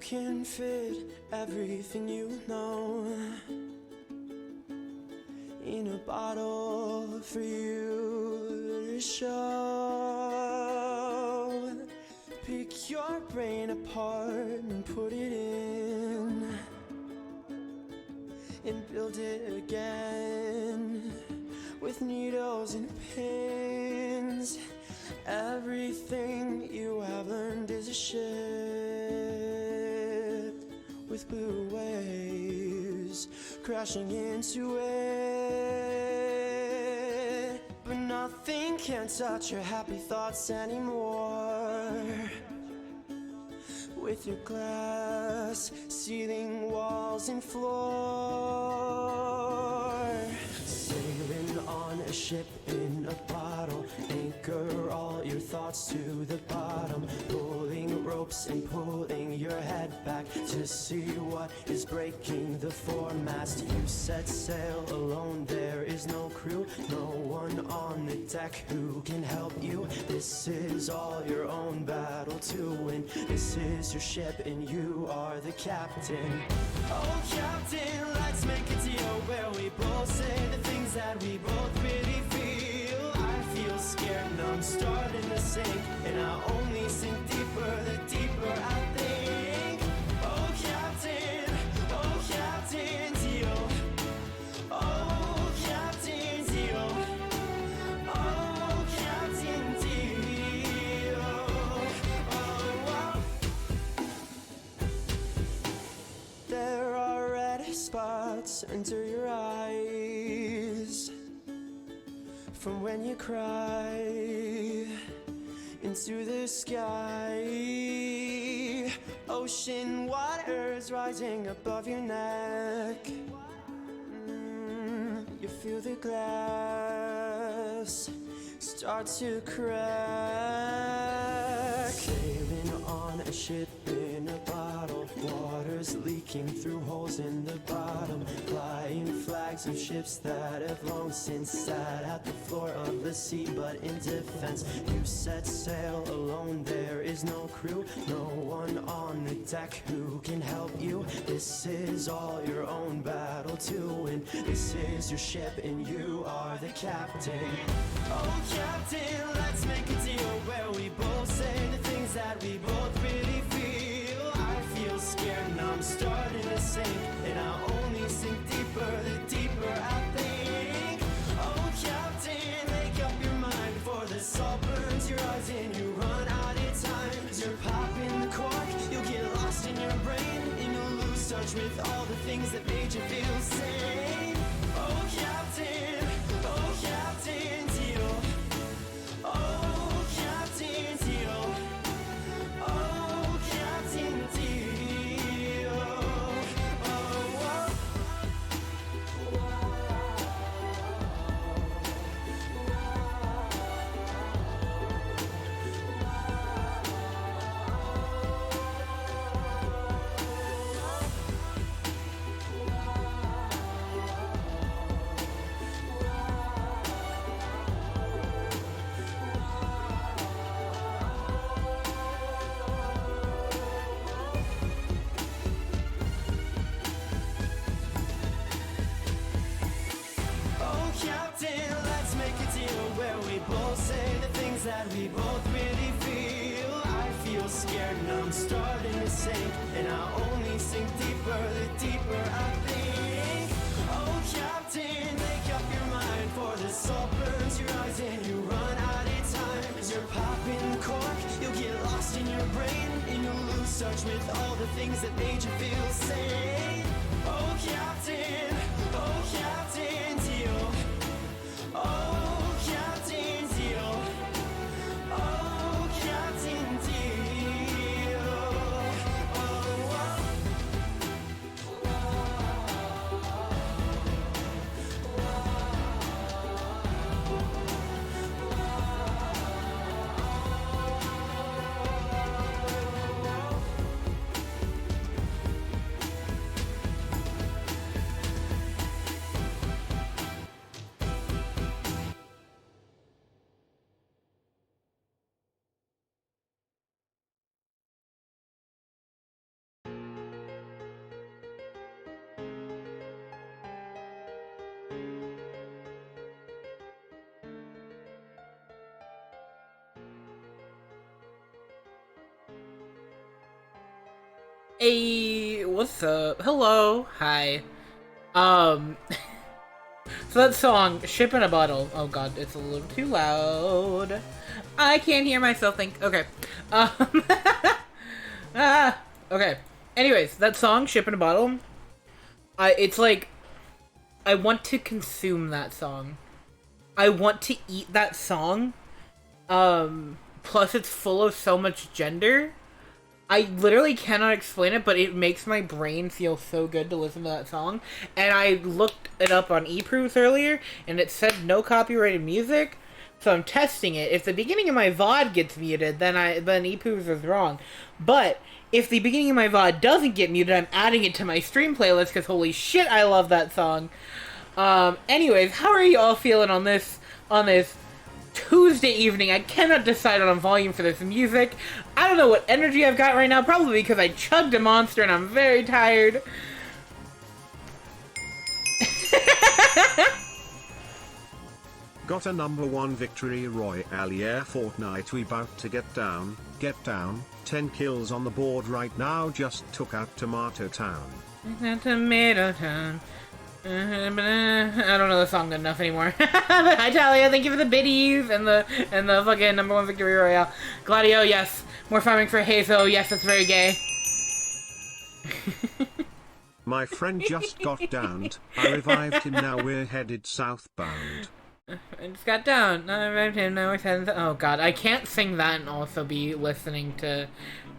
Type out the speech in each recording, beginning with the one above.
can fit everything you know in a bottle for you to show. Pick your brain apart and put it in and build it again with needles and pins. Everything you have learned is a ship with blue waves crashing into it. But nothing can touch your happy thoughts anymore. With your glass ceiling, walls and floor. Sailing on a ship in a bottle, anchor all your thoughts to the bottom, pulling ropes and pulling your head back to see what is breaking the foremast. You set sail alone, there is no crew, no one on the deck who can help you. This is all your own battle to win. This is your ship and you are the captain. Oh captain, let's make a deal where we both say the things that we both really feel. I feel scared and I'm starting to sink, and I only sink deeper the deeper I think. Oh captain, deal. Oh captain, deal. Oh captain, deal. Oh. There are red spots under your eyes from when you cry into the sky. Ocean waters rising above your neck. You feel the glass start to crack. Sailing on a ship in a bottle, water's leaking through holes in the bottom, flying flags of ships that have long since sat at the floor of the sea. But in defense, you set sail alone, there is no crew, no one on the deck who can help you. This is all your own battle to win. This is your ship and you are the captain. Oh captain, let's make a deal where we both say the things that we both really feel. I feel scared and I'm starting to sink, and I only sink deeper the deeper I think. Oh captain, make up your mind before the salt burns your eyes and you run out of time. As you're popping the cork, you'll get lost in your brain and you'll lose touch with all the things that made you feel safe. Oh captain, deal. Oh captain, deal. Oh captain, deal. That we both really feel. I feel scared and I'm starting to sink, and I only sink deeper the deeper I think. Oh captain, make up your mind, for the salt burns your eyes and you run out of time. As you're popping the cork, you'll get lost in your brain and you'll lose touch with all the things that made you feel safe. Oh captain, deal. Oh captain, deal. Oh, captain, deal. Hey, what's up? Hello, hi. Um, so that song, Ship in a Bottle. Oh god, it's a little too loud. I can't hear myself think. Okay. Um, okay. Anyways, that song, Ship in a Bottle, it's like, I want to consume that song. I want to eat that song. Plus it's full of so much gender. I literally cannot explain it, but it makes my brain feel so good to listen to that song. And I looked it up on eProofs earlier, and it said no copyrighted music. So I'm testing it. If the beginning of my VOD gets muted, then eProofs is wrong. But if the beginning of my VOD doesn't get muted, I'm adding it to my stream playlist because holy shit, I love that song. Anyways, how are you all feeling on this Tuesday evening? I cannot decide on a volume for this music. I don't know what energy I've got right now, probably because I chugged a monster and I'm very tired. Got a #1 victory royale, yeah. Fortnite, we bout to get down. 10 kills on the board right now, just took out Tomato Town. Tomato Town. I don't know the song good enough anymore. Hi Talia, thank you for the biddies and the fucking #1 victory royale. Gladio, yes. More farming for Hazo, yes, that's very gay. My friend just got downed. I revived him, now we're headed southbound. I just got down. I revived him, now we're headed. Oh god, I can't sing that and also be listening to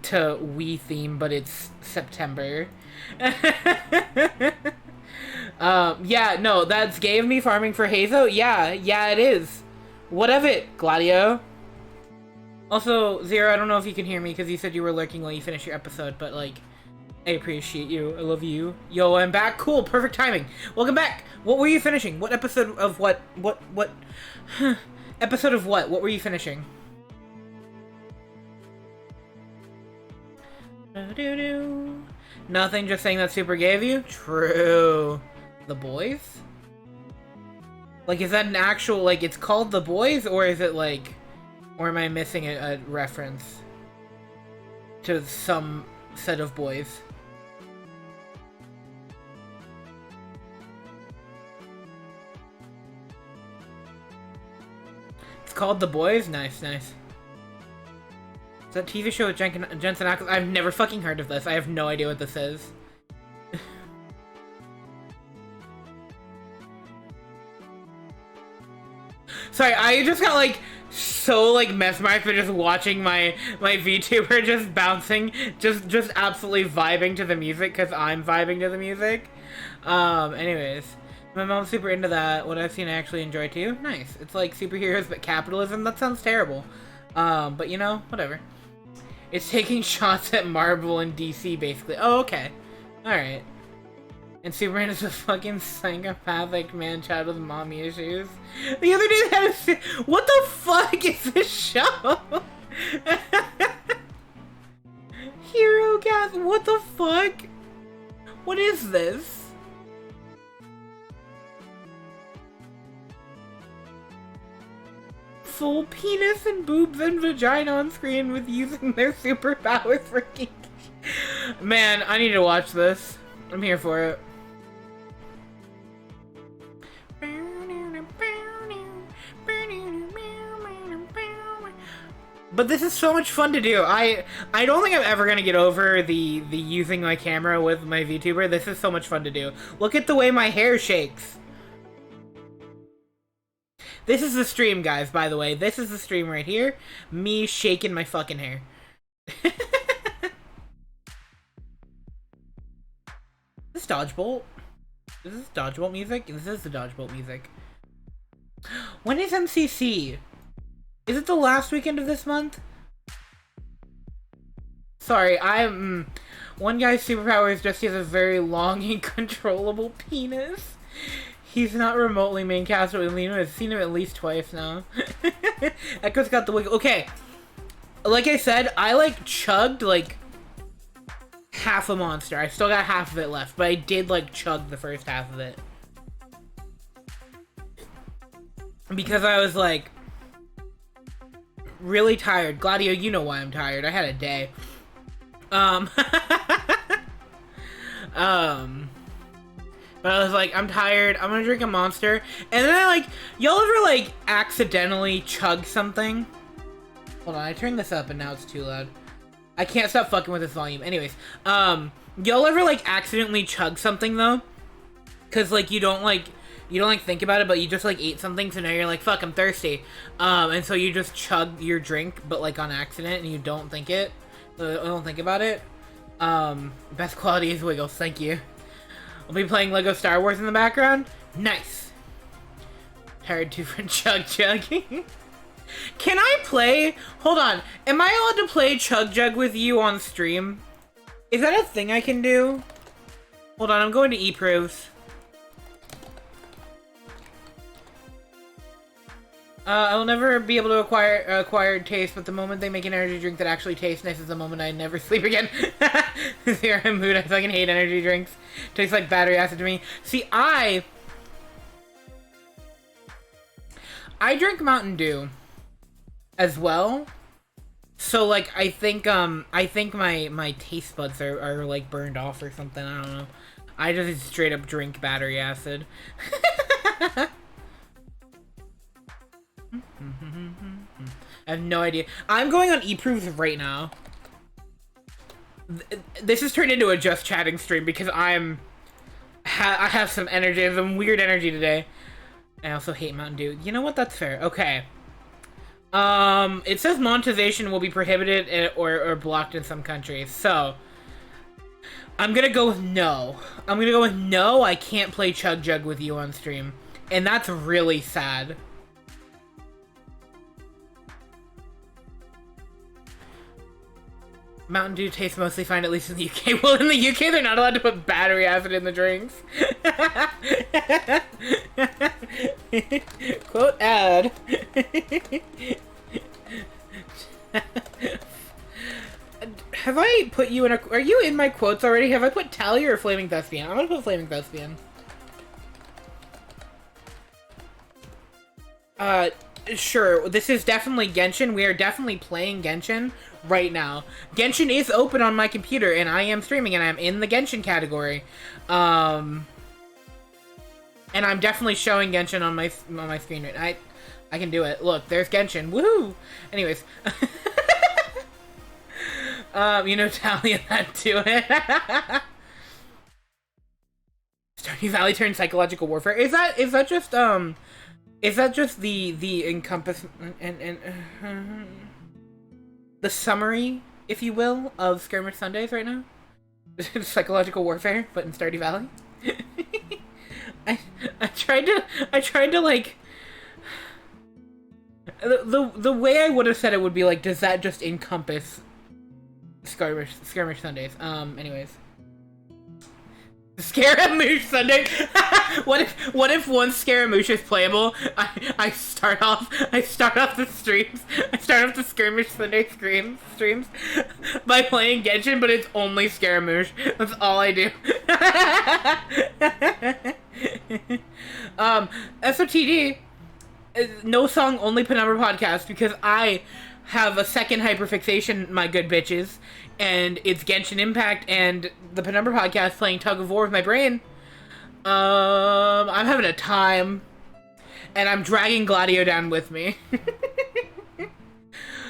Wii theme, but it's September. Yeah, no, that's gay of me farming for Hazo? Yeah, it is. What of it, Gladio? Also, Zero, I don't know if you can hear me because you said you were lurking while you finished your episode, but, like, I appreciate you. I love you. Yo, I'm back. Cool, perfect timing. Welcome back. What were you finishing? What episode of what? Episode of what? What were you finishing? Nothing, just saying that super gay of you? True. The Boys? Like, is that an actual, like, it's called The Boys, or is it, like, or am I missing a reference to some set of boys? It's called The Boys? Nice, nice. Is that TV show with Jensen Ackles? I've never fucking heard of this. I have no idea what this is. Sorry, I just got, like, so, like, mesmerized by just watching my VTuber just bouncing, just absolutely vibing to the music, because I'm vibing to the music. Anyways. My mom's super into that. What I've seen I actually enjoy, too. Nice. It's like superheroes, but capitalism. That sounds terrible. But, you know, whatever. It's taking shots at Marvel and DC, basically. Oh, okay. Alright. And Superman is a fucking psychopathic man-child with mommy issues. The other day they had a... What the fuck is this show? Hero Gas, what the fuck? What is this? Full penis and boobs and vagina on screen with using their superpowers for geek. Man, I need to watch this. I'm here for it. But this is so much fun to do. I don't think I'm ever gonna get over the using my camera with my VTuber. This is so much fun to do. Look at the way my hair shakes. This is the stream, guys, by the way. This is the stream right here. Me shaking my fucking hair. This Dodgebolt? Is this Dodgebolt music? This is the Dodgebolt music. When is MCC? Is it the last weekend of this month? Sorry, I'm... One guy's superpower is just he has a very long and controllable penis. He's not remotely main cast with Lino. I've seen him at least twice now. Echo's got the wiggle. Okay. Like I said, I, like, chugged, like, half a monster. I still got half of it left, but I did, like, chug the first half of it. Because I was, like... really tired. Gladio, you know why I'm tired. I had a day. But I was like, I'm tired, I'm gonna drink a Monster. And then I like, y'all ever like accidentally chug something? Hold on, I turned this up and now it's too loud. I can't stop fucking with this volume. Anyways, y'all ever like accidentally chug something though? Cause like you don't think about it, but you just like ate something, so now you're like, fuck, I'm thirsty. And so you just chug your drink, but like on accident, and you don't think about it. Best quality is Wiggles, thank you. I'll be playing Lego Star Wars in the background. Nice. Tired too for chug chugging. Can I play? Hold on. Am I allowed to play Chug Jug with you on stream? Is that a thing I can do? Hold on, I'm going to eProofs. I will never be able to acquire acquired taste, but the moment they make an energy drink that actually tastes nice is the moment I never sleep again. Zero in mood. I fucking hate energy drinks. Tastes like battery acid to me. See, I drink Mountain Dew as well. So like I think my taste buds are like burned off or something. I don't know. I just straight up drink battery acid. I have no idea. I'm going on eProofs right now. This has turned into a just chatting stream because I have some energy, some weird energy today. I also hate Mountain Dew. You know what? That's fair. Okay. It says monetization will be prohibited or blocked in some countries. So, I'm gonna go with no. I'm gonna go with no, I can't play Chug Jug with you on stream. And that's really sad. Mountain Dew tastes mostly fine, at least in the UK. Well, in the UK, they're not allowed to put battery acid in the drinks. Quote ad. Have I put you in a... Are you in my quotes already? Have I put Tally or Flaming Thespian? I'm gonna put Flaming Thespian. Sure. This is definitely Genshin. We are definitely playing Genshin right now. Genshin is open on my computer, and I am streaming, and I'm in the Genshin category. And I'm definitely showing Genshin on my screen. I can do it. Look, there's Genshin. Woohoo! Anyways. You know, Talia that to it. Stardew Valley turned psychological warfare. Is that just the encompass and the summary, if you will, of Skirmish Sundays right now? Psychological warfare, but in Stardew Valley. I tried to like the way I would have said it would be like, does that just encompass Skirmish Sundays? Anyways. Scaramouche Sunday. What if one Scaramouche is playable? I start off the streams. I start off the Skirmish Sunday streams by playing Genshin, but it's only Scaramouche. That's all I do. SOTD. No song, only Penumbra podcast, because I have a second hyperfixation, my good bitches, and it's Genshin Impact and the Penumbra podcast playing tug of war with my brain. I'm having a time, and I'm dragging Gladio down with me.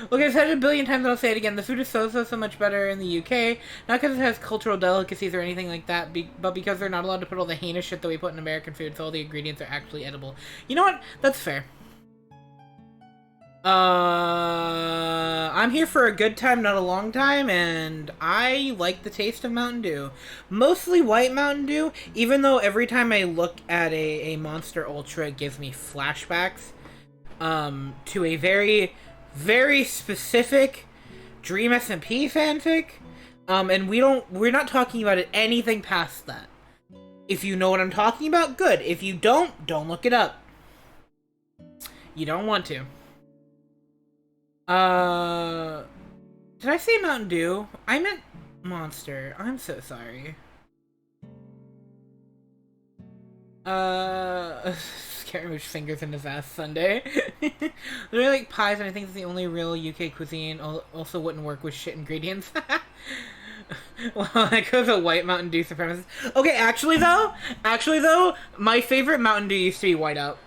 Look, I've said it a billion times, and I'll say it again. The food is so much better in the UK. Not because it has cultural delicacies or anything like that, but because they're not allowed to put all the heinous shit that we put in American food, so all the ingredients are actually edible. You know what? That's fair. I'm here for a good time, not a long time, and I like the taste of Mountain Dew. Mostly white Mountain Dew, even though every time I look at a Monster Ultra, it gives me flashbacks to a very, very specific Dream SMP fanfic. And we're not talking about it anything past that. If you know what I'm talking about, good. If you don't look it up. You don't want to. Did I say Mountain Dew? I meant Monster. I'm so sorry. Scaramouche fingers in his ass Sunday. They're like pies, and I think it's the only real UK cuisine. Also wouldn't work with shit ingredients. Well, that goes a white Mountain Dew supremacist. Okay, actually though, my favorite Mountain Dew used to be Whiteout.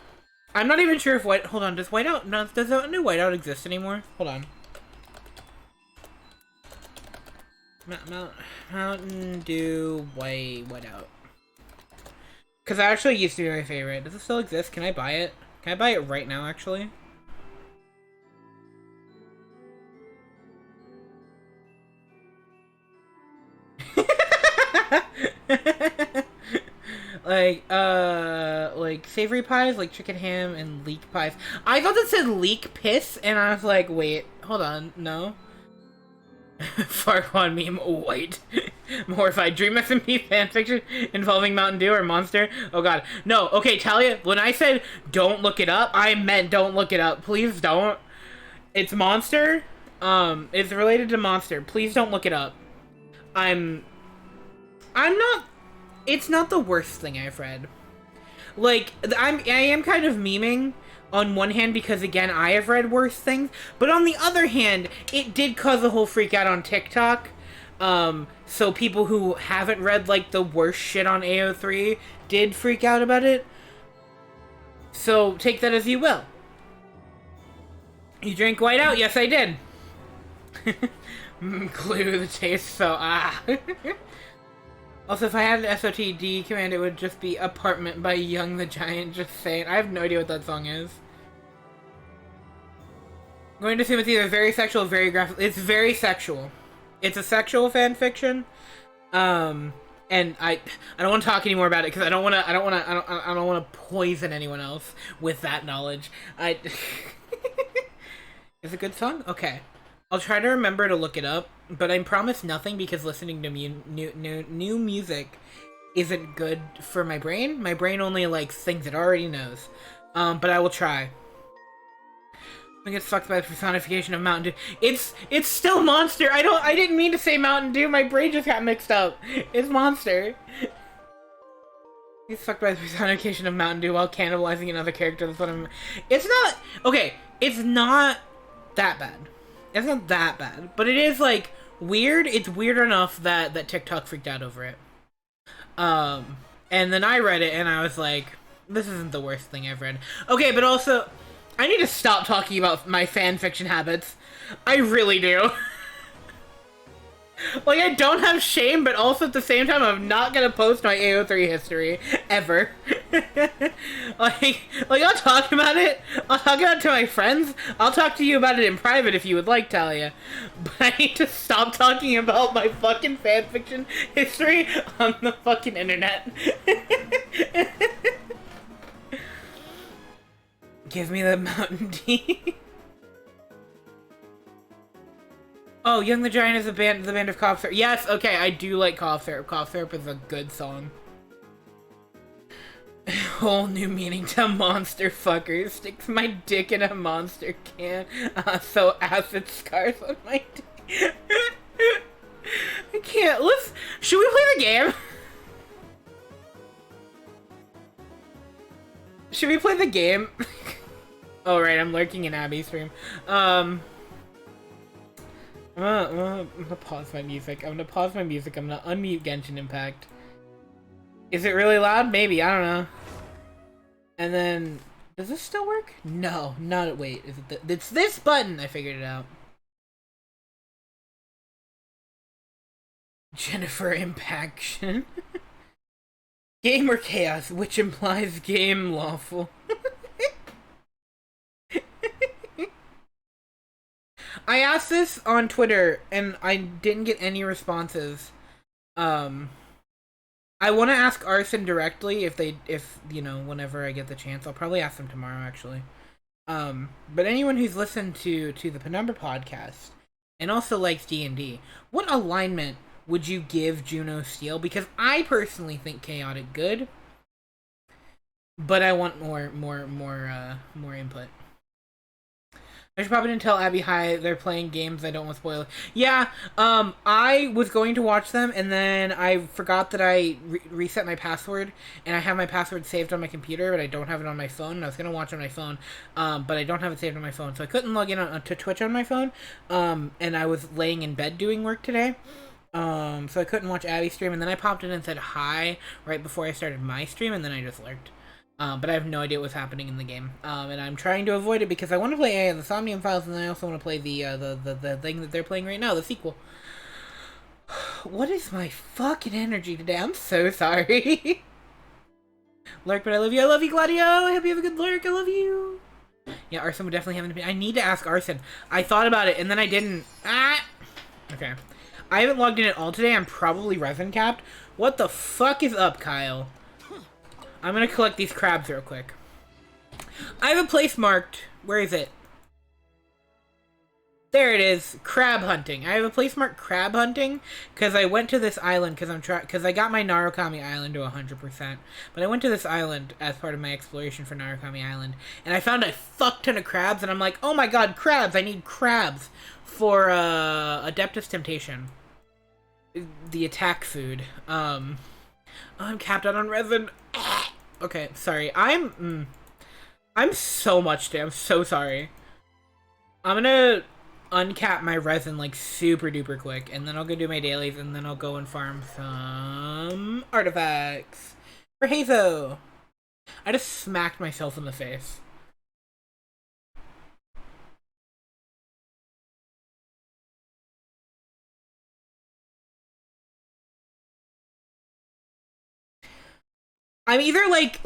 I'm not even sure if hold on, does Whiteout, no, does that new Whiteout exist anymore? Hold on. Mountain Dew Whiteout. Because that actually used to be my favorite. Does it still exist? Can I buy it? Can I buy it right now, actually? like savory pies, like chicken ham and leek pies. I thought it said leek piss, and I was like, wait, hold on, no. Farquaad meme, white. Mortified. Dream SMP fanfiction involving Mountain Dew or Monster? Oh god. No, okay, Talia, when I said don't look it up, I meant don't look it up. Please don't. It's Monster. It's related to Monster. Please don't look it up. I'm not... It's not the worst thing I've read. Like, I am kind of memeing on one hand because, again, I have read worse things. But on the other hand, it did cause a whole freak out on TikTok. So people who haven't read, like, the worst shit on AO3 did freak out about it. So, take that as you will. You drank Whiteout? Yes, I did. Glue the taste, so, Also, if I had an SOTD command, it would just be Apartment by Young the Giant, just saying. I have no idea what that song is. I'm going to assume it's either very sexual or very graphic. It's very sexual. It's a sexual fan fiction. And I don't want to talk anymore about it because I don't want to poison anyone else with that knowledge. Is it a good song? Okay. I'll try to remember to look it up, but I promise nothing because listening to new music isn't good for my brain. My brain only likes things it already knows. But I will try. I get fucked by the personification of Mountain Dew. It's still Monster. I didn't mean to say Mountain Dew. My brain just got mixed up. It's Monster. He's fucked by the personification of Mountain Dew while cannibalizing another character. That's what I'm... It's not... Okay, it's not that bad. It's not that bad, but it is, like, weird. It's weird enough that TikTok freaked out over it. And then I read it, and I was like, this isn't the worst thing I've read. Okay, but also, I need to stop talking about my fanfiction habits. I really do. Like, I don't have shame, but also at the same time, I'm not gonna post my AO3 history. Ever. like, I'll talk about it. I'll talk about it to my friends. I'll talk to you about it in private if you would like, Talia. But I need to stop talking about my fucking fanfiction history on the fucking internet. Give me the Mountain Dew. Oh, Young the Giant is the band of Cough Syrup. Yes, okay, I do like Cough Syrup. Cough Syrup is a good song. Whole new meaning to monster fucker. Sticks my dick in a monster can. So acid scars on my dick. I can't. Should we play the game? Should we play the game? Oh, right, I'm lurking in Abby's stream. I'm gonna pause my music. I'm gonna unmute Genshin Impact. Is it really loud? Maybe, I don't know. And then, does this still work? No, wait, is it it's this button! I figured it out. Jennifer Impaction. Gamer chaos, which implies game lawful. I asked this on Twitter, and I didn't get any responses. I want to ask Arson directly if you know, whenever I get the chance. I'll probably ask them tomorrow, actually. But anyone who's listened to the Penumbra podcast, and also likes D&D, what alignment would you give Juno Steel? Because I personally think chaotic good, but I want more input. I should probably didn't tell Abby hi, they're playing games I don't want to spoil. Yeah, I was going to watch them, and then I forgot that I reset my password, and I have my password saved on my computer, but I don't have it on my phone, and I was going to watch on my phone, but I don't have it saved on my phone, so I couldn't log in to Twitch on my phone, and I was laying in bed doing work today, So I couldn't watch Abby's stream, and then I popped in and said hi right before I started my stream, and then I just lurked. But I have no idea what's happening in the game. And I'm trying to avoid it because I want to play the Somnium Files, and then I also want to play the thing that they're playing right now, the sequel. What is my fucking energy today? I'm so sorry. Lurk, but I love you. I love you, Gladio. I hope you have a good lurk. I love you. Yeah, Arson would definitely have an opinion. I need to ask Arson. I thought about it, and then I didn't. Ah! Okay. I haven't logged in at all today. I'm probably resin capped. What the fuck is up, Kyle? I'm gonna collect these crabs real quick. I have a place marked. Where is it? There it is. Crab hunting. I have a place marked crab hunting because I went to this island because I got my Narukami Island to 100%. But I went to this island as part of my exploration for Narukami Island, and I found a fuck ton of crabs, and I'm like, oh my god, crabs! I need crabs for Adeptus Temptation. The attack food. I'm capped out on resin. Okay, sorry. I'm so much today. I'm so sorry. I'm gonna uncap my resin like super duper quick, and then I'll go do my dailies, and then I'll go and farm some artifacts for Hazo. I just smacked myself in the face. I'm either like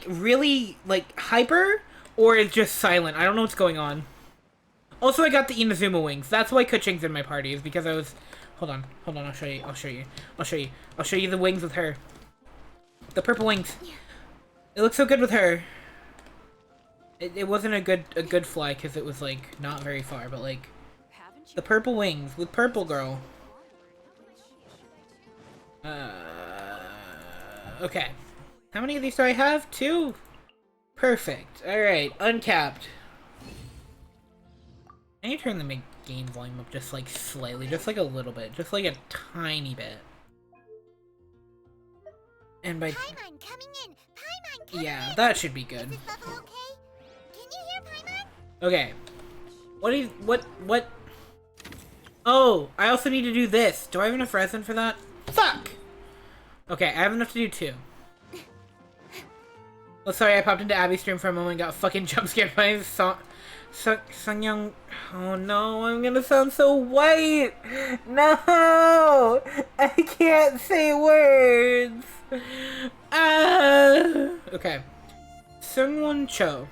really like hyper, or it's just silent. I don't know what's going on. Also, I got the Inazuma wings. That's why Kuching's in my party, is because I was... Hold on, I'll show you. I'll show you the wings with her. The purple wings. It looks so good with her. It wasn't a good fly, because it was, like, not very far, but, like... The purple wings with purple girl. Okay. How many of these do I have? 2? Perfect. Alright, uncapped. I need to turn the game volume up just like slightly, just like a little bit, just like a tiny bit. And by Paimon coming in. Paimon coming yeah, in. that should be good. Is this level okay? Can you hear Paimon? Okay. What? Oh, I also need to do this. Do I have enough resin for that? Fuck! Okay, I have enough to do 2. Oh, sorry, I popped into Abby's stream for a moment and got fucking jump scared by his Sungyoung. Oh no, I'm gonna sound so white! No! I can't say words! Okay. Sungwon Cho,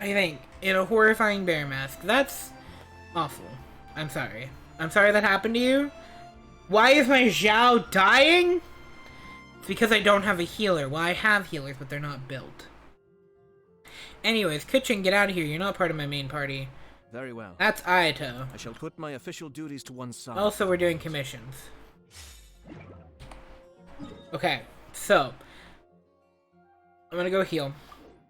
I think, in a horrifying bear mask. That's awful. I'm sorry. I'm sorry that happened to you. Why is my Zhao dying? It's because I don't have a healer. Well, I have healers, but they're not built. Anyways, Kuching, get out of here. You're not part of my main party. Very well. That's Ayato. I shall put my official duties to one side. Also, we're doing commissions. Okay, so I'm gonna go heal.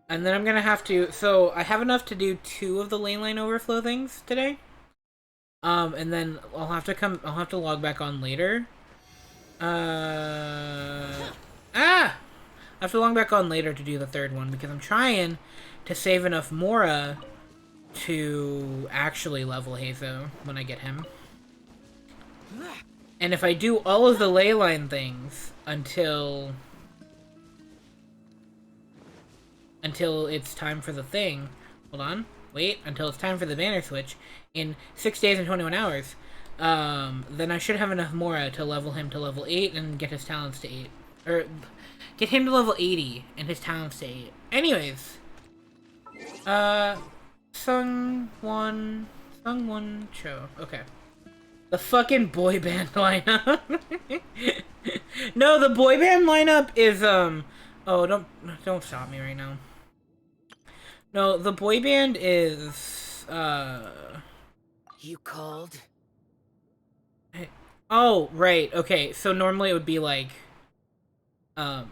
And then I'm gonna have to... So, I have enough to do 2 of the lane line overflow things today. And then I'll have to log back on later. I have to log back on later to do the 3rd one, because I'm trying to save enough Mora to actually level Hazo when I get him. And if I do all of the ley line things until it's time for the thing, hold on, wait, until it's time for the banner switch in 6 days and 21 hours, then I should have enough Mora to level him to level 8 and get his talents to 8. Or, get him to level 80 and his talents to 8. Anyways, Sungwon Cho. Okay. The fucking boy band lineup. No, the boy band lineup is, oh, don't stop me right now. No, the boy band is, You called? Oh, right, okay, so normally it would be, like, and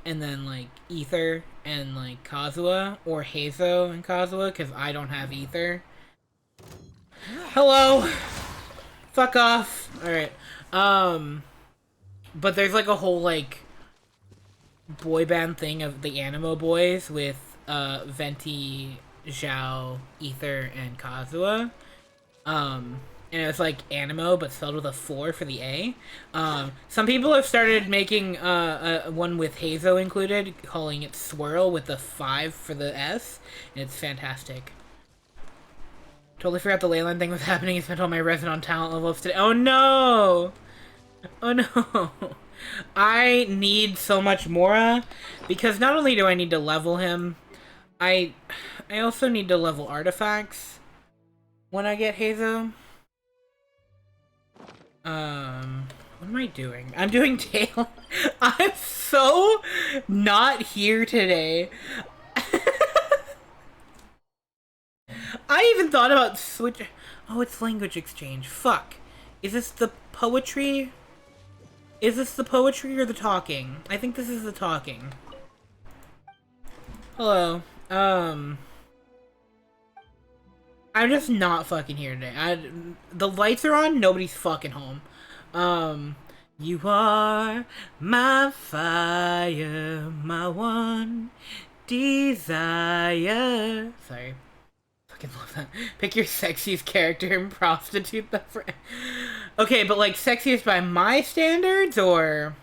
then, like, Ether and, like, Kazuha, or Hazo and Kazuha, because I don't have Ether. Hello! Fuck off! Alright, but there's, like, a whole, like, boy band thing of the Animo boys with, Venti, Zhao, Ether, and Kazuha. and it's like Animo, but spelled with a 4 for the A. Some people have started making one with Hazo included, calling it Swirl with the 5 for the S, and it's fantastic. Totally forgot the Leyline thing was happening. I spent all my resin on talent levels today. Oh no! Oh no! I need so much Mora, because not only do I need to level him, I also need to level artifacts when I get Hazo. What am I doing? I'm doing tail. I'm so not here today. I even thought about switch. Oh, it's language exchange. Fuck. Is this the poetry? Is this the poetry or the talking? I think this is the talking. Hello. I'm just not fucking here today. The lights are on, nobody's fucking home. You are my fire, my one desire. Sorry. Fucking love that. Pick your sexiest character and prostitute the friend. Okay, but like sexiest by my standards, or...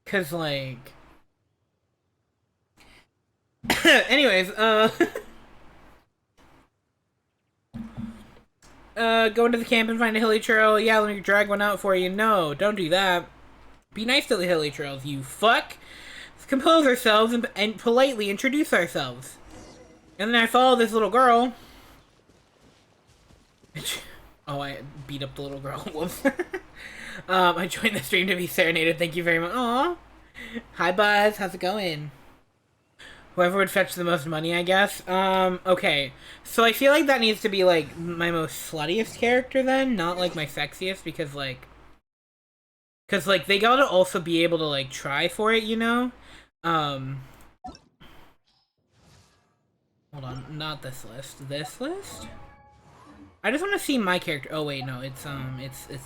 Cause like... Anyways, go into the camp and find a hilly trail. Yeah, let me drag one out for you. No, don't do that. Be nice to the hilly trails, you fuck. Let's compose ourselves and politely introduce ourselves. And then I follow this little girl. Oh, I beat up the little girl. Whoops. I joined the stream to be serenaded. Thank you very much. Aw. Hi, Buzz. How's it going? Whoever would fetch the most money, I guess. Okay. So I feel like that needs to be, like, my most sluttiest character, then. Not, like, my sexiest, because, like... Because, like, they gotta also be able to, like, try for it, you know? Hold on. Not this list. This list? I just want to see my character. Oh, wait, no. It's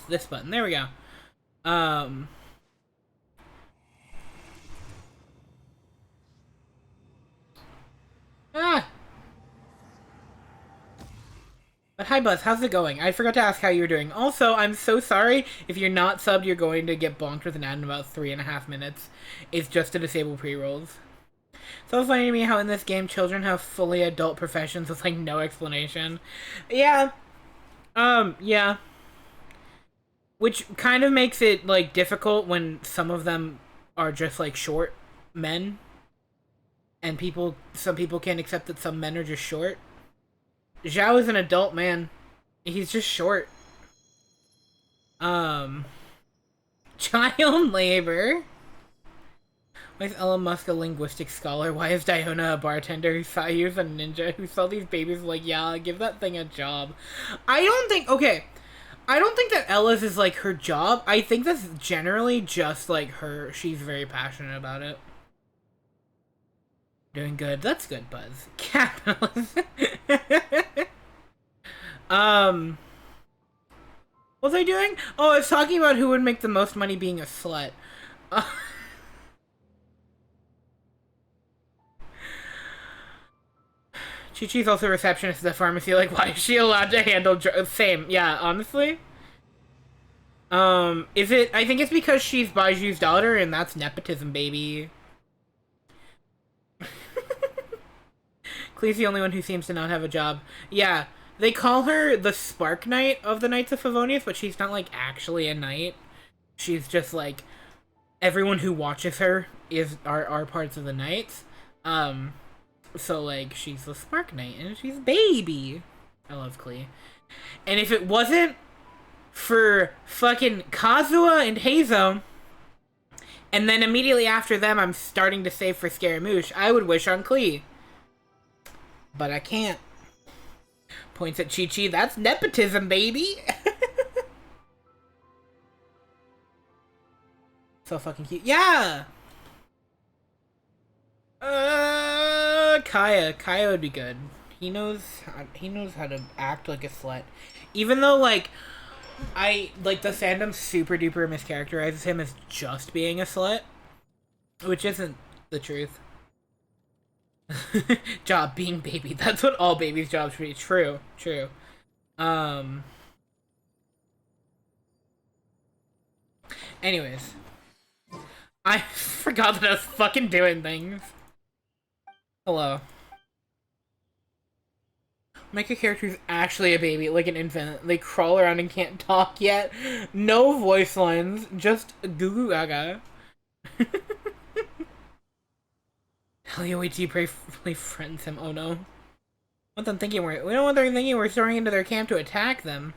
this button. There we go. But hi, Buzz. How's it going? I forgot to ask how you're doing. Also, I'm so sorry. If you're not subbed, you're going to get bonked with an ad in about 3.5 minutes. It's just to disable pre-rolls. It's so funny to me how in this game, children have fully adult professions with, like, no explanation. Yeah. Yeah. Which kind of makes it, like, difficult when some of them are just, like, short men. And some people can't accept that some men are just short. Zhao is an adult man. He's just short. Child labor. Why is Elon Musk a linguistic scholar? Why is Diona a bartender who saw you as a ninja who saw these babies like, yeah, give that thing a job? I don't think that Ella's is, like, her job. I think that's generally just, like, her. She's very passionate about it. Doing good. That's good, Buzz. Capitalism. What was I doing? Oh, I was talking about who would make the most money being a slut. Chi-Chi's also a receptionist at the pharmacy. Like, why is she allowed to handle same. Yeah, honestly. Is it... I think it's because she's Baiju's daughter, and that's nepotism, baby. Clee's the only one who seems to not have a job. Yeah, they call her the Spark Knight of the Knights of Favonius, but she's not, like, actually a knight. She's just, like... Everyone who watches her are parts of the Knights. So, like, she's the Spark Knight, and she's baby. I love Klee. And if it wasn't for fucking Kazuha and Hazo, and then immediately after them I'm starting to save for Scaramouche, I would wish on Klee. But I can't. Points at Chi-Chi. That's nepotism, baby! So fucking cute. Yeah! Kaya. Kaya would be good. He knows how to act like a slut. Even though, like, the fandom super duper mischaracterizes him as just being a slut. Which isn't the truth. Job being baby. That's what all babies' jobs should be. True. Anyways. I forgot that I was fucking doing things. Hello. Make a character who's actually a baby, like an infant. They crawl around and can't talk yet. No voice lines, just goo goo gaga. Hell yeah, wait till you play friends him. Oh no. We don't want them thinking we're soaring into their camp to attack them.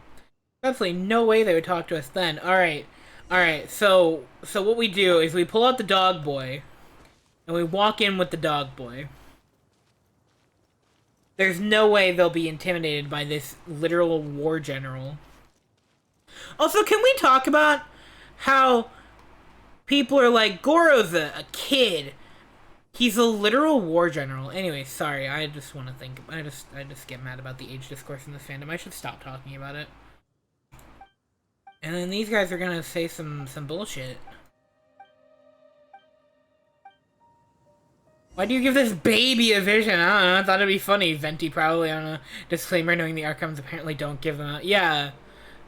Absolutely no way they would talk to us then. Alright. Alright, so what we do is we pull out the dog boy. And we walk in with the dog boy. There's no way they'll be intimidated by this literal war general. Also, can we talk about how people are like, Goro's a kid. He's a literal war general. Anyway, sorry, I just want to think. I just get mad about the age discourse in this fandom. I should stop talking about it. And then these guys are gonna say some bullshit. Why do you give this baby a vision? I don't know, I thought it'd be funny. Venti probably on a disclaimer knowing the Archons apparently don't give them out. Yeah,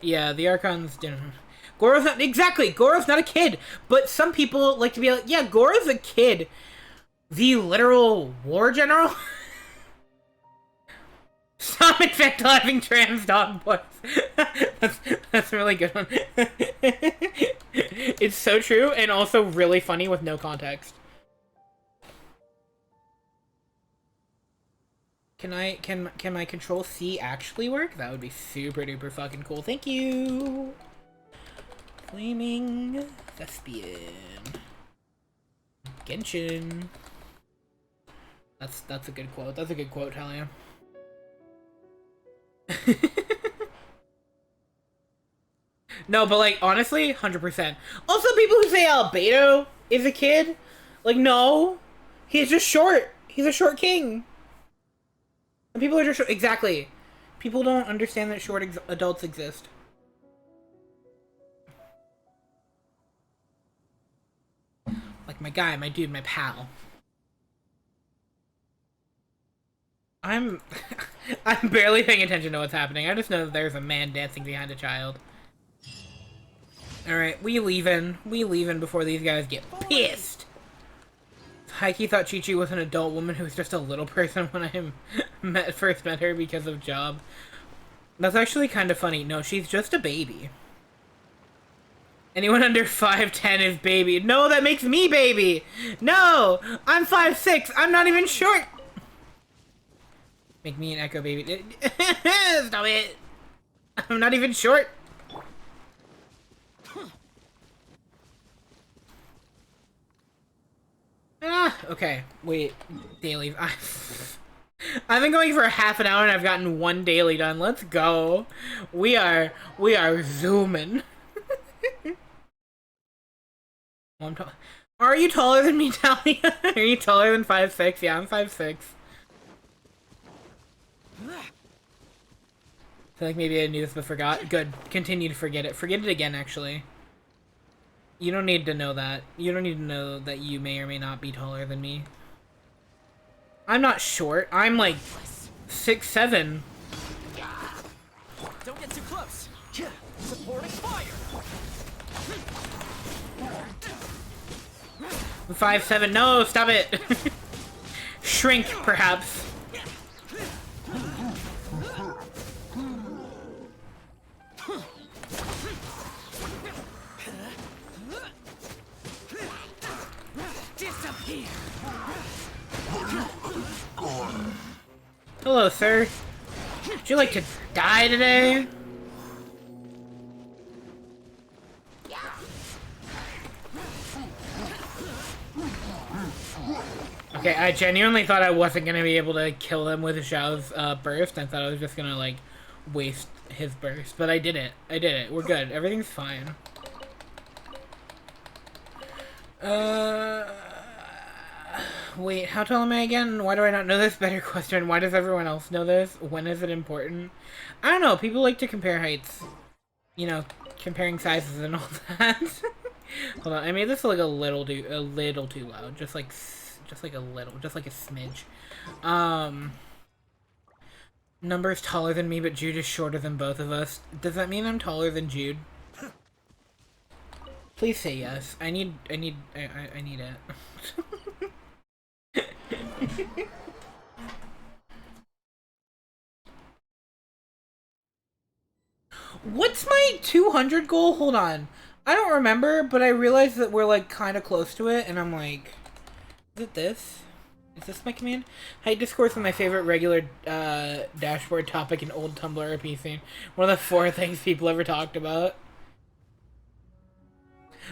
the Archons didn't. Goro's not, exactly, Goro's not a kid. But some people like to be like, yeah, Goro's a kid. The literal war general? Stop infantilizing trans dog boys. that's a really good one. It's so true and also really funny with no context. Can my control C actually work? That would be super duper fucking cool. Thank you. Flaming Thespian. Genshin. That's a good quote. That's a good quote, Talia. No, but like honestly, 100%. Also, people who say Albedo is a kid, like no, he's just short. He's a short king. And people are just short. Exactly. People don't understand that short adults exist. Like my guy, my dude, my pal. I'm barely paying attention to what's happening. I just know that there's a man dancing behind a child. Alright, we leaving. We leaving before these guys get pissed. Heike thought Chi-Chi was an adult woman who was just a little person when I first met her because of job. That's actually kind of funny. No, she's just a baby. Anyone under 5'10" is baby. No, that makes me baby! No! I'm 5'6". I'm not even short! Make me an Echo baby. Stop it! I'm not even short! Ah, okay. Wait. Daily. I've been going for half an hour and I've gotten one daily done. Let's go. We are zooming. Are you taller than me, Talia? Are you taller than 5'6"? Yeah, I'm 5'6". I feel like maybe I knew this but forgot. Good. Continue to forget it. Forget it again, actually. You don't need to know that. You don't need to know that you may or may not be taller than me. I'm not short. I'm like 6'7". Don't get too close. Supporting fire. I'm 5'7". No, stop it. Shrink, perhaps. Hello, sir. Would you like to die today? Okay, I genuinely thought I wasn't gonna be able to kill him with Xiao's burst. I thought I was just gonna, like, waste his burst. But I did it. I did it. We're good. Everything's fine. Wait, how tall am I again? Why do I not know this? Better question. Why does everyone else know this? When is it important? I don't know. People like to compare heights. You know, comparing sizes and all that. Hold on. I made this look a little too loud. Just like a little. Just like a smidge. Number's taller than me, but Jude is shorter than both of us. Does that mean I'm taller than Jude? Please say yes. I need it. What's my 200 goal? Hold on. I don't remember, but I realized that we're like kind of close to it, and I'm like, is it this? Is this my command? Height discourse is my favorite regular dashboard topic in old Tumblr RP scene. One of the 4 things people ever talked about.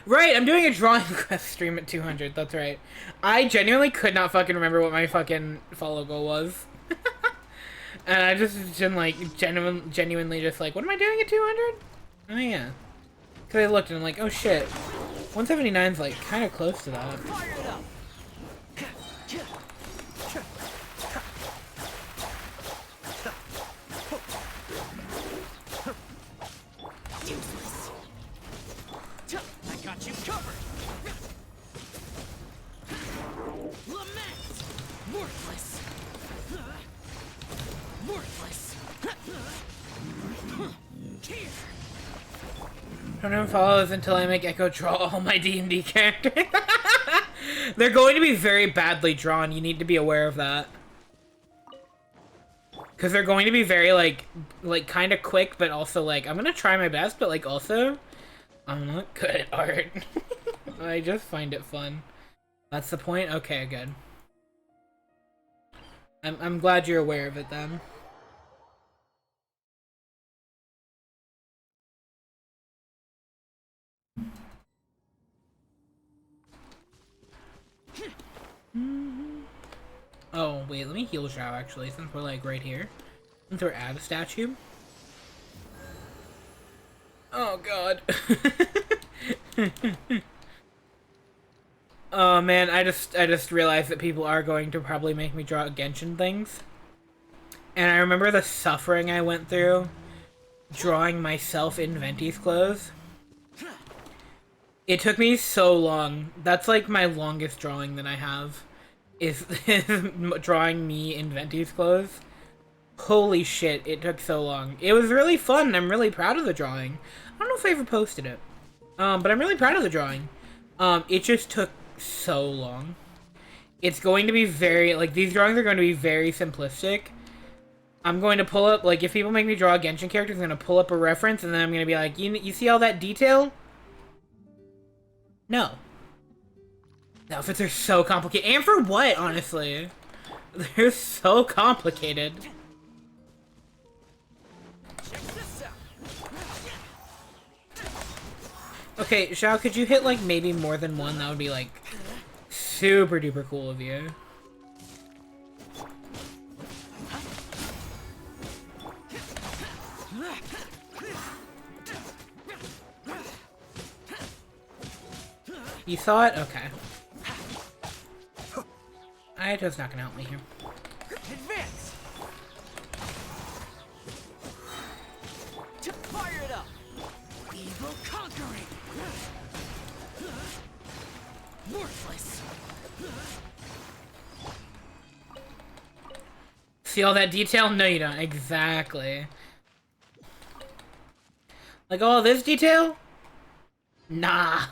Right, I'm doing a drawing quest stream at 200, that's right. I genuinely could not fucking remember what my fucking follow goal was. And I just been like, genuinely just like, what am I doing at 200? Oh yeah. Cause I looked and I'm like, oh shit. 179's like kind of close to that. Fire it up. Useless. I got you covered. Lament. Worthless. Worthless. Here. Don't even follow us until I make Echo draw all my D&D characters. They're going to be very badly drawn. You need to be aware of that. Because they're going to be very, like kind of quick, but also, like, I'm going to try my best, but, like, also, I'm not good at art. I just find it fun. That's the point? Okay, good. I'm glad you're aware of it, then. Oh, wait, let me heal Zhao, actually, since we're, like, right here. Since we're at a statue. Oh, God. Oh, man, I just realized that people are going to probably make me draw Genshin things. And I remember the suffering I went through drawing myself in Venti's clothes. It took me so long. That's, like, my longest drawing that I have. Is drawing me in Venti's clothes. Holy shit, it took so long. It was really fun. I'm really proud of the drawing. I don't know if I ever posted it. But I'm really proud of the drawing. It just took so long. It's going to be very, like, these drawings are going to be very simplistic. I'm going to pull up, like, if people make me draw a Genshin character, I'm going to pull up a reference, and then I'm going to be like, you see all that detail? No. The outfits are so complicated. And for what, honestly? They're so complicated. Check this out. Okay, Xiao, could you hit, like, maybe more than one? That would be, like, super duper cool of you. You saw it? Okay. Ayato's not gonna help me here. Advance. Fire it up. Evil conquering. Worthless. See all that detail? No, you don't. Exactly. Like all this detail? Nah.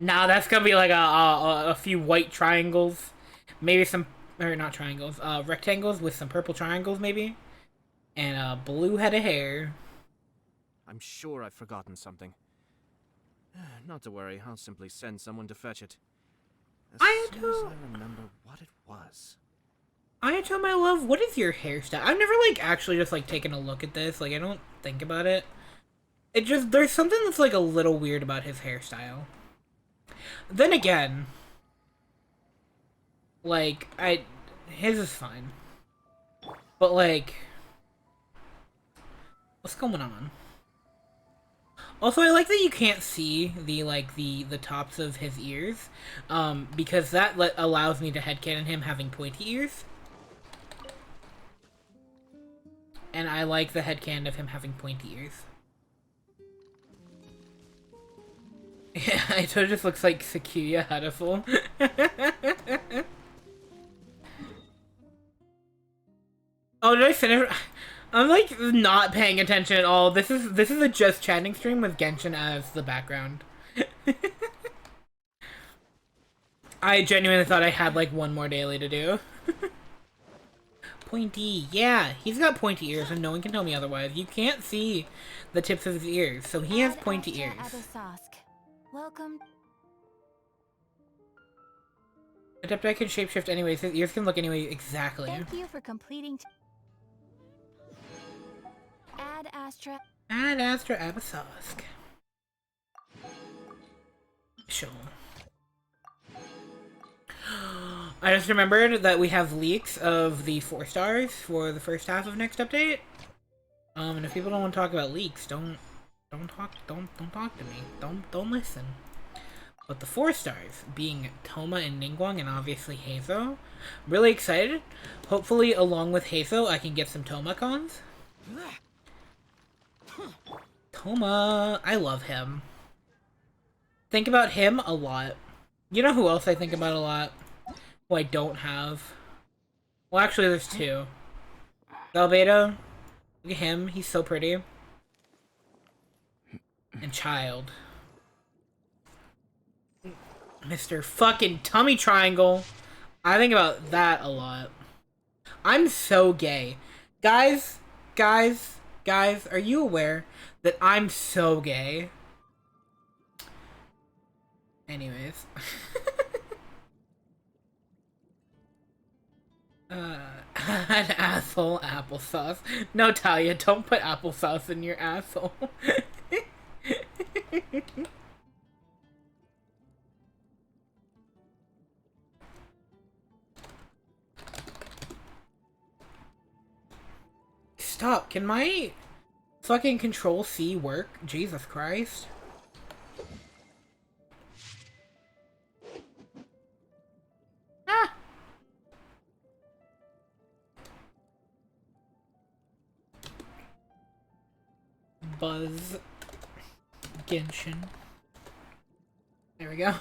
Nah, that's gonna be like a few white triangles. Maybe some, or not triangles, rectangles with some purple triangles maybe. And a blue head of hair. I'm sure I've forgotten something. Not to worry, I'll simply send someone to fetch it. As soon as I remember what it was. Ayato, my love, what is your hairstyle? I've never, like, actually just, like, taken a look at this. Like, I don't think about it. It just, there's something that's, like, a little weird about his hairstyle. Then again, like, his is fine. But, like, what's going on? Also, I like that you can't see the, like, the tops of his ears, because that allows me to headcanon him having pointy ears. And I like the headcanon of him having pointy ears. Yeah, it sort of just looks like Sakuya Hatoful. Oh, did I finish? I'm like not paying attention at all. This is a just chatting stream with Genshin as the background. I genuinely thought I had like one more daily to do. Pointy, yeah, he's got pointy ears and no one can tell me otherwise. You can't see the tips of his ears, so he has pointy ears. Welcome. Except I can shapeshift anyways, his ears can look anyway, exactly. Thank you for completing. Ad Astra. Ad Astra Abasosk. Sure. I just remembered that we have leaks of the 4 stars for the first half of next update. And if people don't want to talk about leaks, don't talk to me. Don't listen. But the 4 stars, being Toma and Ningguang and obviously Heizo, really excited. Hopefully, along with Heizo, I can get some Toma cons. Toma, I love him. Think about him a lot. You know who else I think about a lot? Who I don't have? Well, actually, there's 2. Galbeta, look at him. He's so pretty. And Child. Mr. fucking Tummy Triangle. I think about that a lot. I'm so gay. Guys, are you aware that I'm so gay? Anyways. An asshole applesauce. No, Talia, don't put applesauce in your asshole. Stop, can my fucking Control C work? Jesus Christ. Ah! Buzz. Genshin. There we go.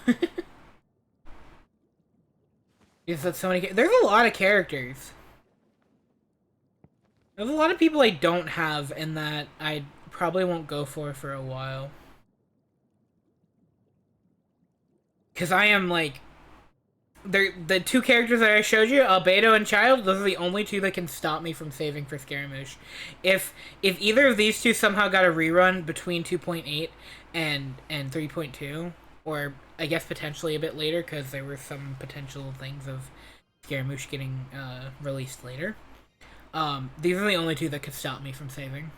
Is that so many? There's a lot of characters. There's a lot of people I don't have and that I probably won't go for a while. Because I am like... The 2 characters that I showed you, Albedo and Child, those are the only 2 that can stop me from saving for Scaramouche. If either of these 2 somehow got a rerun between 2.8 and 3.2, or I guess potentially a bit later, because there were some potential things of Scaramouche getting released later. These are the only 2 that could stop me from saving.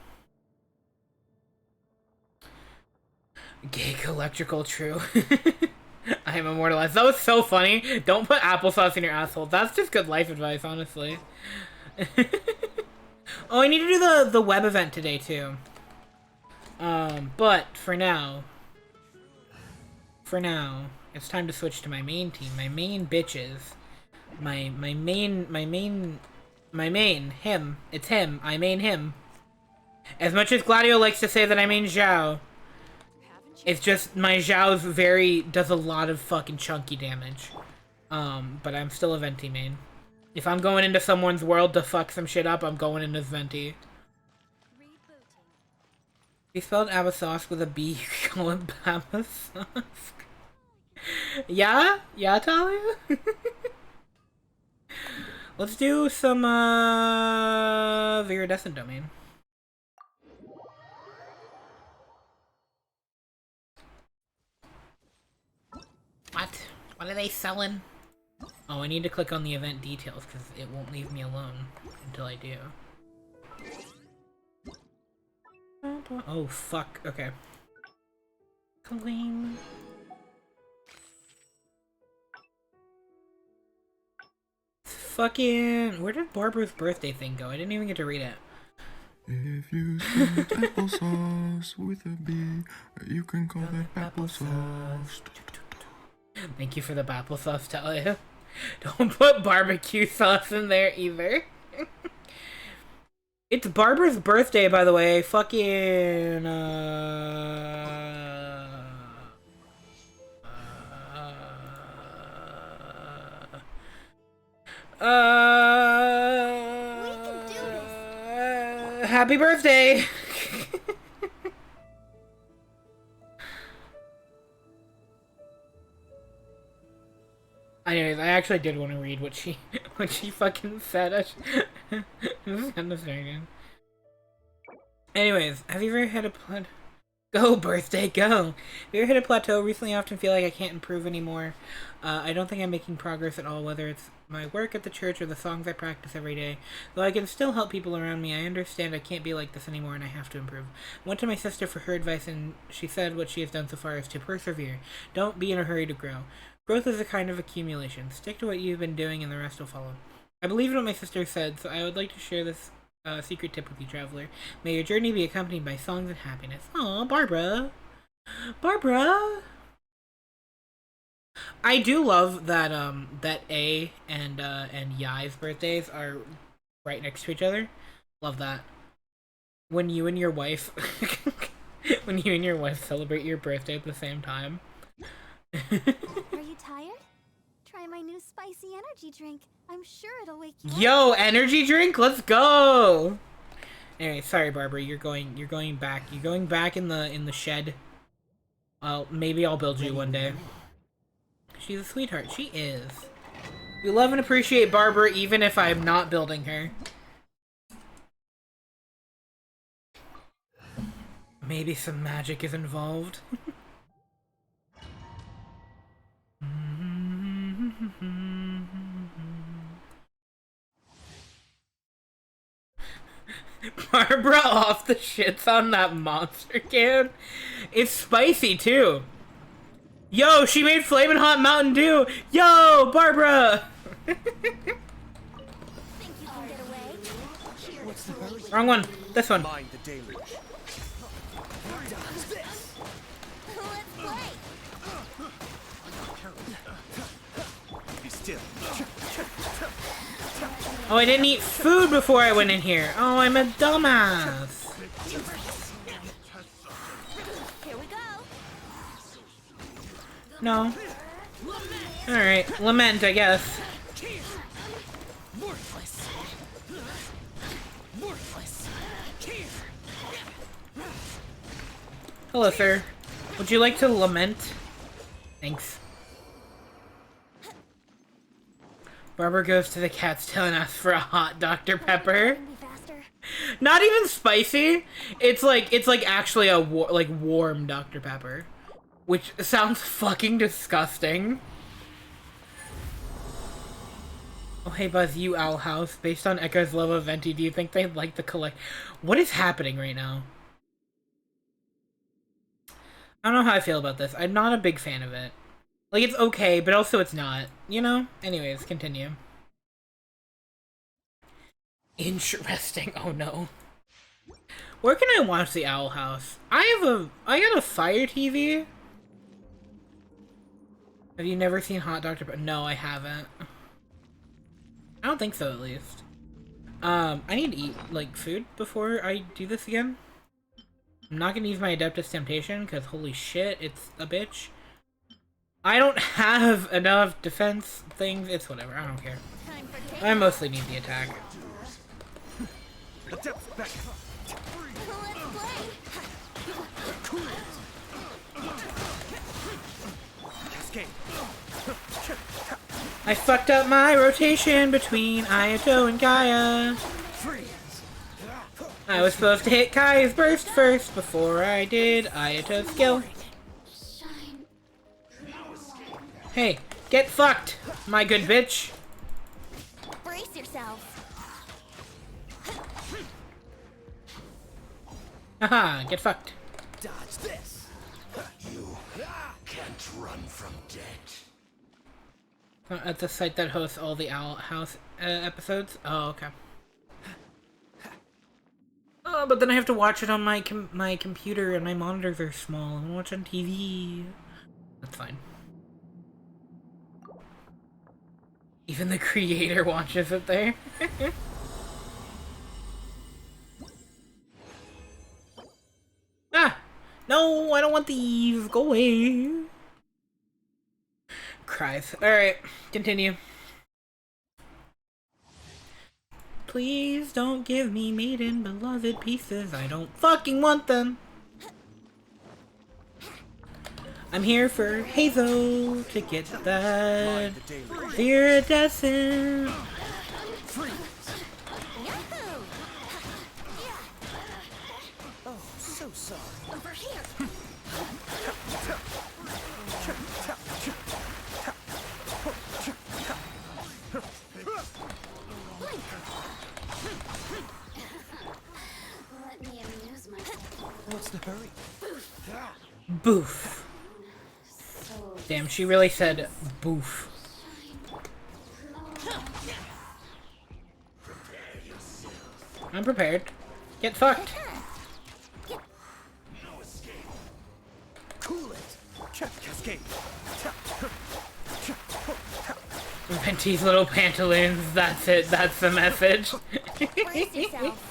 Geek electrical, true. I am immortalized. That was so funny. Don't put applesauce in your asshole. That's just good life advice, honestly. Oh, I need to do the web event today, too. But, for now, it's time to switch to my main team. My main bitches. My main, him. It's him. I main him. As much as Gladio likes to say that I main Zhao, it's just my Zhao's does a lot of fucking chunky damage. But I'm still a Venti main. If I'm going into someone's world to fuck some shit up, I'm going into Venti. He spelled Abasosk with a B, you can call it Babasosk. Yeah? Yeah, Talia? Let's do some, Viridescent Domain. What? What are they selling? Oh, I need to click on the event details because it won't leave me alone until I do. Oh, fuck. Okay. Clean. Fucking... Where did Barbara's birthday thing go? I didn't even get to read it. If you spelled applesauce with a B, you can call that applesauce. Thank you for the applesauce, Talia. Don't put barbecue sauce in there either. It's Barbara's birthday, by the way. Fucking, We can do this. Happy birthday! Anyways, I actually did want to read what she fucking said. This is kind of strange. Anyways, have you ever had a plateau? Go, birthday, go! Have you ever hit a plateau? Recently, I often feel like I can't improve anymore. I don't think I'm making progress at all, whether it's my work at the church or the songs I practice every day. Though I can still help people around me, I understand I can't be like this anymore and I have to improve. I went to my sister for her advice and she said what she has done so far is to persevere. Don't be in a hurry to grow. Growth is a kind of accumulation. Stick to what you've been doing and the rest will follow. I believe in what my sister said, so I would like to share this secret tip with you, traveler. May your journey be accompanied by songs and happiness. Aw, Barbara. Barbara! I do love that that A and Yai's birthdays are right next to each other. Love that. When you and your wife celebrate your birthday at the same time. Are you tired? Try my new spicy energy drink. I'm sure it'll wake you up. Yo, energy drink? Let's go! Anyway, sorry Barbara, you're going back. You're going back in the shed. Maybe I'll build you one day. She's a sweetheart. She is. We love and appreciate Barbara even if I'm not building her. Maybe some magic is involved. Barbara off the shits on that monster can. It's spicy too. Yo, she made Flamin' Hot Mountain Dew! Yo, Barbara! Think you can get away? Wrong one. This one. Mind the deluge. Let's play. Be still. Oh, I didn't eat food before I went in here. Oh, I'm a dumbass. Here we go. No. Alright, lament, I guess. Worthless. Worthless. Hello, sir. Would you like to lament? Thanks. Barbara goes to the cat's tail and asks for a hot Dr. Pepper. Can be faster. Not even spicy. It's like actually a warm Dr. Pepper, which sounds fucking disgusting. Oh hey Buzz, you Owl House. Based on Echo's love of Venti, do you think they'd like the collect? What is happening right now? I don't know how I feel about this. I'm not a big fan of it. Like, it's okay, but also it's not. You know? Anyways, continue. Interesting. Oh no. Where can I watch the Owl House? I got a Fire TV. Have you never seen Hot Dr. Pepper? No, I haven't. I don't think so, at least. I need to eat, like, food before I do this again. I'm not gonna use my Adeptus Temptation, because holy shit, it's a bitch. I don't have enough defense things. It's whatever, I don't care. Time for cake. I mostly need the attack. Adept back. Let's play. Escape. I fucked up my rotation between Ayato and Gaia. I was supposed to hit Kai's burst first before I did Ayato's skill. Shine. Hey, get fucked, my good bitch. Brace yourself. Haha, get fucked. Dodge this. You can't run from death. At the site that hosts all the Owl House episodes? Oh, okay. But then I have to watch it on my computer and my monitors are small. I watch on TV. That's fine. Even the creator watches it there. Ah! No, I don't want these. Go away. Cries. Alright, continue. Please don't give me maiden beloved pieces. I don't fucking want them. I'm here for Hazel to get that iridescent. Yahoo! Oh, so sorry. Over here. Let me amuse myself. What's the hurry? Boof. Damn, she really said boof. I'm prepared. Get fucked. Cool it. Cascade. Venti's little pantaloons, that's it, that's the message. Brace yourself.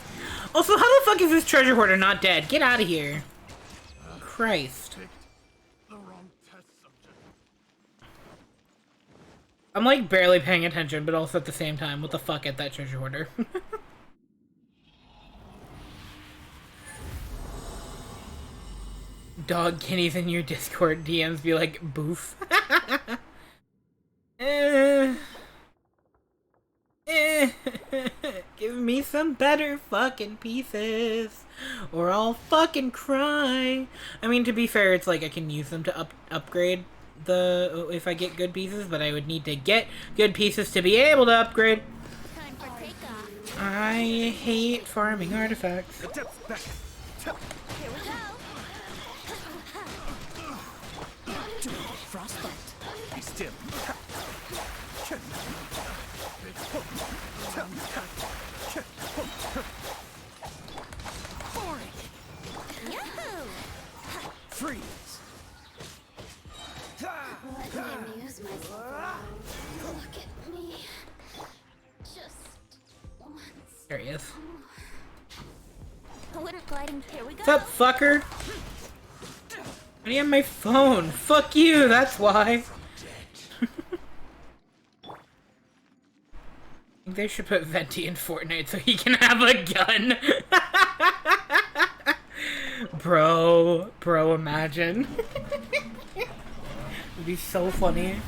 Also, how the fuck is this treasure hoarder not dead? Get out of here. Christ. I'm like barely paying attention, but also at the same time, what the fuck at that treasure hoarder? Dog Kenny's in your Discord DMs be like, boof. Give me some better fucking pieces, or I'll fucking cry. I mean, to be fair, it's like I can use them to upgrade if I get good pieces, but I would need to get good pieces to be able to upgrade. Time for takeoff. I hate farming artifacts. Here we go. Frostbite. Be still. Boring. Yahoo! Freeze. Let me amuse myself. Look at me. Just once. There he is. Winter gliding. Here we go. What's up, fucker? I do you have my phone? Fuck you, that's why. I think they should put Venti in Fortnite so he can have a gun. Bro, imagine. It'd be so funny.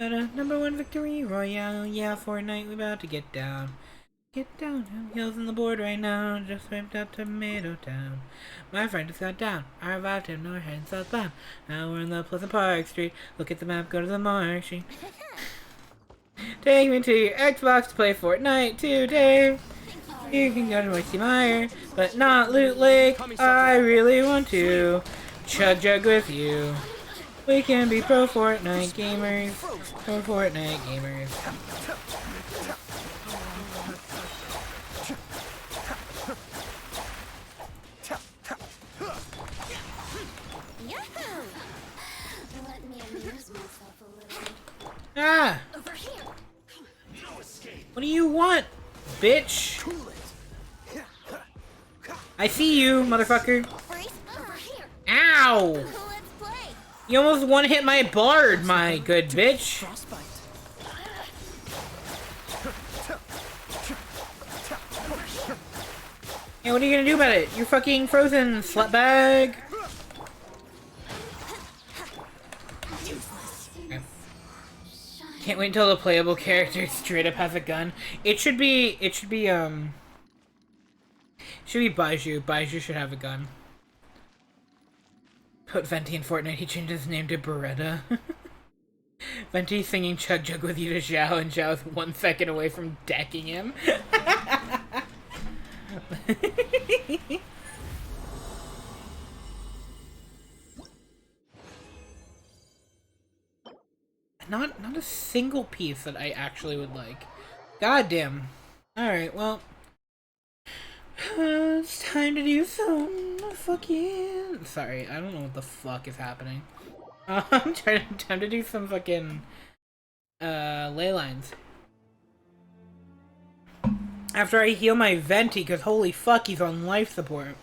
Number 1 victory royale. Yeah, Fortnite, we about to get down. Get down, hills on the board right now. Just wiped out Tomato Town. My friend just got down. I revived him, north and southbound. Now we're in the Pleasant Park Street. Look at the map, go to the mark sheet. Take me to your Xbox to play Fortnite today. You can go to Moisty Mire, but not Loot Lake. I really want to chug jug with you. We can be pro Fortnite gamers. Pro Fortnite gamers. Yahoo! Let me amuse myself a little. Ah! Over here. What do you want, bitch? Cool it. I see you, motherfucker. Brace. Over here. Ow! Let's play. You almost one-hit my bard, my good bitch. Frostbite. Hey, what are you gonna do about it? You're fucking frozen, slutbag. Okay. Can't wait until the playable character straight up has a gun. It should be Baiju. Baiju should have a gun. Put Venti in Fortnite, he changed his name to Beretta. Venti singing Chug Jug with you to Zhao, and Zhao's 1 second away from decking him. Not a single piece that I actually would like. God damn. Alright, well. It's time to do some fucking... Sorry, I don't know what the fuck is happening. I'm time to do some fucking ley lines. After I heal my Venti, because holy fuck, he's on life support.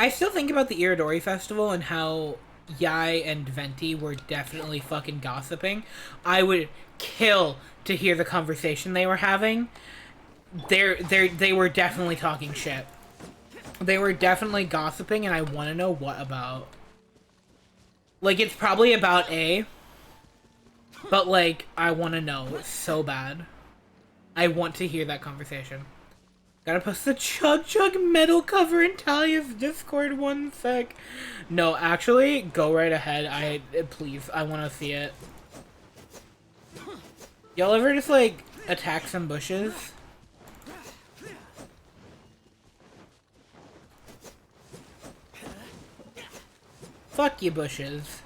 I still think about the Iridori Festival and how Yai and Venti were definitely fucking gossiping. I would kill to hear the conversation they were having. They were definitely talking shit. They were definitely gossiping, and I want to know what about. Like, it's probably about A, but, like, I want to know so bad. I want to hear that conversation. Gotta post the Chug Chug metal cover in Talia's Discord 1 sec. No, actually, go right ahead. Please, I want to see it. Y'all ever just, like, attack some bushes? Fuck you, bushes.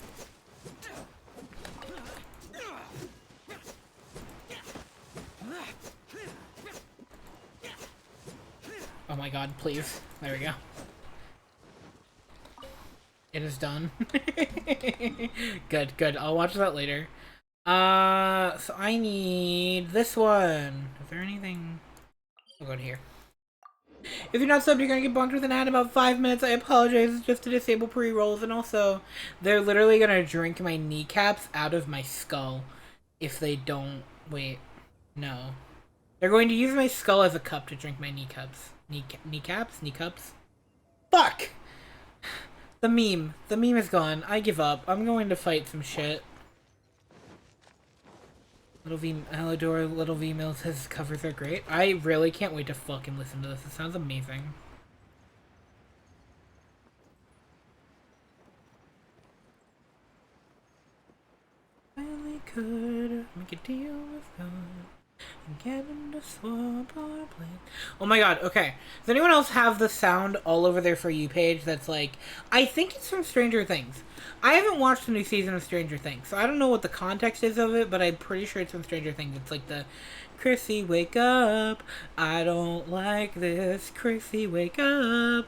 Oh my god, please. There we go. It is done. Good, good. I'll watch that later. So I need this one. Is there anything? I'll go to here. If you're not subbed, you're gonna get bunked with an ad in about 5 minutes. I apologize. It's just to disable pre-rolls, and also, they're literally gonna drink my kneecaps out of my skull if they don't. Wait. No. They're going to use my skull as a cup to drink my kneecaps. Kneecaps? Kneecups? Fuck! The meme. The meme is gone. I give up. I'm going to fight some shit. Alidor Little V Mill says covers are great. I really can't wait to fucking listen to this. It sounds amazing. Finally could make a deal with God. Get into swap our plane. Oh my god, okay. Does anyone else have the sound all over their For You page that's like... I think it's from Stranger Things. I haven't watched the new season of Stranger Things, so I don't know what the context is of it, but I'm pretty sure it's from Stranger Things. It's like the... Chrissy, wake up. I don't like this. Chrissy, wake up.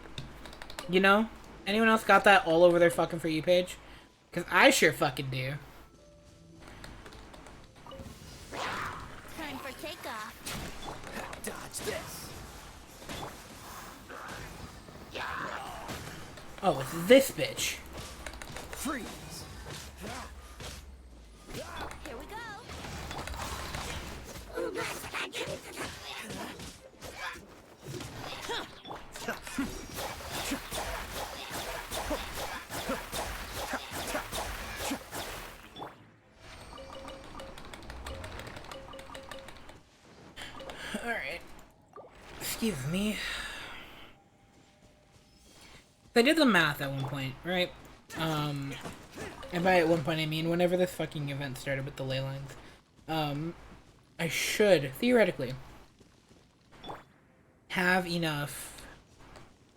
You know? Anyone else got that all over their fucking For You page? Because I sure fucking do. Oh, it's this bitch. Freeze. Here we go. Alright. Excuse me. I did the math at one point, right? And by at one point I mean whenever this fucking event started with the ley lines. I should, theoretically, have enough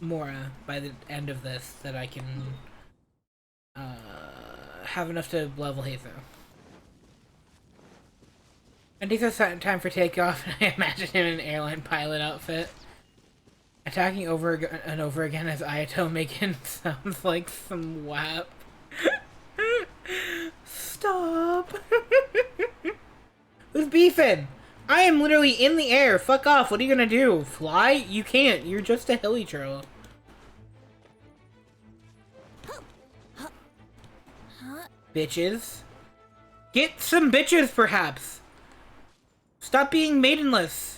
Mora by the end of this that I can have enough to level Hazo. And he says time for takeoff, and I imagine him in an airline pilot outfit. Attacking over and over again as Ayato making sounds like some WAP. Stop. Who's beefing? I am literally in the air. Fuck off. What are you gonna do? Fly? You can't. You're just a hilly trail. Bitches. Get some bitches, perhaps. Stop being maidenless.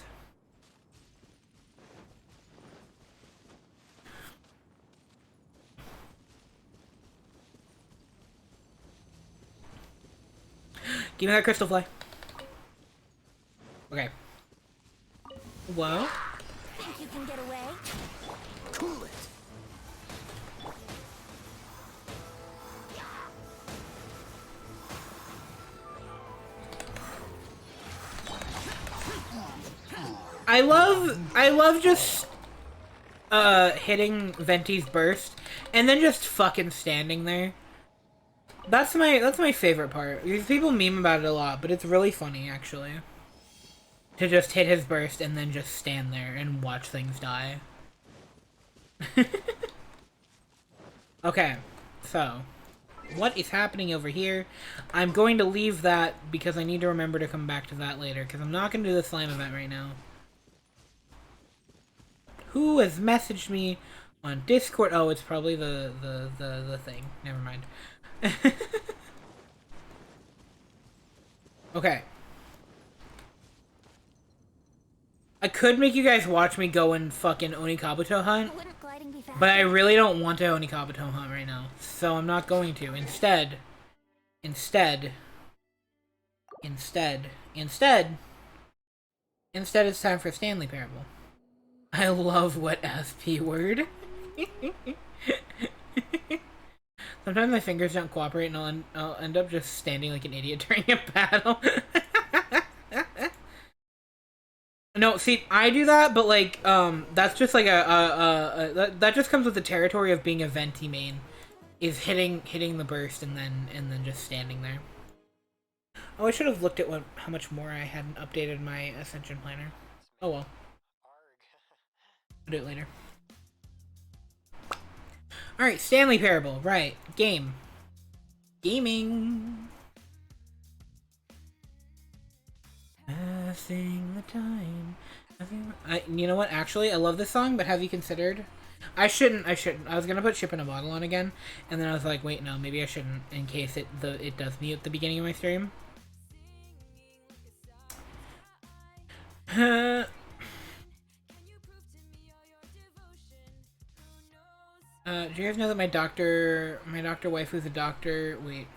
Give me that crystal fly. Okay. Whoa. Think you can get away? Cool it. I love just hitting Venti's burst and then just fucking standing there. That's my favorite part. Because people meme about it a lot, but it's really funny actually. To just hit his burst and then just stand there and watch things die. Okay, so what is happening over here? I'm going to leave that because I need to remember to come back to that later because I'm not going to do the slime event right now. Who has messaged me On Discord, oh, it's probably the thing. Never mind. Okay. I could make you guys watch me go and fucking Onikabuto hunt, Wouldn't gliding be faster? but I really don't want to Onikabuto hunt right now, so I'm not going to. Instead, it's time for Stanley Parable. I love wet ass P word. Sometimes my fingers don't cooperate and I'll end up just standing like an idiot during a battle. No, see, I do that, but like, that's just like that just comes with the territory of being a venti main, is hitting the burst and then just standing there. Oh, I should have looked at how much more I hadn't updated my Ascension planner. Oh well. I'll do it later. Alright, Stanley Parable, right. Game. Gaming. Passing the time. You know what? Actually, I love this song, but have you considered? I shouldn't. I was gonna put Ship in a Bottle on again, and then I was like, wait, no, maybe I shouldn't, in case it does mute at the beginning of my stream. Do you guys know that my doctor waifu is a doctor? Wait.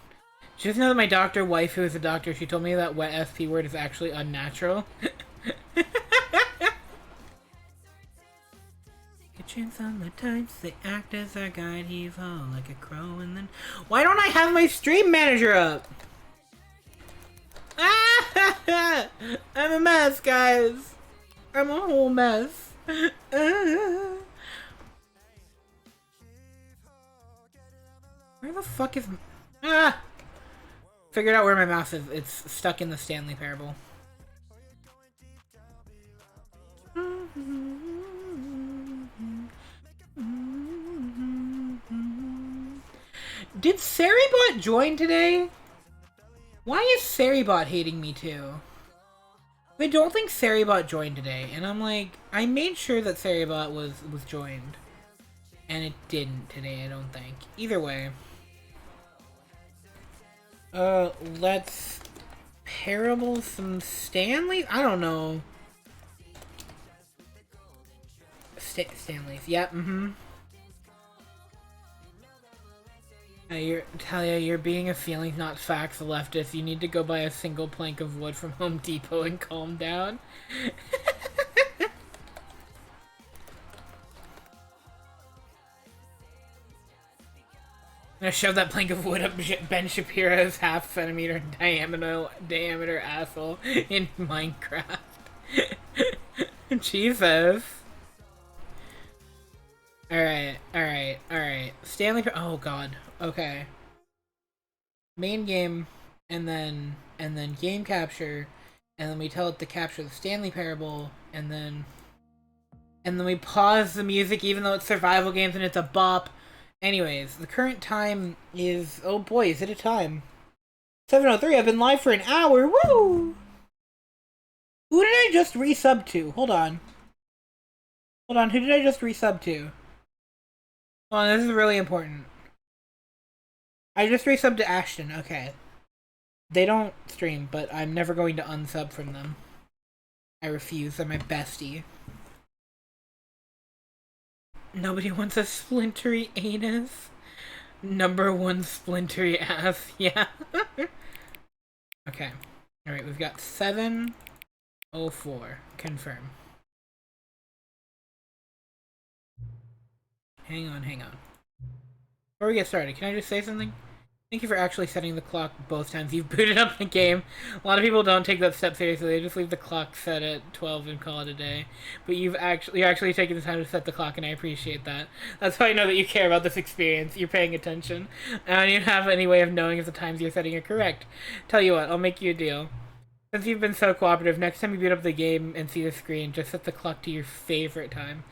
Do you guys know that my doctor waifu is a doctor? She told me that wet SP word is actually unnatural. Take a chance on the tides, they act as our guide, heave ho like a crow, and then... Why don't I have my stream manager up? I'm a mess, guys. I'm a whole mess. Where the fuck is... Ah! Figured out where my mouse is. It's stuck in the Stanley Parable. Did Seribot join today? Why is Seribot hating me too? I don't think Seribot joined today, and I'm like, I made sure that Seribot was joined. And it didn't today, I don't think. Either way. Let's parable some Stanleys? I don't know. Stanleys, yeah, Talia, you're being a feelings, not facts leftist. You need to go buy a single plank of wood from Home Depot and calm down. I'm gonna shove that plank of wood up Ben Shapiro's half-centimeter diameter asshole in Minecraft. Jesus. Alright. Stanley... Oh, God. Okay. Main game, and then game capture, and then we tell it to capture the Stanley Parable, and then we pause the music even though it's survival games and it's a bop. Anyways, the current time is... Oh boy, is it a time. 7:03, I've been live for an hour, woo! Who did I just resub to? Hold on, who did I just resub to? Oh, this is really important. I just resubbed to Ashton, okay. They don't stream, but I'm never going to unsub from them. I refuse, they're my bestie. Nobody wants a splintery anus. Number one splintery ass, yeah. Okay. Alright, we've got 7:04. Confirm. Hang on. Before we get started, can I just say something? Thank you for actually setting the clock both times you've booted up the game. A lot of people don't take that step seriously. They just leave the clock set at 12 and call it a day. But you're actually taking the time to set the clock, and I appreciate that. That's how I know that you care about this experience. You're paying attention. And I don't even have any way of knowing if the times you're setting are correct. Tell you what, I'll make you a deal. Since you've been so cooperative, next time you boot up the game and see the screen, just set the clock to your favorite time.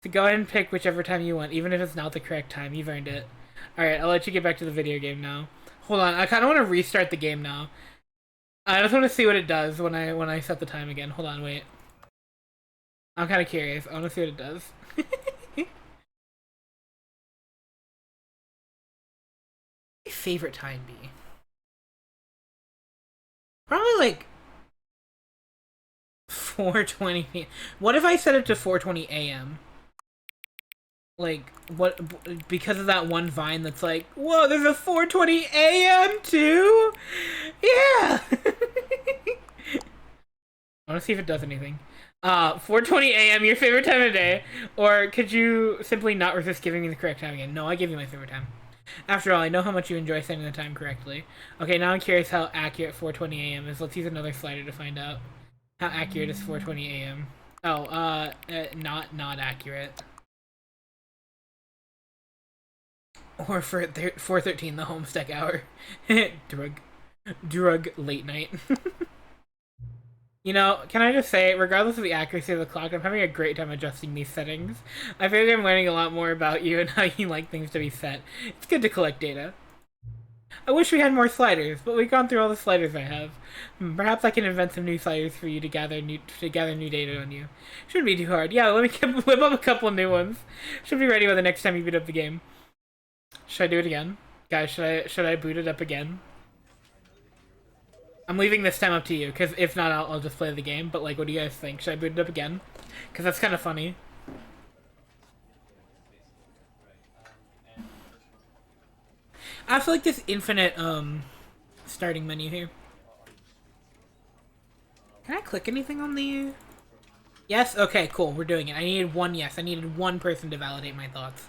So go ahead and pick whichever time you want, even if it's not the correct time. You've earned it. Alright, I'll let you get back to the video game now. Hold on, I kind of want to restart the game now. I just want to see what it does when I set the time again. Hold on, wait. I'm kind of curious. I want to see what it does. favorite time be? Probably like 4:20 p.m. What if I set it to 4:20 a.m.? Like, what, because of that one Vine that's like, whoa, there's a 4:20 a.m. too? Yeah! I want to see if it does anything. 4:20 a.m., your favorite time of day? Or could you simply not resist giving me the correct time again? No, I give you my favorite time. After all, I know how much you enjoy setting the time correctly. Okay, now I'm curious how accurate 4:20 a.m. is. Let's use another slider to find out. How accurate is 4:20 a.m.? Oh, not accurate. Or for 4:13, the Homestuck hour. Drug late night. You know, can I just say, regardless of the accuracy of the clock, I'm having a great time adjusting these settings. I feel like I'm learning a lot more about you and how you like things to be set. It's good to collect data. I wish we had more sliders, but we've gone through all the sliders I have. Perhaps I can invent some new sliders for you to gather new data on you. Shouldn't be too hard. Yeah, let me whip up a couple of new ones. Should be ready by the next time you boot up the game. Should I do it again? Guys, should I boot it up again? I'm leaving this time up to you, because if not, I'll just play the game. But, like, what do you guys think? Should I boot it up again? Because that's kind of funny. I feel like this infinite, starting menu here. Can I click anything on the... Yes? Okay, cool. We're doing it. I needed one yes. I needed one person to validate my thoughts.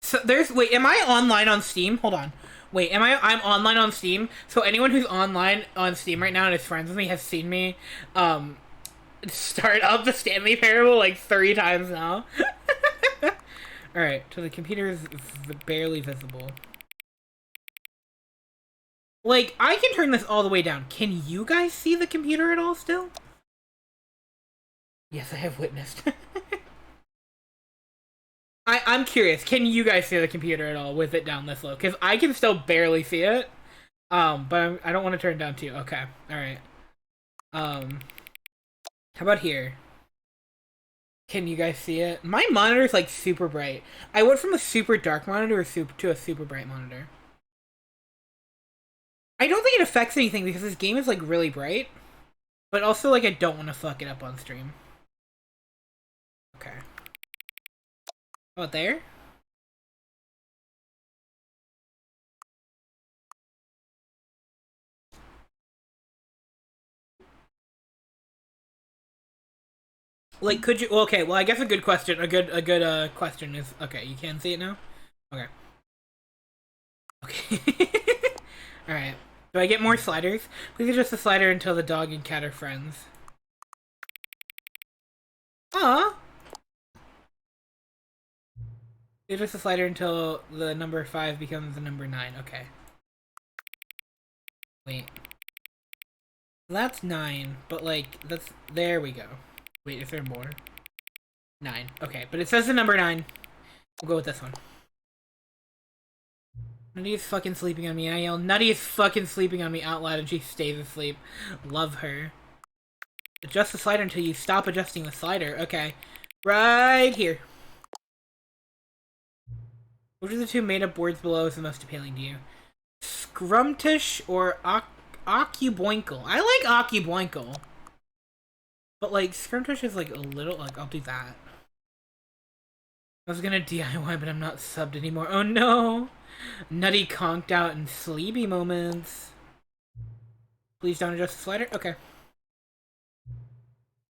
So there's... Wait, am I online on Steam? Hold on. Wait, I'm online on Steam? So anyone who's online on Steam right now and is friends with me has seen me, start up the Stanley Parable like 3 times now. Alright, so the computer is barely visible. Like, I can turn this all the way down. Can you guys see the computer at all still? Yes, I have witnessed. I'm curious, can you guys see the computer at all with it down this low? Because I can still barely see it. But I don't want to turn it down too. Okay, alright. How about here? Can you guys see it? My monitor is like super bright. I went from a super dark monitor to a super bright monitor. I don't think it affects anything because this game is like really bright. But also like I don't want to fuck it up on stream. Okay. How about there? Like, could you? Well, okay. Well, I guess a good question. A good question is okay. You can see it now. Okay. Okay. All right. Do I get more sliders? Please adjust the slider until the dog and cat are friends. Aww. Adjust the slider until the number 5 becomes the number 9. Okay. Wait. That's 9, but like that's there we go. Wait, is there more? 9. Okay, but it says the number 9. We'll go with this one. Nutty is fucking sleeping on me. I yell, Nutty is fucking sleeping on me out loud and she stays asleep. Love her. Adjust the slider until you stop adjusting the slider. Okay. Right here. Which of the 2 made-up words below is the most appealing to you? Scrumtish or Occuboinkle? I like Occuboinkle. But, like, Scrumtish is, like, a little... Like, I'll do that. I was gonna DIY, but I'm not subbed anymore. Oh, no! Nutty conked out in sleepy moments. Please don't adjust the slider? Okay.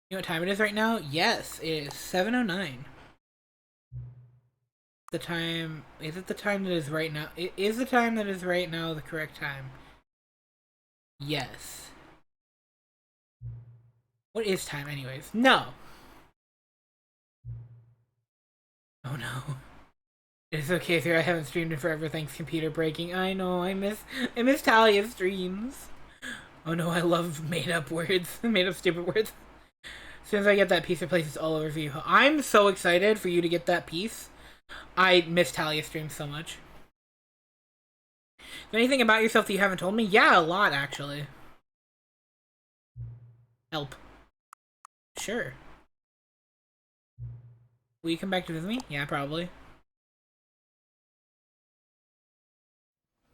You know what time it is right now? Yes, it is 7:09. The time... Is it the time that is right now? Is the time that is right now the correct time? Yes. What is time anyways? No! Oh no. It's okay, sir. I haven't streamed in forever thanks computer breaking. I know, I miss Talia's streams. Oh no, I love made-up words. Made-up stupid words. As soon as I get that piece, it places all over for you. I'm so excited for you to get that piece. I miss Talia's streams so much. Is there anything about yourself that you haven't told me? Yeah, a lot, actually. Help. Sure. Will you come back to visit me? Yeah, probably.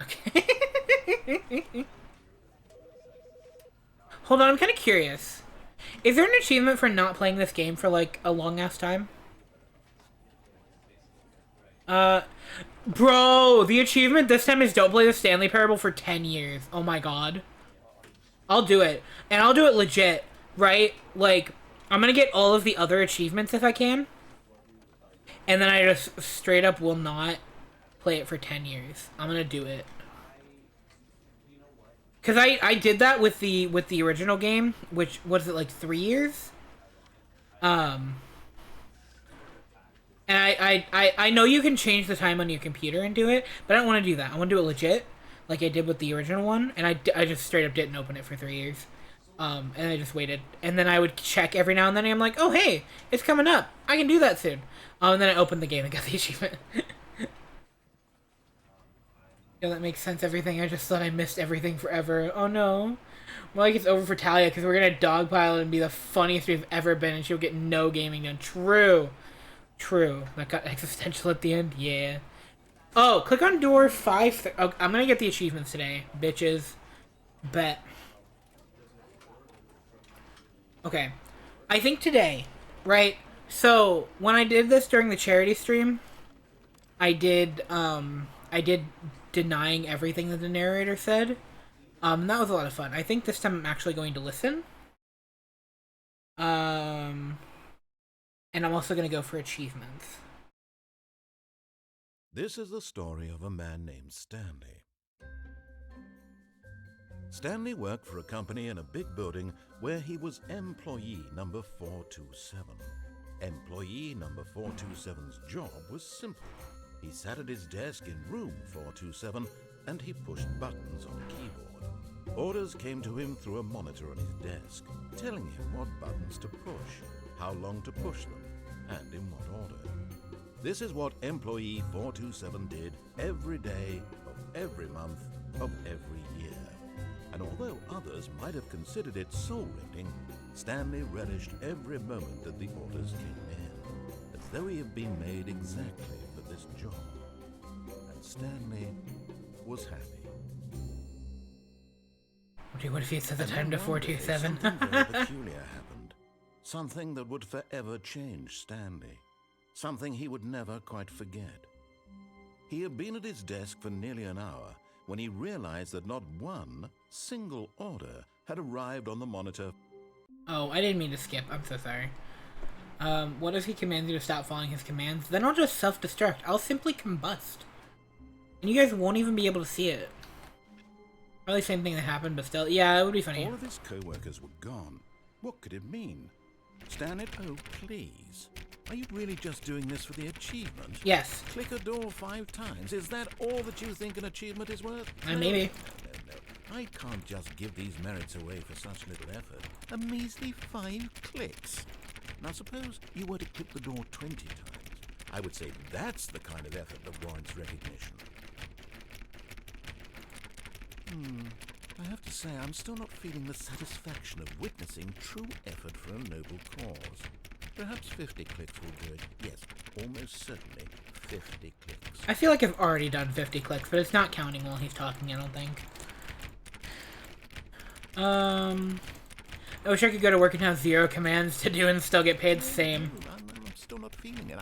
Okay. Hold on, I'm kind of curious. Is there an achievement for not playing this game for, like, a long-ass time? Bro, the achievement this time is don't play the Stanley Parable for 10 years. Oh my god. I'll do it. And I'll do it legit, right? Like, I'm gonna get all of the other achievements if I can. And then I just straight up will not play it for 10 years. I'm gonna do it. Cause I did that with the original game, which was it like 3 years? And I know you can change the time on your computer and do it, but I don't want to do that. I want to do it legit, like I did with the original one, and I just straight up didn't open it for 3 years. And I just waited. And then I would check every now and then, and I'm like, oh hey, it's coming up. I can do that soon. And then I opened the game and got the achievement. Yeah, that makes sense, everything. I just thought I missed everything forever. Oh no. Well, like it's over for Talia, because we're gonna dogpile and be the funniest we've ever been, and she'll get no gaming done. True. True. That got existential at the end? Yeah. Oh, click on door 5. Oh, I'm gonna get the achievements today, bitches. Bet. Okay. I think today, right? So, when I did this during the charity stream, I did denying everything that the narrator said. That was a lot of fun. I think this time I'm actually going to listen. And I'm also going to go for achievements. This is the story of a man named Stanley. Stanley worked for a company in a big building where he was employee number 427. Employee number 427's job was simple. He sat at his desk in room 427 and he pushed buttons on a keyboard. Orders came to him through a monitor on his desk, telling him what buttons to push, how long to push them, and in what order. This is what employee 427 did every day of every month of every year. And although others might have considered it soul-rending, Stanley relished every moment that the orders came in, as though he had been made exactly for this job. And Stanley was happy. What if you set the time to 427? Something very peculiar happened. Something that would forever change Stanley. Something he would never quite forget. He had been at his desk for nearly an hour when he realized that not one single order had arrived on the monitor. Oh, I didn't mean to skip. I'm so sorry. What if he commands you to stop following his commands? Then I'll just self-destruct. I'll simply combust. And you guys won't even be able to see it. Probably the same thing that happened, but still, yeah, it would be funny. All of his co-workers were gone. What could it mean? Stanley, oh please. Are you really just doing this for the achievement? Yes. Click a door 5 times. Is that all that you think an achievement is worth? Maybe. No. I can't just give these merits away for such little effort. A measly 5 clicks. Now suppose you were to click the door 20 times. I would say that's the kind of effort that warrants recognition. I have to say, I'm still not feeling the satisfaction of witnessing true effort for a noble cause. Perhaps 50 clicks will do it. Yes, almost certainly 50 clicks. I feel like I've already done 50 clicks, but it's not counting while he's talking, I don't think. I wish I could go to work and have 0 commands to do and still get paid the same. I'm still not feeling it.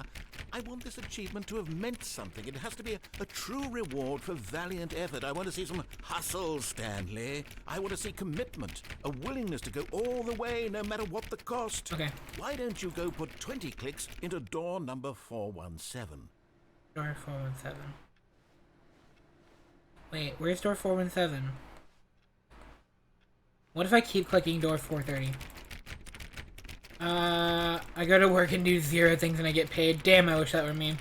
I want this achievement to have meant something. It has to be a true reward for valiant effort. I want to see some hustle, Stanley. I want to see commitment, a willingness to go all the way, no matter what the cost. Okay. Why don't you go put 20 clicks into door number 417? Door 417. Wait, where's door 417? What if I keep clicking door 430? I go to work and do 0 things and I get paid. Damn, I wish that were me.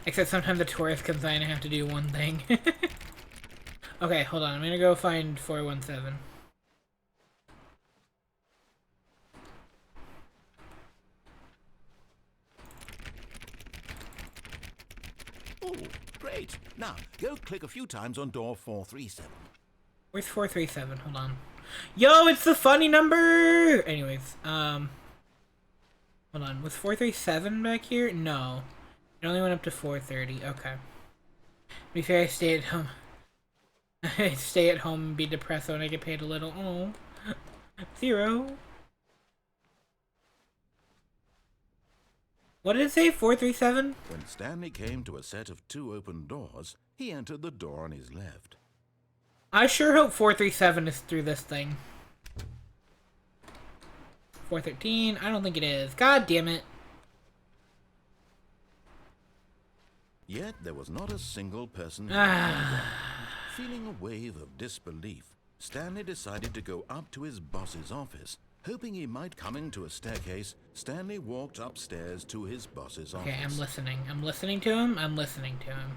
Except sometimes the tourist comes by and I have to do 1 thing. Okay, hold on. I'm gonna go find 417. Oh, great. Now, go click a few times on door 437. Where's 437? Hold on. Yo, it's the funny number! Anyways, Hold on, was 437 back here? No. It only went up to 430. Okay. To be fair, I stay at home. I stay at home and be depressed when I get paid a little. Oh. 0. What did it say? 437? When Stanley came to a set of 2 open doors, he entered the door on his left. I sure hope 437 is through this thing. 413? I don't think it is. God damn it. Yet there was not a single person in Feeling a wave of disbelief, Stanley decided to go up to his boss's office. Hoping he might come into a staircase, Stanley walked upstairs to his boss's office. Okay, I'm listening. I'm listening to him. I'm listening to him.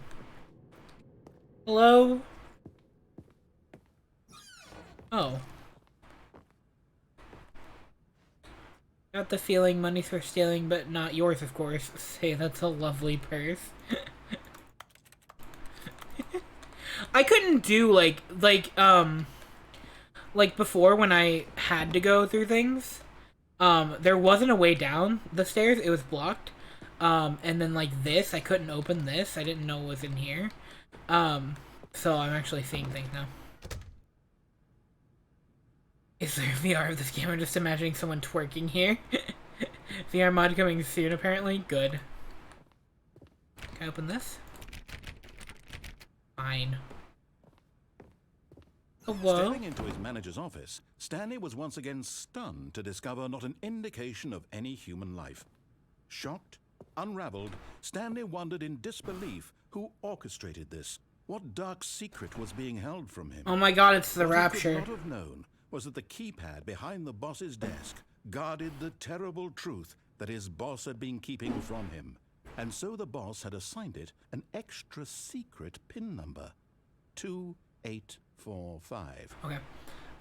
Hello? Oh. Got the feeling money's for stealing, but not yours, of course. Say, that's a lovely purse. I couldn't do, like before when I had to go through things, there wasn't a way down the stairs, it was blocked, and then like this, I couldn't open this, I didn't know what was in here, so I'm actually seeing things now. Is there VR of this game? I'm just imagining someone twerking here. VR mod coming soon, apparently. Good. Can I open this? Fine. Hello? Stepping into his manager's office, Stanley was once again stunned to discover not an indication of any human life. Shocked, unraveled, Stanley wondered in disbelief who orchestrated this. What dark secret was being held from him? Oh my god, it's the What Rapture. he could not have known was that the keypad behind the boss's desk guarded the terrible truth that his boss had been keeping from him. And so the boss had assigned it an extra secret PIN number. 2845. Okay.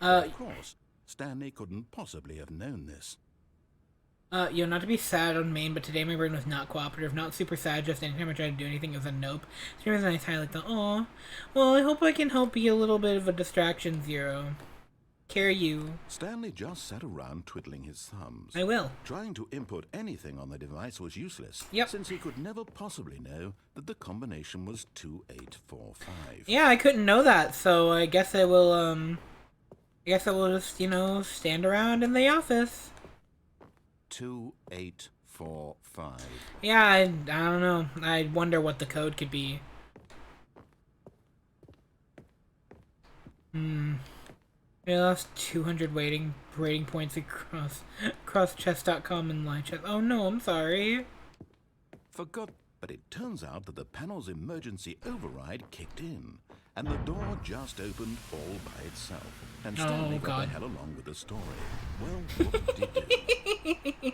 Of course, Stanley couldn't possibly have known this. Not to be sad on main, but today my brain was not cooperative, not super sad, just anytime I tried to do anything, it was a nope. So it was a nice highlight, though. Aw. Well, I hope I can help be a little bit of a distraction, Zero. Carry you. Stanley just sat around twiddling his thumbs. I will. Trying to input anything on the device was useless, Yep. since he could never possibly know that the combination was 2845. Yeah, I couldn't know that, so I guess I will, just, stand around in the office. 2845. Yeah, I don't know. I wonder what the code could be. I lost 200 rating points across chess.com and line chess. Oh no, I'm sorry. Forgot, but it turns out that the panel's emergency override kicked in, and the door just opened all by itself. And Stanley got the hell along with the story. Well, what did he do?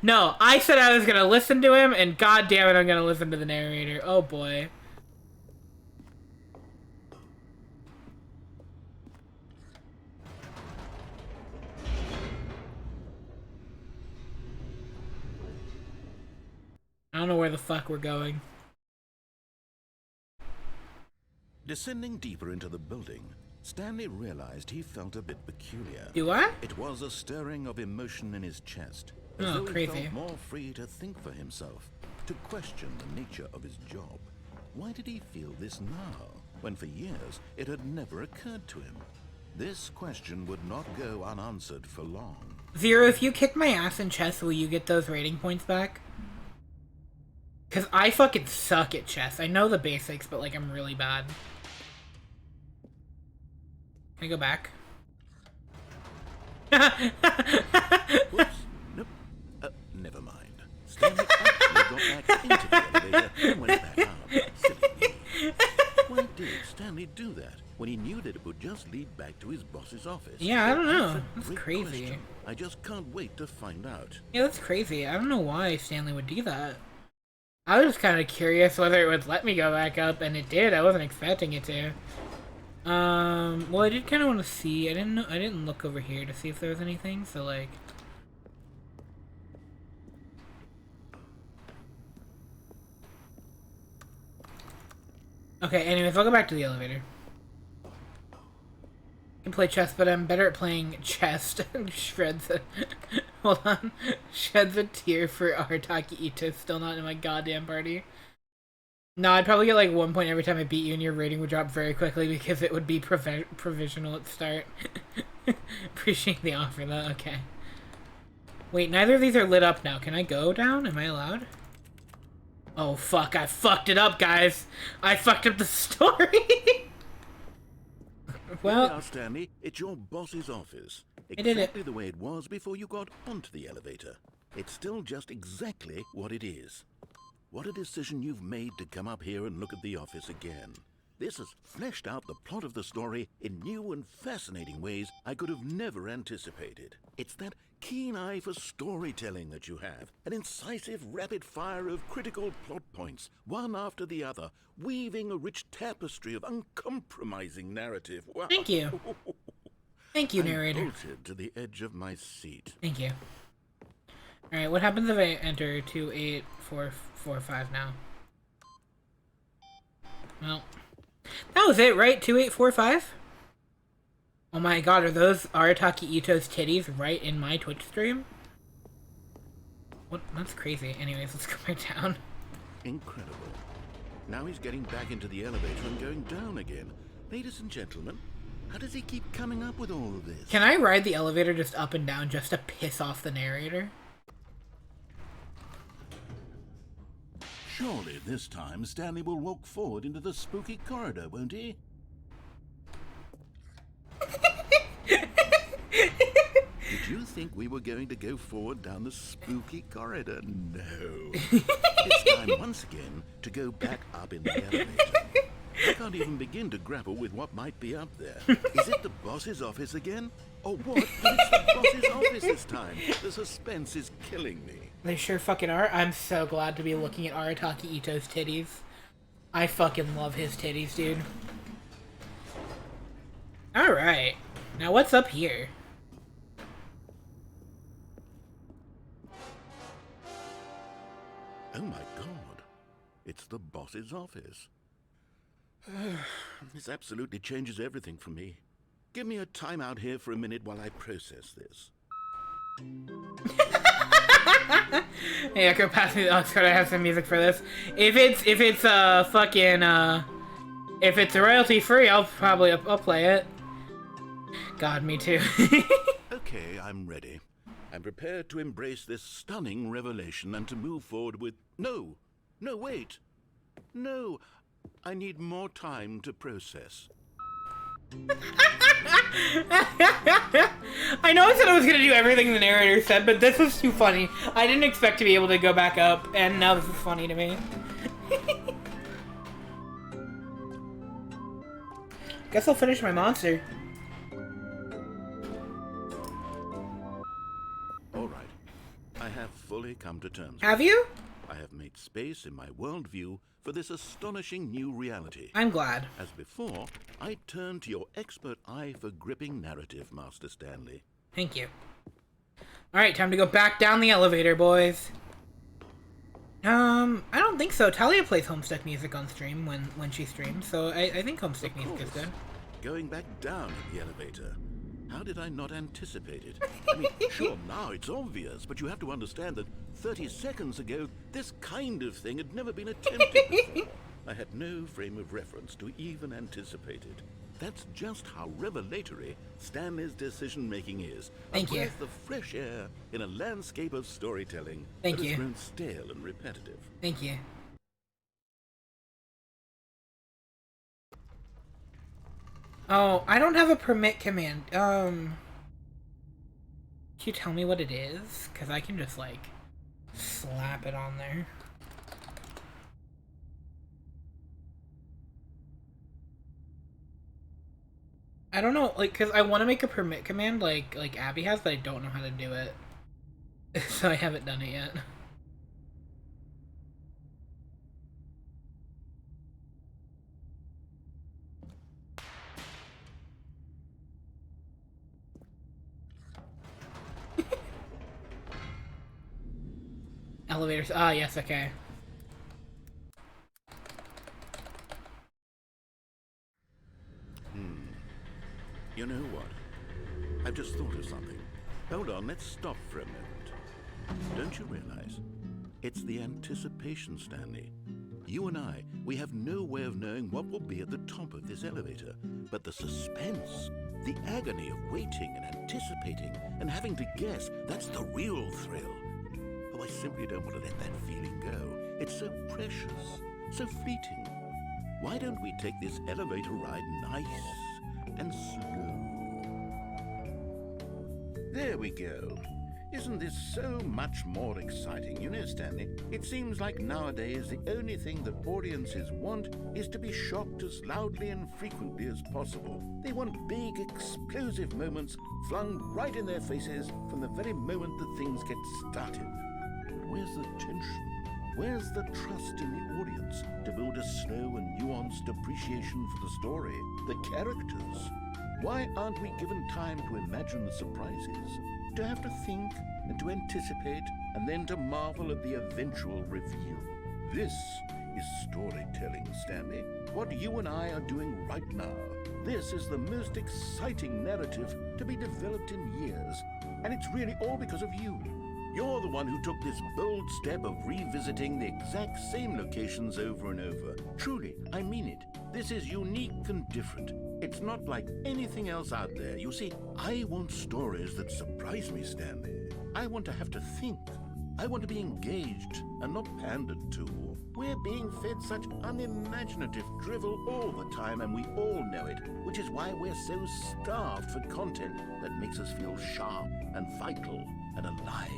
No, I said I was gonna listen to him, and god damn it, I'm gonna listen to the narrator. Oh boy. I don't know where the fuck we're going. Descending deeper into the building, Stanley realized he felt a bit peculiar. Do I? It was a stirring of emotion in his chest, as Oh, though crazy. he felt more free to think for himself, to question the nature of his job. Why did he feel this now, when for years it had never occurred to him? This question would not go unanswered for long. Zero, if you kick my ass in chess, will you get those rating points back? Because I fucking suck at chess. I know the basics, but, like, I'm really bad. Can I go back? Whoops. Nope. Never mind. Stanley actually got back into the elevator and went back out. Silly me. Why did Stanley do that when he knew that it would just lead back to his boss's office? Yeah, I don't know. That's a That's great crazy. question. I just can't wait to find out. Yeah, that's crazy. I don't know why Stanley would do that. I was just kind of curious whether it would let me go back up, and it did. I wasn't expecting it to. Well, I did kind of want to see. I didn't look over here to see if there was anything, so, like... Okay, anyways, I'll go back to the elevator. I can play chess, but I'm better at playing chess. Shreds a... Hold on. Sheds a tear for Arataki Ito, still not in my goddamn party. No, I'd probably get like 1 point every time I beat you, and your rating would drop very quickly because it would be provisional at start. Appreciate the offer, though. Okay. Wait, neither of these are lit up now. Can I go down? Am I allowed? Oh, fuck. I fucked it up, guys. I fucked up the story. Well, now, Stanley, it's your boss's office. I did it. Exactly the way it was before you got onto the elevator. It's still just exactly what it is. What a decision you've made to come up here and look at the office again. This has fleshed out the plot of the story in new and fascinating ways I could have never anticipated. It's that keen eye for storytelling that you have, an incisive rapid fire of critical plot points, one after the other, weaving a rich tapestry of uncompromising narrative. Wow. Thank you. Thank you, narrator. I'm bolted to the edge of my seat. Thank you. Alright, what happens if I enter 28445 now? Well, that was it, right? 2845? Oh my god, are those Arataki Ito's titties right in my Twitch stream? What? That's crazy. Anyways, let's go back down. Incredible. Now he's getting back into the elevator and going down again. Ladies and gentlemen, how does he keep coming up with all of this? Can I ride the elevator just up and down just to piss off the narrator? Surely this time Stanley will walk forward into the spooky corridor, won't he? Did you think we were going to go forward down the spooky corridor? No. It's time once again to go back up in the elevator. I can't even begin to grapple with what might be up there. Is it the boss's office again? Or what? It's the boss's office this time. The suspense is killing me. They sure fucking are. I'm so glad to be looking at Arataki Ito's titties. I fucking love his titties, dude. Alright. Now what's up here? Oh my god. It's the boss's office. This absolutely changes everything for me. Give me a time out here for a minute while I process this. Hey, Echo, pass me the aux card. I have some music for this. If it's royalty free, I'll play it. God, me too. Okay, I'm ready. I'm prepared to embrace this stunning revelation and to move forward with... No, wait. No, I need more time to process. I know I said I was gonna do everything the narrator said, but this was too funny. I didn't expect to be able to go back up, and now this is funny to me. Guess I'll finish my monster. Alright, I have fully come to terms. Have you? I have made space in my worldview for this astonishing new reality. I'm glad. As before, I turn to your expert eye for gripping narrative, Master Stanley. Thank you. Alright, time to go back down the elevator, boys. I don't think so. Talia plays Homestuck music on stream when she streams, so I think Homestuck music is good. Going back down in the elevator. How did I not anticipate it? I mean, sure, now it's obvious, but you have to understand that 30 seconds ago, this kind of thing had never been attempted before. I had no frame of reference to even anticipate it. That's just how revelatory Stanley's decision-making is. Thank you. A breath of fresh air in a landscape of storytelling Thank that you. has grown stale and repetitive. Thank you. Oh, I don't have a permit command. Can you tell me what it is? Because I can just, like, slap it on there. I don't know, like, because I want to make a permit command like Abby has, but I don't know how to do it. So I haven't done it yet. Elevators. Ah, yes, okay. You know I've just thought of something. Hold on, let's stop for a moment. Don't you realize? It's the anticipation, Stanley. You and I, we have no way of knowing what will be at the top of this elevator. But the suspense, the agony of waiting and anticipating and having to guess, that's the real thrill. Oh, I simply don't want to let that feeling go. It's so precious, so fleeting. Why don't we take this elevator ride nice and slow? There we go. Isn't this so much more exciting? You know, Stanley, it seems like nowadays the only thing that audiences want is to be shocked as loudly and frequently as possible. They want big, explosive moments flung right in their faces from the very moment that things get started. Where's the tension? Where's the trust in the audience to build a slow and nuanced appreciation for the story, the characters? Why aren't we given time to imagine the surprises? To have to think and to anticipate and then to marvel at the eventual reveal. This is storytelling, Stanley. What you and I are doing right now. This is the most exciting narrative to be developed in years. And it's really all because of you. You're the one who took this bold step of revisiting the exact same locations over and over. Truly, I mean it. This is unique and different. It's not like anything else out there. You see, I want stories that surprise me, Stanley. I want to have to think. I want to be engaged and not pandered to. We're being fed such unimaginative drivel all the time, and we all know it, which is why we're so starved for content that makes us feel sharp and vital and alive.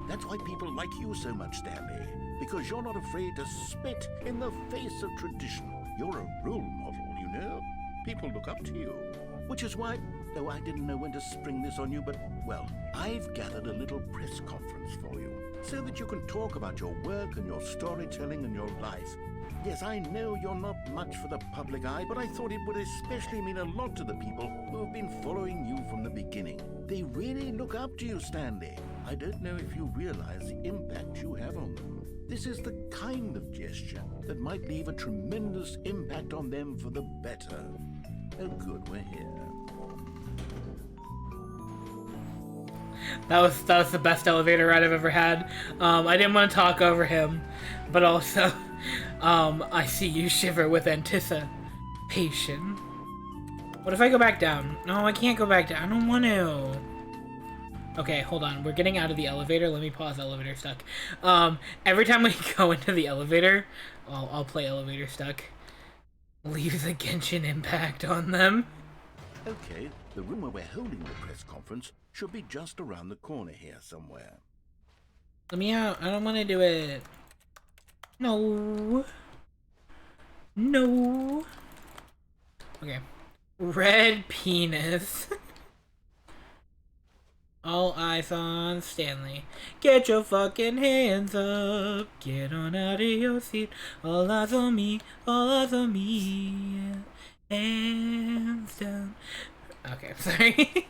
That's why people like you so much, Stanley, because you're not afraid to spit in the face of tradition. You're a role model, you know? People look up to you. Which is why, though I didn't know when to spring this on you, but, well, I've gathered a little press conference for you, so that you can talk about your work and your storytelling and your life. Yes, I know you're not much for the public eye, but I thought it would especially mean a lot to the people who have been following you from the beginning. They really look up to you, Stanley. I don't know if you realize the impact you have on them. This is the kind of gesture that might leave a tremendous impact on them for the better. Oh good, we're here. That was the best elevator ride I've ever had. I didn't want to talk over him, but also, I see you shiver with anticipation. What if I go back down? No, I can't go back down. I don't want to. Okay, hold on. We're getting out of the elevator. Let me pause elevator stuck. Every time we go into the elevator, I'll play elevator stuck. Leaves a Genshin impact on them. Okay, the room where we're holding the press conference should be just around the corner here somewhere. Let me out. I don't want to do it. No. No. Okay. Red penis. All eyes on Stanley. Get your fucking hands up. Get on out of your seat. All eyes on me. All eyes on me. Hands down. Okay, I'm sorry.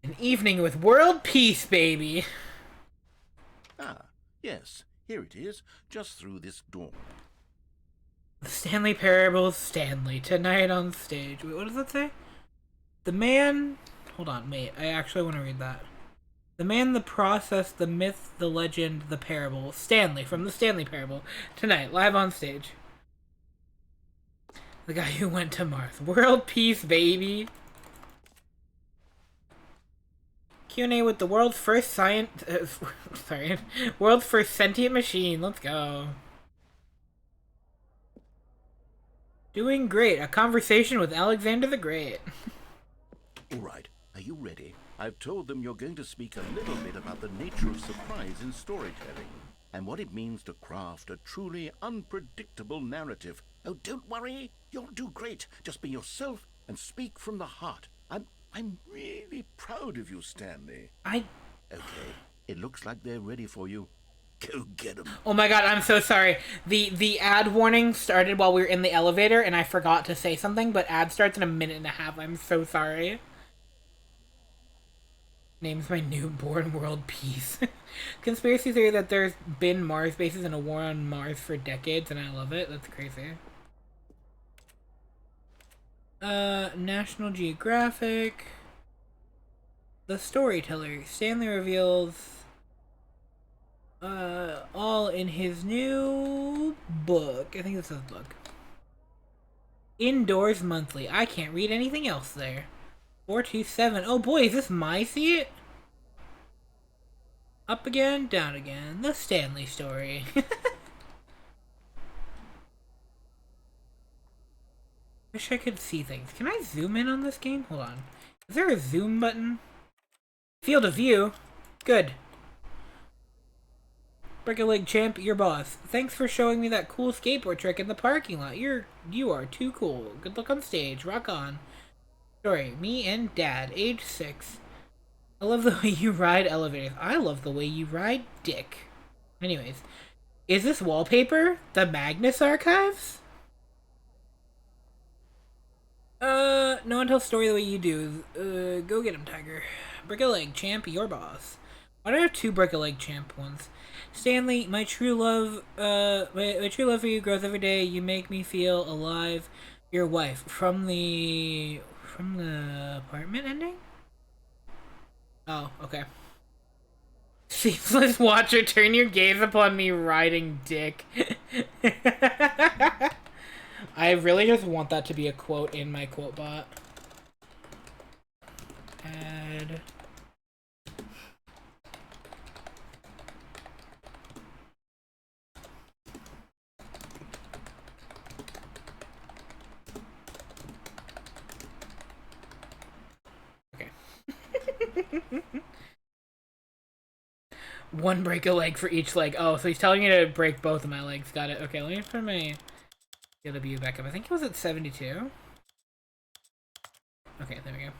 An evening with world peace, baby. Ah, yes, here it is, just through this door. The Stanley Parable, Stanley, tonight on stage. Wait, what does that say? The man... Hold on, wait, I actually want to read that. The man, the process, the myth, the legend, the parable. Stanley, from the Stanley Parable. Tonight, live on stage. The guy who went to Mars. World peace, baby. Q&A with the world's first world's first sentient machine. Let's go. Doing great. A conversation with Alexander the Great. All right, are you ready? I've told them you're going to speak a little bit about the nature of surprise in storytelling and what it means to craft a truly unpredictable narrative. Oh, don't worry. You'll do great. Just be yourself and speak from the heart. I'm really proud of you, Stanley. Okay, it looks like they're ready for you. Go get them. Oh my god, I'm so sorry. The ad warning started while we were in the elevator, and I forgot to say something, but ad starts in a minute and a half. I'm so sorry. Name's my newborn world peace. Conspiracy theory that there's been Mars bases and a war on Mars for decades, and I love it. That's crazy. National Geographic. The Storyteller. Stanley reveals all in his new book. I think this is his book. Indoors Monthly. I can't read anything else there. 427. Oh boy, is this my seat? Up again, down again. The Stanley story. Wish I could see things. Can I zoom in on this game? Hold on. Is there a zoom button? Field of view. Good. Break a leg champ, your boss. Thanks for showing me that cool skateboard trick in the parking lot. You are too cool. Good luck on stage. Rock on. Story. Me and Dad, age 6. I love the way you ride elevators. I love the way you ride dick. Anyways. Is this wallpaper? The Magnus Archives? No one tells story the way you do. Go get him, Tiger. Break a leg champ, your boss. Why do I have 2 break a leg champ ones? Stanley, my true love, my true love for you grows every day. You make me feel alive. Your wife from the apartment ending. Oh, okay. Ceaseless watcher, turn your gaze upon me riding dick. I really just want that to be a quote in my quote bot. Add. Okay. One break a leg for each leg. Oh, so he's telling me to break both of my legs. Got it. Okay, let me put my CW back up. I think it was at 72. Okay, there we go.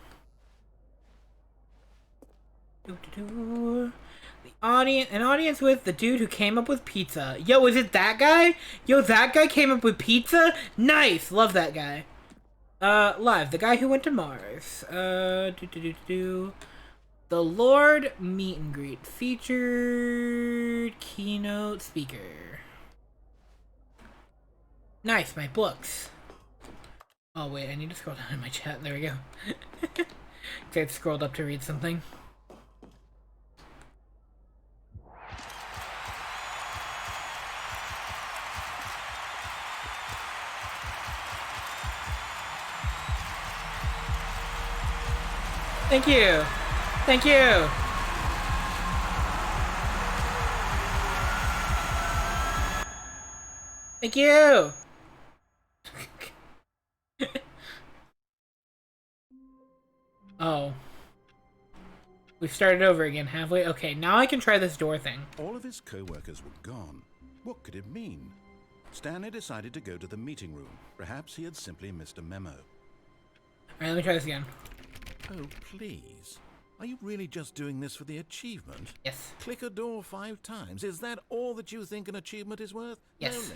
An audience with the dude who came up with pizza. Yo, is it that guy? Yo, that guy came up with pizza? Nice! Love that guy. Live. The guy who went to Mars. The Lord Meet and Greet. Featured keynote speaker. Nice, my books. Oh, wait, I need to scroll down in my chat. There we go. Okay, I scrolled up to read something. Thank you. Thank you. Thank you. Oh. We've started over again, have we? Okay, now I can try this door thing. All of his co-workers were gone. What could it mean? Stanley decided to go to the meeting room. Perhaps he had simply missed a memo. Alright, let me try this again. Oh, please. Are you really just doing this for the achievement? Yes. Click a door 5 times. Is that all that you think an achievement is worth? Yes.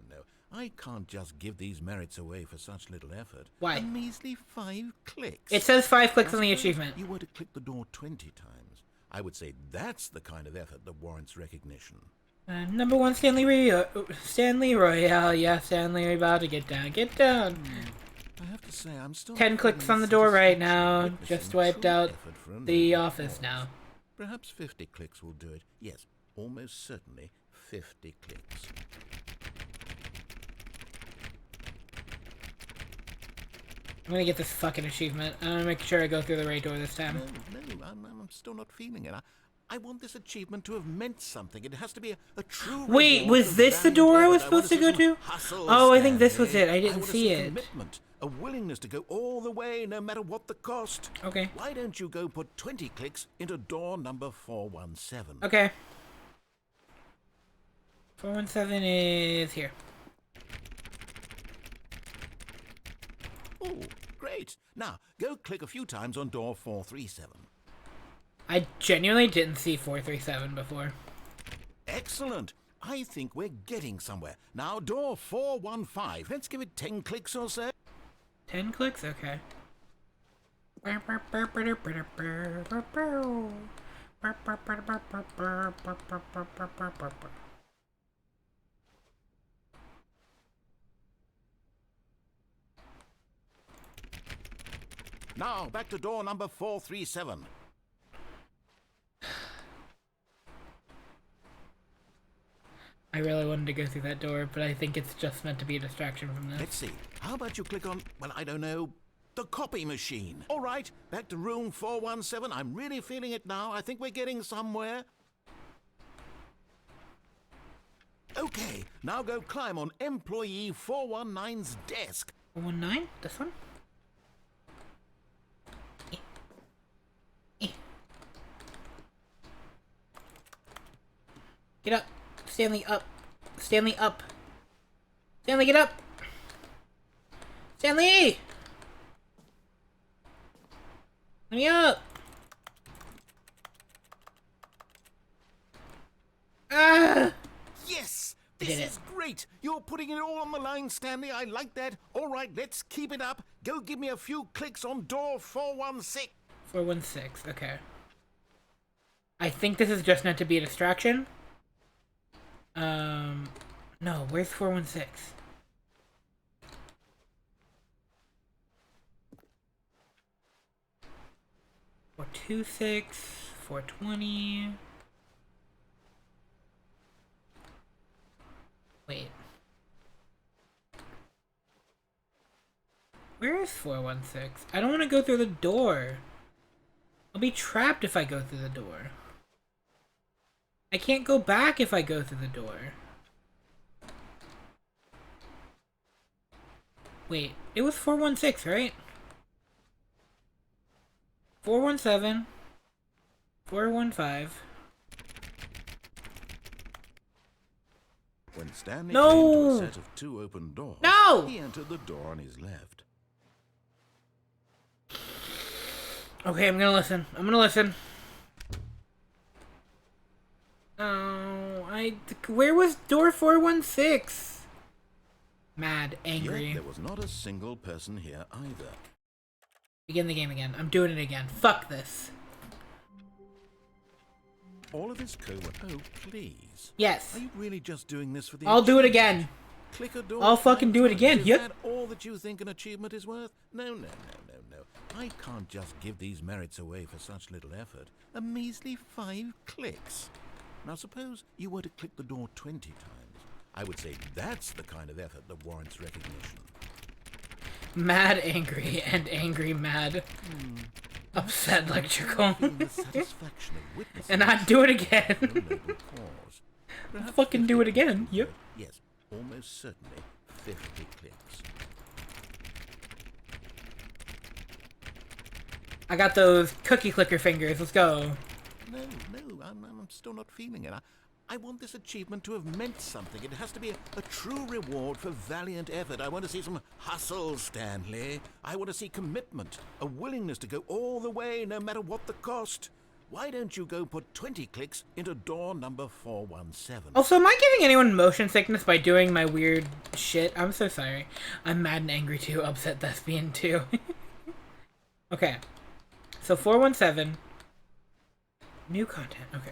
No. I can't just give these merits away for such little effort. Why? A measly 5 clicks. It says 5 clicks on the Suppose achievement. You were to click the door 20 times. I would say that's the kind of effort that warrants recognition. Number 1, Stanley Royale. Yeah, Stanley, about to get down. Get down. I have to say, I'm still 10 clicks on the door right now. Just wiped out the office now. Perhaps 50 clicks will do it. Yes, almost certainly 50 clicks. I'm gonna get this fucking achievement. I'm gonna make sure I go through the right door this time. No, I'm still not feeling it. I want this achievement to have meant something. It has to be a true. Wait, was this the door I was supposed to go to? Oh, I think this was it. I didn't see it. Commitment, a willingness to go all the way, no matter what the cost. Okay. Why don't you go put 20 clicks into door number 417? Okay. 417 is here. Oh, great. Now, go click a few times on door 437. I genuinely didn't see 437 before. Excellent. I think we're getting somewhere. Now, door 415. Let's give it 10 clicks or so. 10 clicks? Okay. Now, back to door number 437. I really wanted to go through that door, but I think it's just meant to be a distraction from this. Let's see. How about you click on, well, I don't know, the copy machine. All right, back to room 417. I'm really feeling it now. I think we're getting somewhere. Okay, now go climb on employee 419's desk. 419? This one? Get up. Stanley, up. Stanley, up. Stanley, get up. Stanley! Let me up. Ah! Yes! This is great! You're putting it all on the line, Stanley. I like that. All right, let's keep it up. Go give me a few clicks on door 416. 416, okay. I think this is just meant to be a distraction. No, where's 416? Four 26, 420. Wait. Where is 416? I don't want to go through the door. I'll be trapped if I go through the door. I can't go back if I go through the door. Wait, it was 416, right? 417. 415. When Stanley No! came to a set of 2 open doors, No! he entered the door on his left. Okay, I'm gonna listen. I'm gonna listen. Oh, where was door 416? Mad, angry. Yet there was not a single person here either. Begin the game again. I'm doing it again. Fuck this. All of his oh, please. Yes. Are you really just doing this for the I'll do it achievement? again. Click a door. I'll fucking do it again. Is Yep. that all that you think an achievement is worth? No. I can't just give these merits away for such little effort. A measly 5 clicks. Now suppose you were to click the door 20 times. I would say that's the kind of effort that warrants recognition. Mad, angry, and angry, mad. Upset, electrical. The satisfaction of witnessing And I'd do it again. your noble cause. Perhaps Fucking do it 50 again. Yep. Yes, almost certainly 50 clicks. I got those cookie clicker fingers. Let's go. No, I'm still not feeling it. I want this achievement to have meant something. It has to be a true reward for valiant effort. I want to see some hustle, Stanley. I want to see commitment, a willingness to go all the way, no matter what the cost. Why don't you go put 20 clicks into door number 417? Also, am I giving anyone motion sickness by doing my weird shit? I'm so sorry. I'm mad and angry too, upset thespian too. Okay. So 417. New content, okay.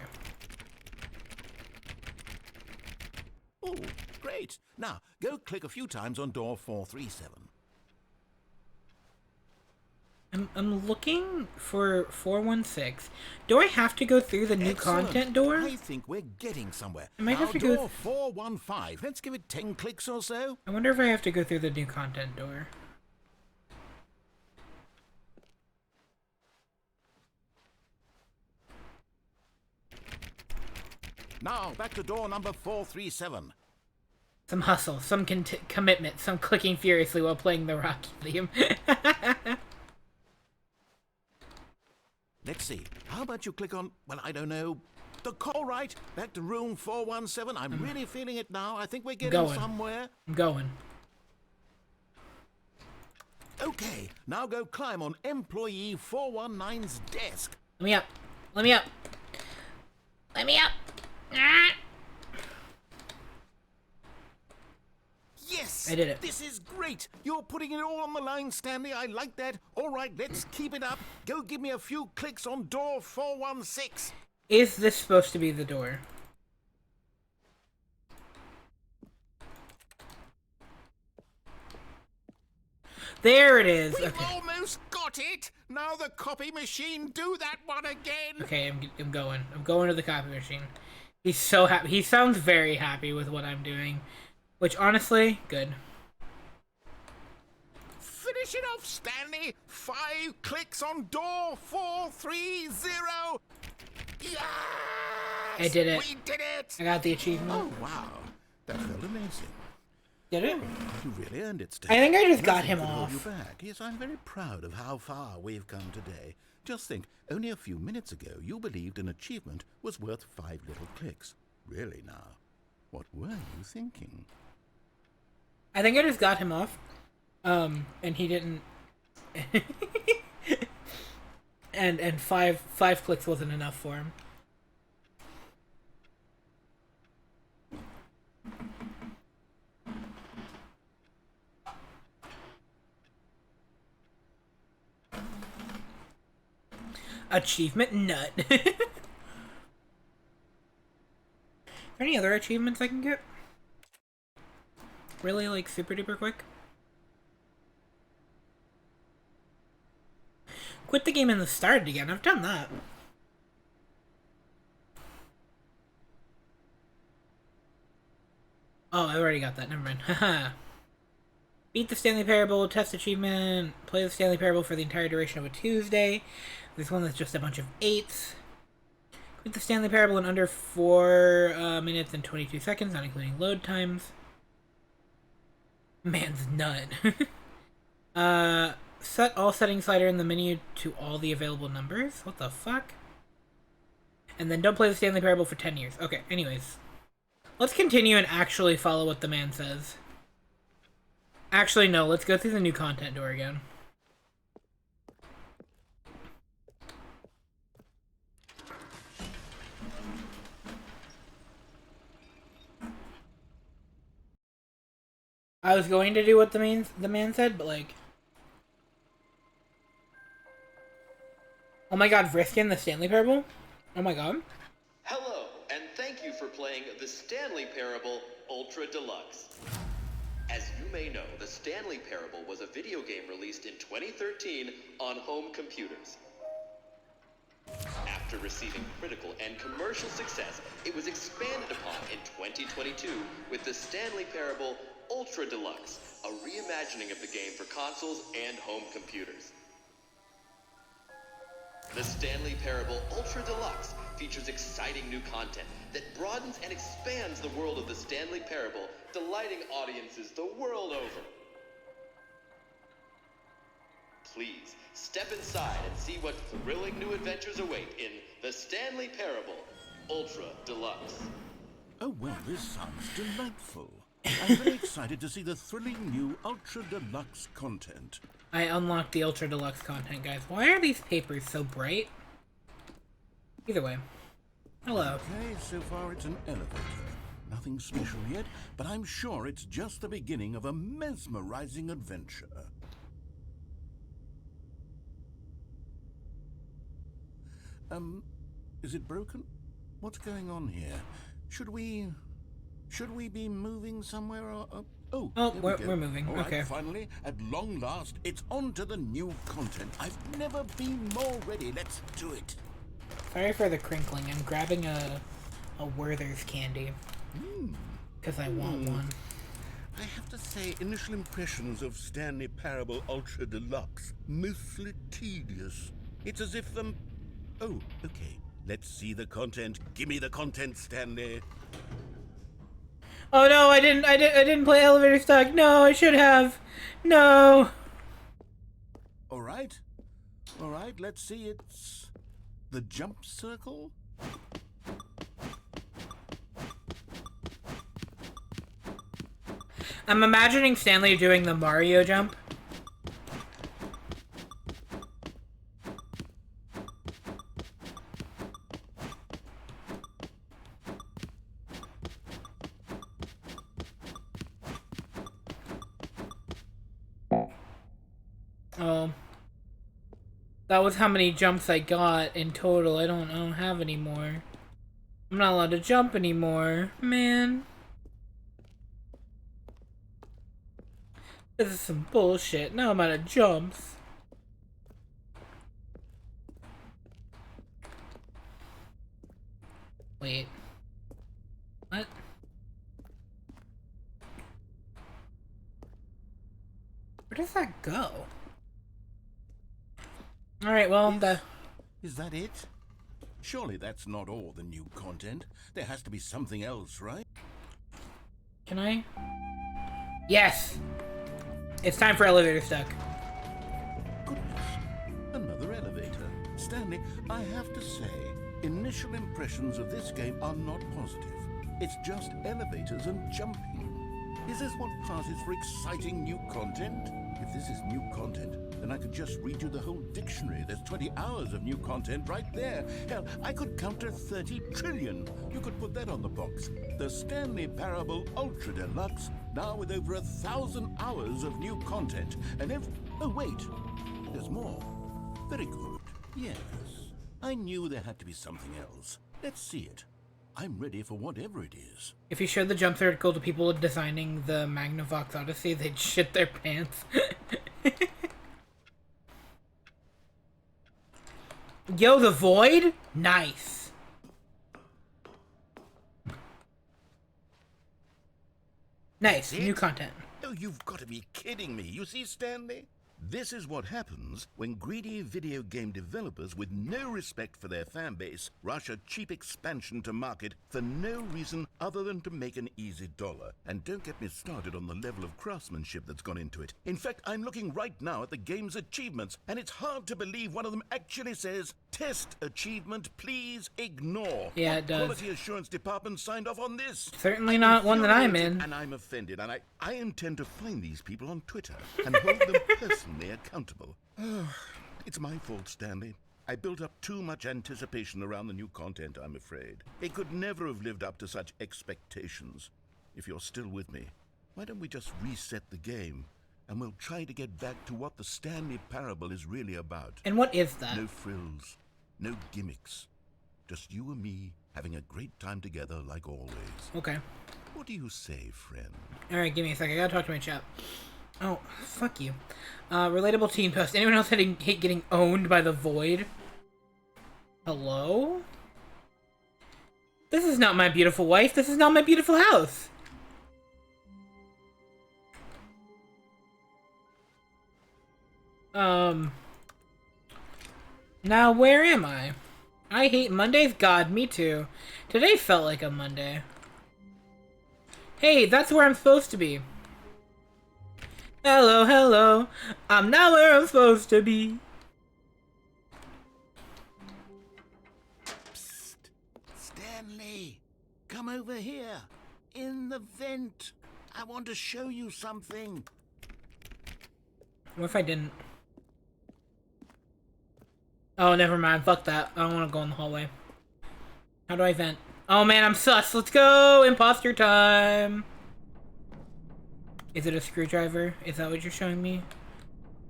Oh, great. Now, go click a few times on door 437. I'm looking for 416. Do I have to go through the new Excellent. content door? I think we're getting somewhere. I might now, have to go door 415. Let's give it 10 clicks or so. I wonder if I have to go through the new content door. Now, back to door number 437. Some hustle, some commitment, some clicking furiously while playing the Rocky theme. Let's see. How about you click on, well, I don't know, the call right? Back to room 417. I'm really feeling it now. I think we're getting somewhere. I'm going. Okay, now go climb on employee 419's desk. Let me up. Let me up. Let me up. Ah! Yes! I did it. This is great! You're putting it all on the line, Stanley. I like that. All right, let's keep it up. Go give me a few clicks on door 416. Is this supposed to be the door? There it is. We've Okay. almost got got it! Now the copy machine do that one again! Okay, I'm going. I'm going to the copy machine. He's so happy. He sounds very happy with what I'm doing. Which, honestly, good. Finish it off, Stanley! 5 clicks on door 430! Yes! I did it. We did it! I got the achievement. Oh, wow. That felt amazing. Did it? You really earned it, Stanley. I think I just got Nothing him could hold off. you back. Yes, I'm very proud of how far we've come today. Just think, only a few minutes ago, you believed an achievement was worth 5 little clicks. Really now, what were you thinking? I think I just got him off. And he didn't. and five clicks wasn't enough for him. Achievement nut. Are there any other achievements I can get? Really, like, super duper quick? Quit the game and then start it again. I've done that. Oh, I already got that. Never mind. Haha. Beat the Stanley Parable, test achievement, play the Stanley Parable for the entire duration of a Tuesday. This one is just a bunch of 8s. Beat the Stanley Parable in under 4 minutes and 22 seconds, not including load times. Man's nut. Set all settings slider in the menu to all the available numbers? What the fuck? And then don't play the Stanley Parable for 10 years. Okay, anyways. Let's continue and actually follow what the man says. Actually, no, let's go through the new content door again. I was going to do what the man said, but like... Oh my god, Vriskin, the Stanley Parable? Oh my god. Hello, and thank you for playing the Stanley Parable Ultra Deluxe. As you may know, the Stanley Parable was a video game released in 2013 on home computers. After receiving critical and commercial success, it was expanded upon in 2022 with the Stanley Parable Ultra Deluxe, a reimagining of the game for consoles and home computers. The Stanley Parable Ultra Deluxe features exciting new content that broadens and expands the world of the Stanley Parable, delighting audiences the world over. Please, step inside and see what thrilling new adventures await in the Stanley Parable Ultra Deluxe. Oh, well, this sounds delightful. I'm very excited to see the thrilling new Ultra Deluxe content. I unlocked the Ultra Deluxe content, guys. Why are these papers so bright? Either way. Hello. Okay, so far it's an elevator. Nothing special yet, but I'm sure it's just the beginning of a mesmerizing adventure. Is it broken? What's going on here? Should we be moving somewhere or... Oh, we're moving. All right, okay. Finally, at long last, it's on to the new content. I've never been more ready. Let's do it. Sorry for the crinkling. I'm grabbing a Werther's candy. Because I want one. I have to say, initial impressions of Stanley Parable Ultra Deluxe, mostly tedious. It's as if Oh, okay. Let's see the content. Give me the content, Stanley. Oh no, I didn't play Elevator Stuck. No, I should have. No. All right, let's see. It's the jump circle. I'm imagining Stanley doing the Mario jump. Oh. That was how many jumps I got in total. I don't have any more. I'm not allowed to jump anymore. Man. This is some bullshit. Now I'm out of jumps. Wait. What? Where does that go? Alright, well, Is that it? Surely that's not all the new content. There has to be something else, right? Can I? Yes! It's time for elevator stuck. Goodness. Another elevator. Stanley, I have to say, initial impressions of this game are not positive. It's just elevators and jumping. Is this what passes for exciting new content? If this is new content, then I could just read you the whole dictionary. There's 20 hours of new content right there. Hell, I could counter 30 trillion. You could put that on the box. The Stanley Parable Ultra Deluxe, now with over 1,000 hours of new content. And if... Oh, wait. There's more. Very good. Yes. I knew there had to be something else. Let's see it. I'm ready for whatever it is. If you showed the jump article to people designing the Magnavox Odyssey, they'd shit their pants. Yo, the Void? Nice. Nice, new content. Oh, you've got to be kidding me. You see, Stanley? This is what happens when greedy video game developers with no respect for their fan base rush a cheap expansion to market for no reason other than to make an easy dollar. And don't get me started on the level of craftsmanship that's gone into it. In fact, I'm looking right now at the game's achievements, and it's hard to believe one of them actually says, "Test achievement, please ignore." Yeah, it does. Quality assurance department signed off on this. Certainly not one that I'm in. And I'm offended, and I intend to find these people on Twitter and hold them personally accountable. It's my fault, Stanley. I built up too much anticipation around the new content, I'm afraid. It could never have lived up to such expectations. If you're still with me, why don't we just reset the game, and we'll try to get back to what the Stanley Parable is really about. And what is that? No frills, no gimmicks. Just you and me having a great time together like always. Okay. What do you say, friend? Alright, give me a sec. I gotta talk to my chat. Oh, fuck you. Relatable teen post. Anyone else hate getting owned by the Void? Hello? This is not my beautiful wife. This is not my beautiful house. Now where am I? I hate Mondays? God, me too. Today felt like a Monday. Hey, that's where I'm supposed to be. Hello, hello. I'm not where I'm supposed to be. Psst. Stanley, come over here. In the vent. I want to show you something. What if I didn't? Oh, never mind. Fuck that. I don't want to go in the hallway. How do I vent? Oh man, I'm sus. Let's go! Imposter time! Is it a screwdriver? Is that what you're showing me?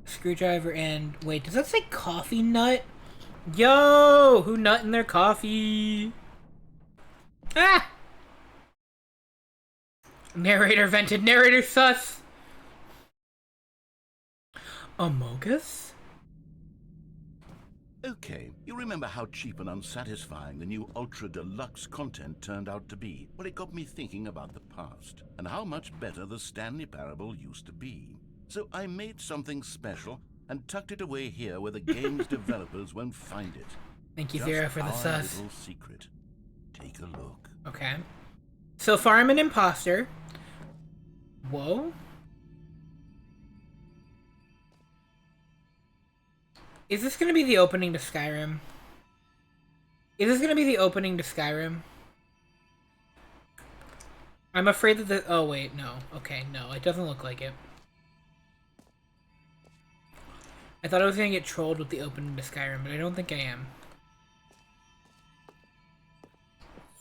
Screwdriver and... Wait, does that say coffee nut? Yo! Who nut in their coffee? Ah! Narrator vented. Narrator sus! Amogus? Okay, you remember how cheap and unsatisfying the new Ultra Deluxe content turned out to be? Well, it got me thinking about the past, and how much better the Stanley Parable used to be. So I made something special, and tucked it away here where the game's developers won't find it. Thank you, Just Zero, for the our sus. little secret. Take a look. Okay. So far, I'm an imposter. Whoa. Is this gonna be the opening to Skyrim? Is this gonna be the opening to Skyrim? I'm afraid that the... Oh, wait, no. Okay, no, it doesn't look like it. I thought I was gonna get trolled with the opening to Skyrim, but I don't think I am.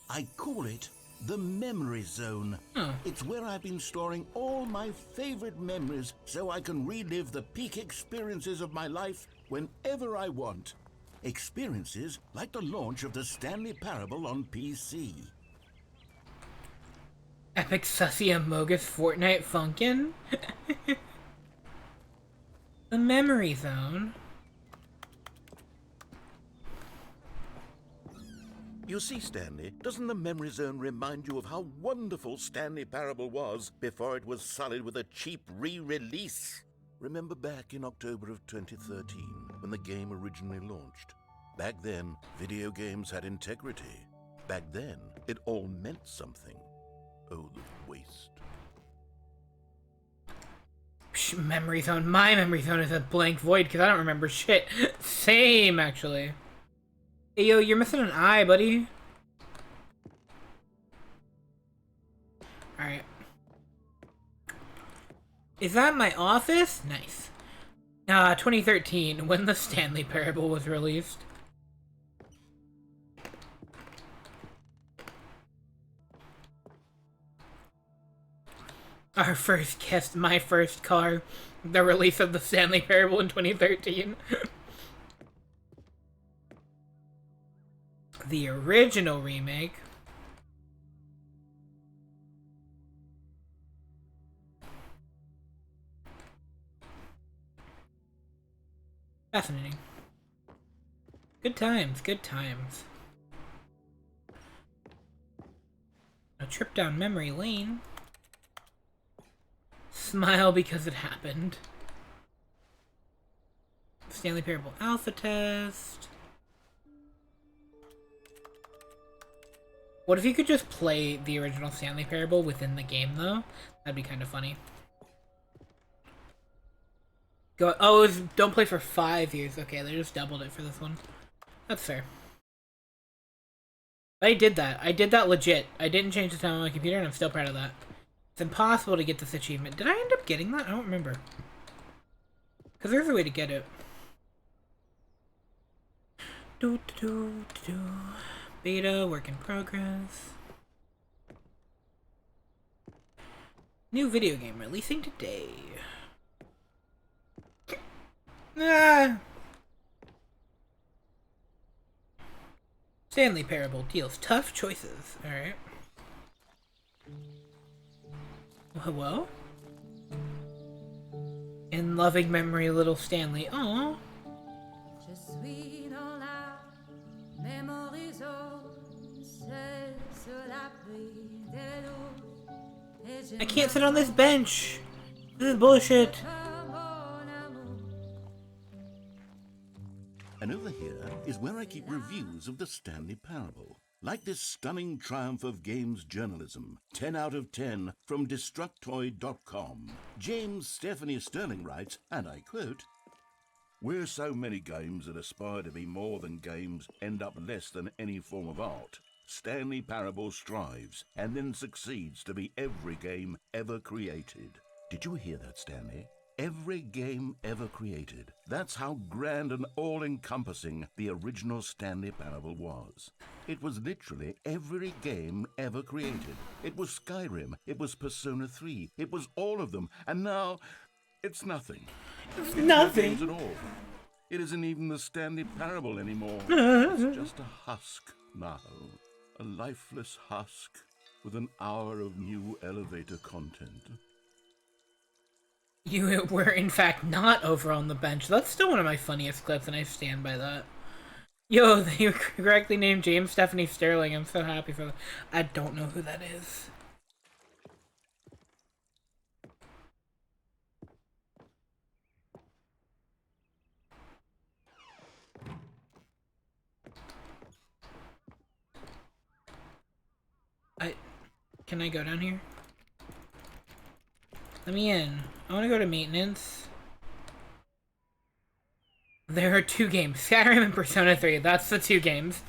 I call it the Memory Zone. Oh. It's where I've been storing all my favorite memories so I can relive the peak experiences of my life whenever I want. Experiences like the launch of the Stanley Parable on PC. Epic Sussy Amogus Fortnite Funkin'? The Memory Zone. You see, Stanley, doesn't the memory zone remind you of how wonderful Stanley Parable was before it was sullied with a cheap re-release? Remember back in October of 2013, when the game originally launched? Back then, video games had integrity. Back then, it all meant something. Oh, the waste. Memory zone. My memory zone is a blank void because I don't remember shit. Same, actually. Hey, yo, you're missing an eye, buddy. Alright. Is that my office? Nice. 2013, when the Stanley Parable was released. Our first guest, my first car. The release of the Stanley Parable in 2013. The original remake. Fascinating. Good times, good times. A trip down memory lane. Smile because it happened. Stanley Parable Alpha Test. What if you could just play the original Stanley Parable within the game, though? That'd be kind of funny. Go. Oh, it was, don't play for 5 years. Okay, they just doubled it for this one. That's fair. I did that. I did that legit. I didn't change the time on my computer, and I'm still proud of that. It's impossible to get this achievement. Did I end up getting that? I don't remember. Because there's a way to get it. Beta, work in progress. New video game releasing today. Ah! Stanley Parable deals tough choices. Alright. Hello? In loving memory, little Stanley. Aww. I can't sit on this bench. This is bullshit. And over here is where I keep reviews of the Stanley Parable. Like this stunning triumph of games journalism, 10 out of 10 from Destructoid.com. James Stephanie Sterling writes, and I quote, "Where so many games that aspire to be more than games end up less than any form of art, Stanley Parable strives and then succeeds to be every game ever created." Did you hear that, Stanley? Every game ever created. That's how grand and all-encompassing the original Stanley Parable was. It was literally every game ever created. It was Skyrim, it was Persona 3, it was all of them, and now it's nothing. It's no nothing games at all. It isn't even the Stanley Parable anymore. It's just a husk now. A lifeless husk with an hour of new elevator content. You were, in fact, not over on the bench. That's still one of my funniest clips, and I stand by that. Yo, you correctly named James Stephanie Sterling. I'm so happy for that. I don't know who that is. Can I go down here? Let me in. I want to go to maintenance. There are 2 games. Skyrim and Persona 3. That's the 2 games.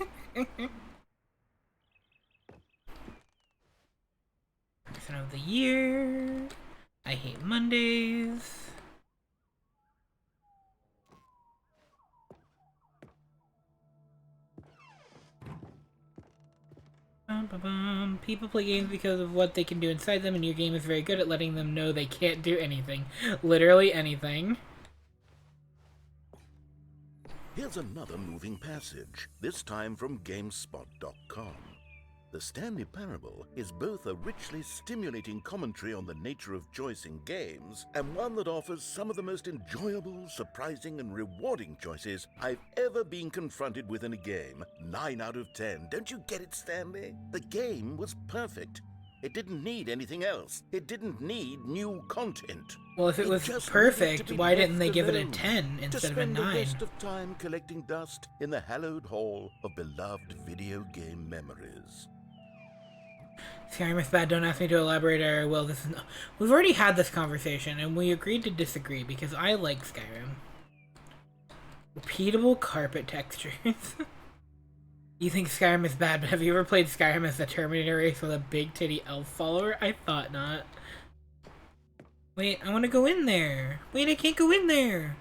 Person of the year. I hate Mondays. People play games because of what they can do inside them, and your game is very good at letting them know they can't do anything. Literally anything. Here's another moving passage, this time from GameSpot.com. The Stanley Parable is both a richly stimulating commentary on the nature of choice in games and one that offers some of the most enjoyable, surprising, and rewarding choices I've ever been confronted with in a game. 9 out of 10. Don't you get it, Stanley? The game was perfect. It didn't need anything else. It didn't need new content. Well, if it was perfect, why didn't they give it a 10 instead of a 9? To spend the rest of time collecting dust in the hallowed hall of beloved video game memories. Skyrim is bad, don't ask me to elaborate or I will. We've already had this conversation and we agreed to disagree because I like Skyrim. Repeatable carpet textures. You think Skyrim is bad, but have you ever played Skyrim as the Terminator race with a big titty elf follower? I thought not. Wait, I want to go in there. Wait, I can't go in there.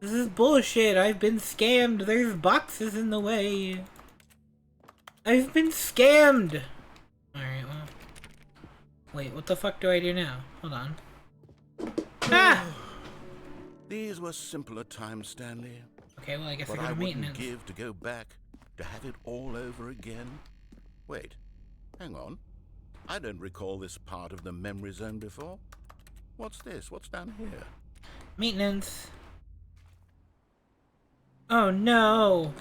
This is bullshit. I've been scammed. There's boxes in the way. I've been scammed. Alright, well. Wait, what the fuck do I do now? Hold on. Ah! These were simpler times, Stanley. Okay, well, I guess but I I got wouldn't maintenance. give to go back, to have it all over again. Wait, hang on. I don't recall this part of the memory zone before. What's this? What's down here? Maintenance. Oh no!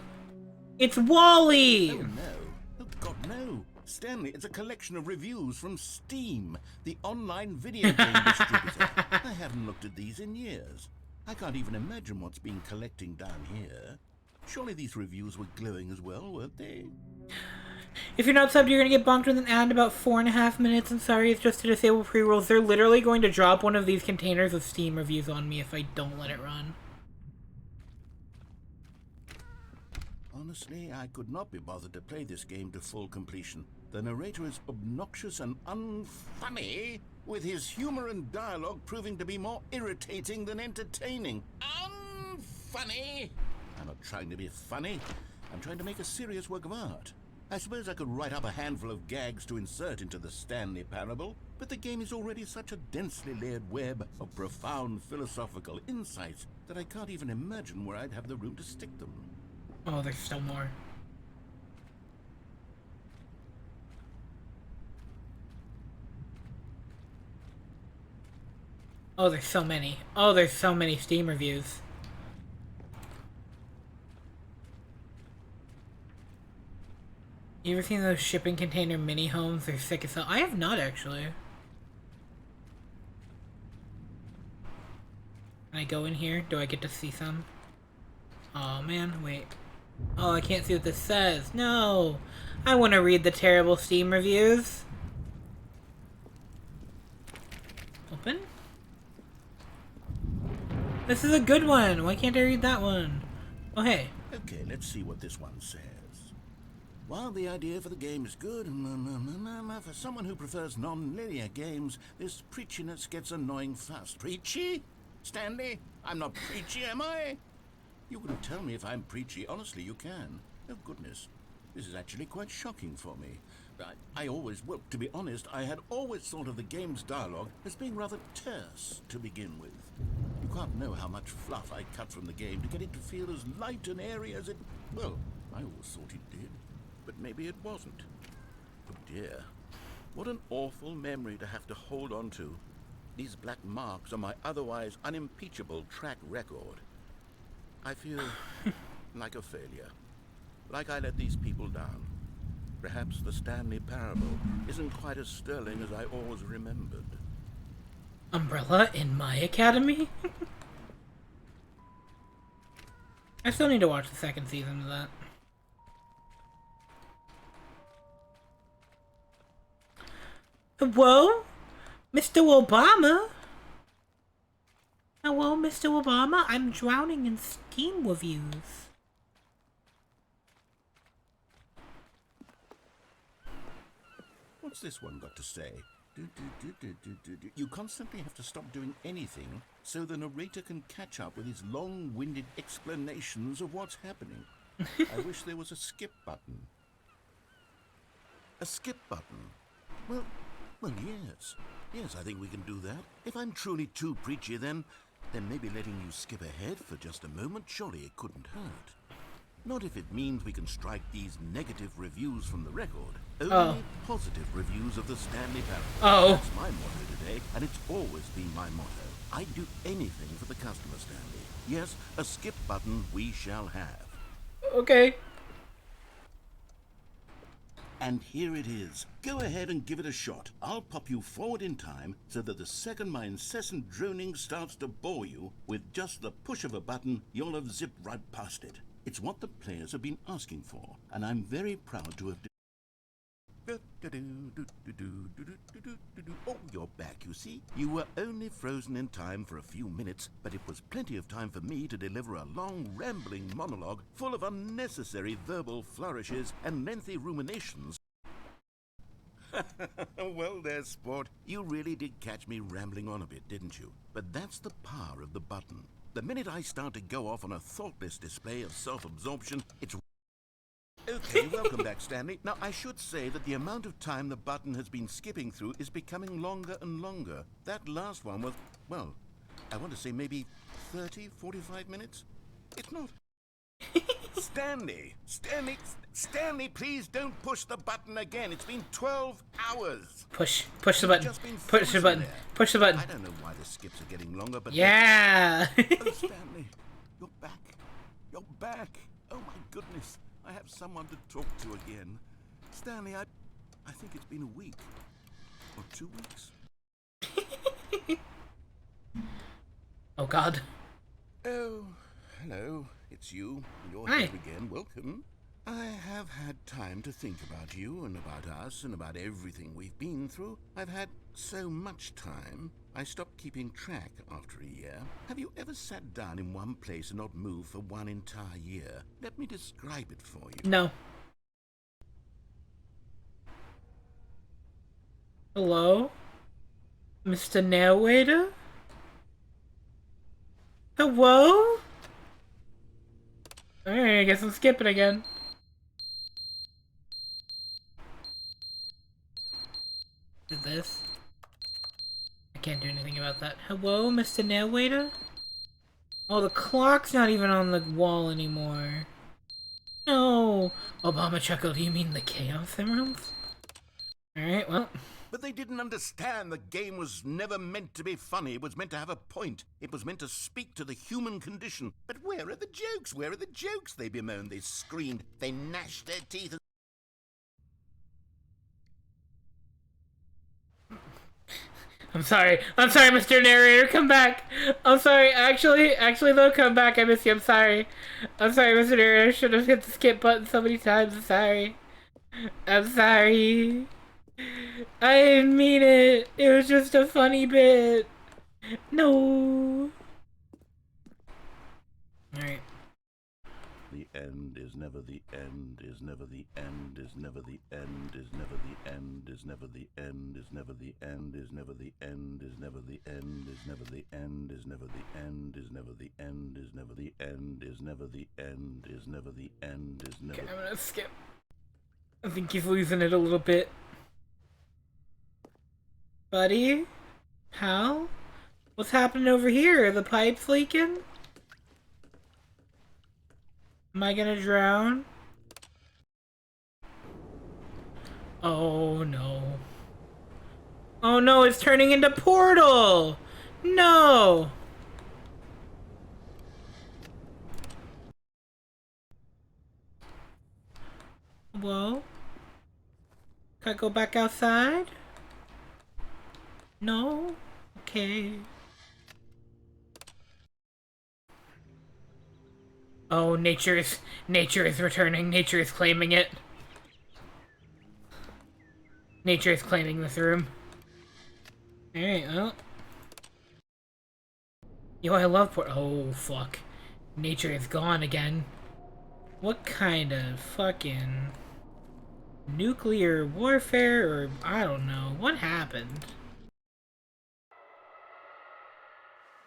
It's Wally! Oh no. Oh God, no. Stanley, it's a collection of reviews from Steam, the online video game distributor. I haven't looked at these in years. I can't even imagine what's been collecting down here. Surely these reviews were glowing as well, weren't they? If you're not subbed, you're gonna get bonked with an ad in about 4.5 minutes. I'm sorry, it's just to disable pre-rolls. They're literally going to drop one of these containers of Steam reviews on me if I don't let it run. Honestly, I could not be bothered to play this game to full completion. The narrator is obnoxious and unfunny, with his humor and dialogue proving to be more irritating than entertaining. Unfunny? I'm not trying to be funny. I'm trying to make a serious work of art. I suppose I could write up a handful of gags to insert into the Stanley Parable, but the game is already such a densely layered web of profound philosophical insights that I can't even imagine where I'd have the room to stick them. Oh, there's still more. Oh, there's so many. Oh, there's so many Steam reviews. You ever seen those shipping container mini homes? They're sick as hell. I have not, actually. Can I go in here? Do I get to see some? Oh man, wait. Oh, I can't see what this says. No! I want to read the terrible Steam reviews. Open? This is a good one! Why can't I read that one? Oh, hey. Okay, let's see what this one says. While the idea for the game is good, for someone who prefers non-linear games, this preachiness gets annoying fast. Preachy? Stanley? I'm not preachy, am I? You can tell me if I'm preachy. Honestly, you can. Oh, goodness. This is actually quite shocking for me. Well, to be honest, I had always thought of the game's dialogue as being rather terse to begin with. You can't know how much fluff I cut from the game to get it to feel as light and airy as it... Well, I always thought it did. But maybe it wasn't. Oh dear. What an awful memory to have to hold on to. These black marks on my otherwise unimpeachable track record. I feel like a failure. Like I let these people down. Perhaps the Stanley Parable isn't quite as sterling as I always remembered. Umbrella in my academy? I still need to watch the second season of that. Hello? Mr. Obama? Hello, Mr. Obama? I'm drowning in Steam reviews. What's this one got to say? You constantly have to stop doing anything so the narrator can catch up with his long-winded explanations of what's happening. I wish there was a skip button. A skip button? Well, yes. Yes, I think we can do that. If I'm truly too preachy, then maybe letting you skip ahead for just a moment, surely it couldn't hurt. Not if it means we can strike these negative reviews from the record. Only positive reviews of the Stanley Parable. That's my motto today, and it's always been my motto. I'd do anything for the customer, Stanley. Yes, a skip button we shall have. Okay. And here it is. Go ahead and give it a shot. I'll pop you forward in time so that the second my incessant droning starts to bore you, with just the push of a button, you'll have zipped right past it. It's what the players have been asking for, and I'm very proud to have... Oh, you're back, you see. You were only frozen in time for a few minutes, but it was plenty of time for me to deliver a long, rambling monologue full of unnecessary verbal flourishes and lengthy ruminations. Well there, sport. You really did catch me rambling on a bit, didn't you? But that's the power of the button. The minute I start to go off on a thoughtless display of self-absorption, it's... Okay, welcome back, Stanley. Now, I should say that the amount of time the button has been skipping through is becoming longer and longer. That last one was, well, I want to say maybe 30, 45 minutes? It's not. Stanley, please don't push the button again. It's been 12 hours. Push the button. Push the button. Push the button. I don't know why the skips are getting longer, but... Yeah! Oh, Stanley, you're back. You're back. Oh, my goodness. I have someone to talk to again. Stanley, I think it's been a week. Or 2 weeks. Oh, God. Oh, hello. It's you. You're Hi. here again. Welcome. I have had time to think about you and about us and about everything we've been through. I've had so much time, I stopped keeping track after a year. Have you ever sat down in one place and not moved for one entire year? Let me describe it for you. No. Hello? Mr. Narrator? Hello? Alright, I guess I'm skipping again. Is this? I can't do anything about that. Hello, Mr. Narrator? Oh, the clock's not even on the wall anymore. No! Obama chuckled, you mean the Chaos Emeralds? Alright, well... But they didn't understand the game was never meant to be funny. It was meant to have a point. It was meant to speak to the human condition. But where are the jokes? Where are the jokes? They bemoaned, they screamed, they gnashed their teeth. I'm sorry, Mr. Narrator, come back! I'm sorry, actually though, come back, I miss you, I'm sorry. I'm sorry, Mr. Narrator, I should have hit the skip button so many times, I'm sorry. I'm sorry. I didn't mean it. It was just a funny bit. No. Alright. The end is never the end, is never the end, is never the end, is never the end, is never the end, is never the end, is never the end, is never the end, is never the end, is never the end, is never the end, is never the end, is never the end, is never the end, is never. Okay, I'm gonna skip. I think he's losing it a little bit. Buddy? Pal? What's happening over here? Are the pipes leaking? Am I gonna drown? Oh no. Oh no, it's turning into Portal! No! Whoa. Can I go back outside? No? Okay. Oh, nature is returning. Nature is claiming it. Nature is claiming this room. Alright, well. Yo, I love oh, fuck. Nature is gone again. What kind of fucking nuclear warfare, or I don't know. What happened?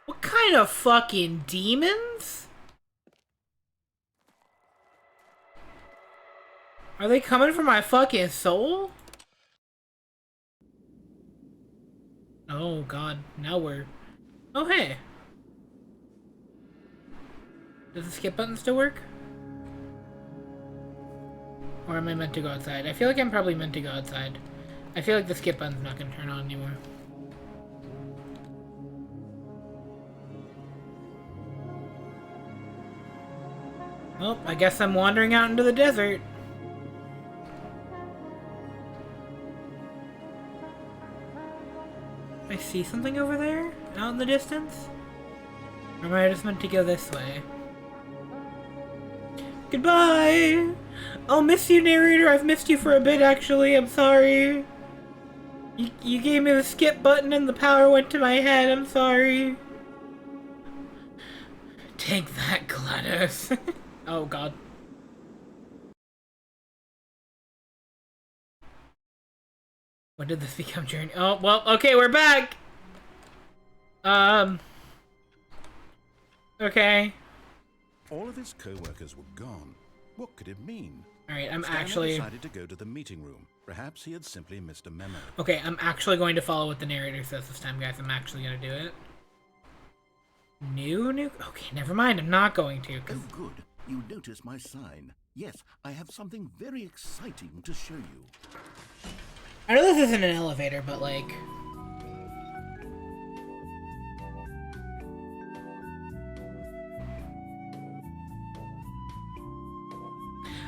What kind of fucking demons? Are they coming for my fucking soul? Oh god, now we're... Oh hey! Does the skip button still work? Or am I meant to go outside? I feel like I'm probably meant to go outside. I feel like the skip button's not gonna turn on anymore. Oh, I guess I'm wandering out into the desert. I see something over there? Out in the distance? Or am I just meant to go this way? Goodbye! I'll miss you, narrator. I've missed you for a bit, actually. I'm sorry. You gave me the skip button and the power went to my head. I'm sorry. Take that, GLaDOS. Oh, God. When did this become Journey? Oh, well, okay, we're back! Okay. All of his co-workers were gone. What could it mean? Alright, I'm Stanley actually... decided to go to the meeting room. Perhaps he had simply missed a memo. Okay, I'm actually going to follow what the narrator says this time, guys. I'm actually going to do it. New? Okay, never mind. I'm not going to. Oh, good. You notice my sign. Yes, I have something very exciting to show you. I know this isn't an elevator, but like...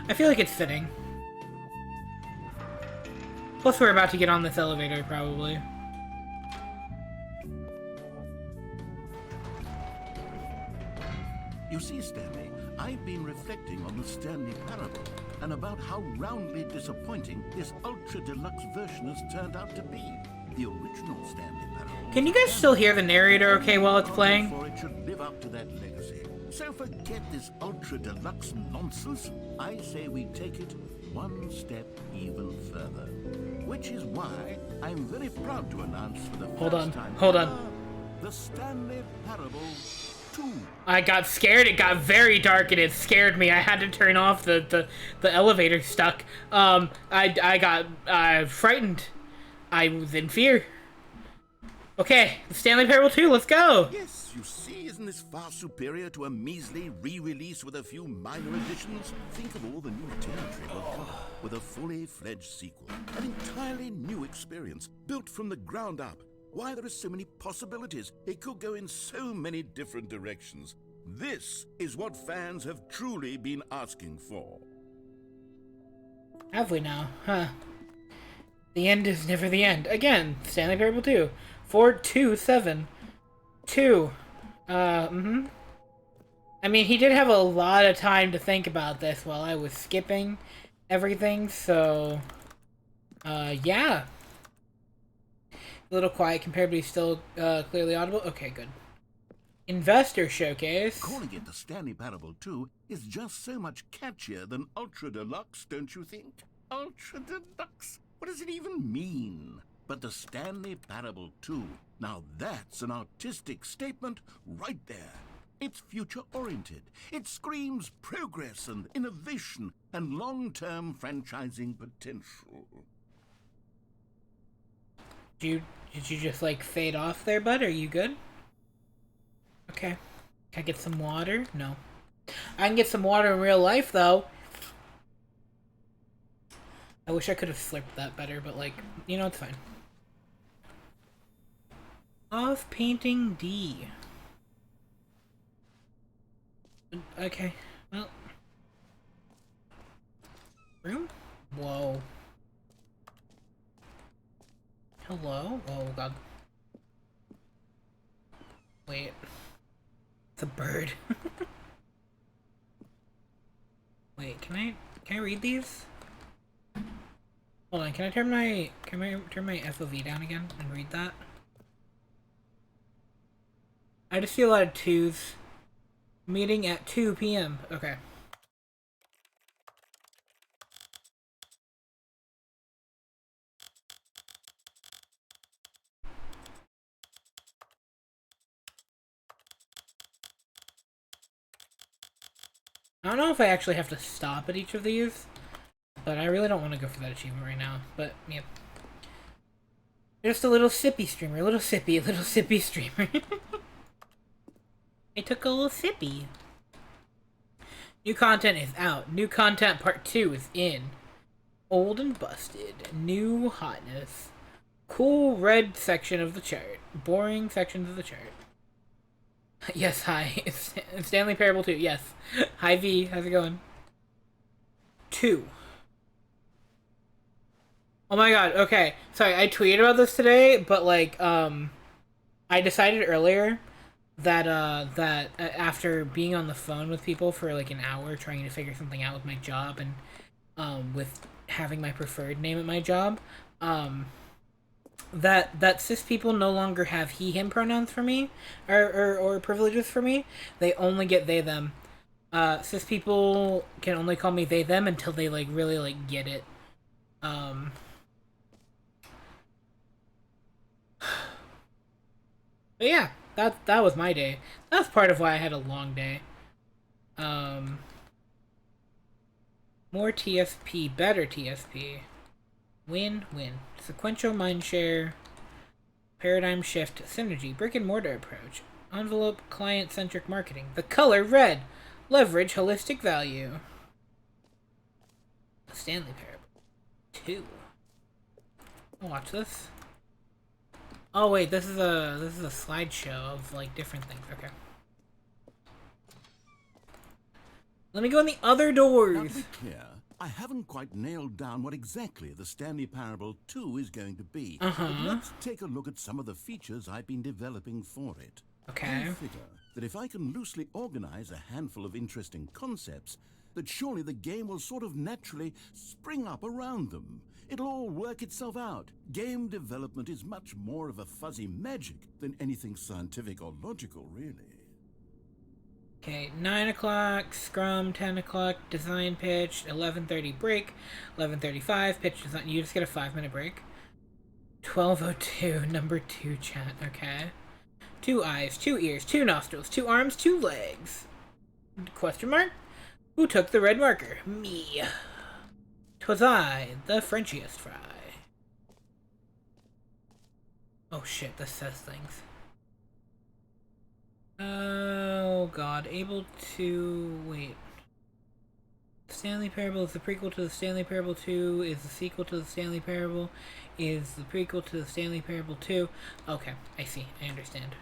I feel like it's fitting. Plus we're about to get on this elevator, probably. You see, Stanley, I've been reflecting on the Stanley Parable and about how roundly disappointing this ultra-deluxe version has turned out to be. The original Stanley Parable... Can you guys still hear the narrator okay while it's playing? ...for it should live up to that legacy. So forget this ultra-deluxe nonsense. I say we take it one step even further. Which is why I'm very proud to announce for the first time... Hold on. The Stanley Parable 2. I got scared. It got very dark and it scared me. I had to turn off the elevator stuck. I got frightened. I was in fear. Okay, the Stanley Parable 2, let's go! Yes, you see, isn't this far superior to a measly re-release with a few minor additions? Think of all the new territory we'll cover with a fully fledged sequel. An entirely new experience, built from the ground up. Why, there are so many possibilities. It could go in so many different directions. This is what fans have truly been asking for. Have we now? Huh. The end is never the end. Again, Stanley Parable 2. 427. I mean, he did have a lot of time to think about this while I was skipping everything, so... yeah. A little quiet compared, but he's still clearly audible. Okay, good. Investor Showcase. Calling it the Stanley Parable 2 is just so much catchier than Ultra Deluxe, don't you think? Ultra Deluxe? What does it even mean? But the Stanley Parable 2, now that's an artistic statement right there. It's future-oriented. It screams progress and innovation and long-term franchising potential. Did you just, like, fade off there, bud? Are you good? Okay. Can I get some water? No. I can get some water in real life, though. I wish I could have slipped that better, but, like, you know, it's fine. Off painting D. Okay, well. Room? Whoa. Hello? Oh, God. Wait. It's a bird. Wait, can I read these? Hold on, can I turn my FOV down again and read that? I just see a lot of 2s. Meeting at 2 p.m. Okay. I don't know if I actually have to stop at each of these, but I really don't want to go for that achievement right now. But, yeah. Just a little sippy streamer. A little sippy streamer. I took a little sippy. New content is out. New content part 2 is in. Old and busted. New hotness. Cool red section of the chart. Boring sections of the chart. Yes, hi. It's Stanley Parable 2. Yes. Hi V. How's it going? 2. Oh my god. Okay. Sorry, I tweeted about this today, but like, I decided earlier that after being on the phone with people for like an hour trying to figure something out with my job and with having my preferred name at my job, that cis people no longer have he him pronouns for me or privileges for me. They only get they them. Cis people can only call me they them until they like really like get it. But yeah, that was my day. That's part of why I had a long day. More TSP, better TSP. Win-win. Sequential mindshare. Paradigm shift. Synergy. Brick and mortar approach. Envelope. Client-centric marketing. The color red. Leverage holistic value. Stanley Parable 2. I'll watch this. Oh wait, this is a slideshow of like different things. Okay. Let me go in the other doors. Now, to be clear, I haven't quite nailed down what exactly the Stanley Parable 2 is going to be. But let's take a look at some of the features I've been developing for it. Okay. I figure that if I can loosely organize a handful of interesting concepts, that surely the game will sort of naturally spring up around them. It'll all work itself out. Game development is much more of a fuzzy magic than anything scientific or logical, really. Okay, 9 o'clock, scrum, 10 o'clock, design pitch, 11:30 break, 11:35, pitch design. You just get a 5-minute break. 12:02, number 2 chat, okay. 2 eyes, 2 ears, 2 nostrils, 2 arms, 2 legs. Question mark? Who took the red marker? Me. 'Twas I, the Frenchiest fry. Oh shit, this says things. Oh god, able to... wait. Stanley Parable is the prequel to the Stanley Parable 2, is the sequel to the Stanley Parable, is the prequel to the Stanley Parable 2. Okay, I see, I understand.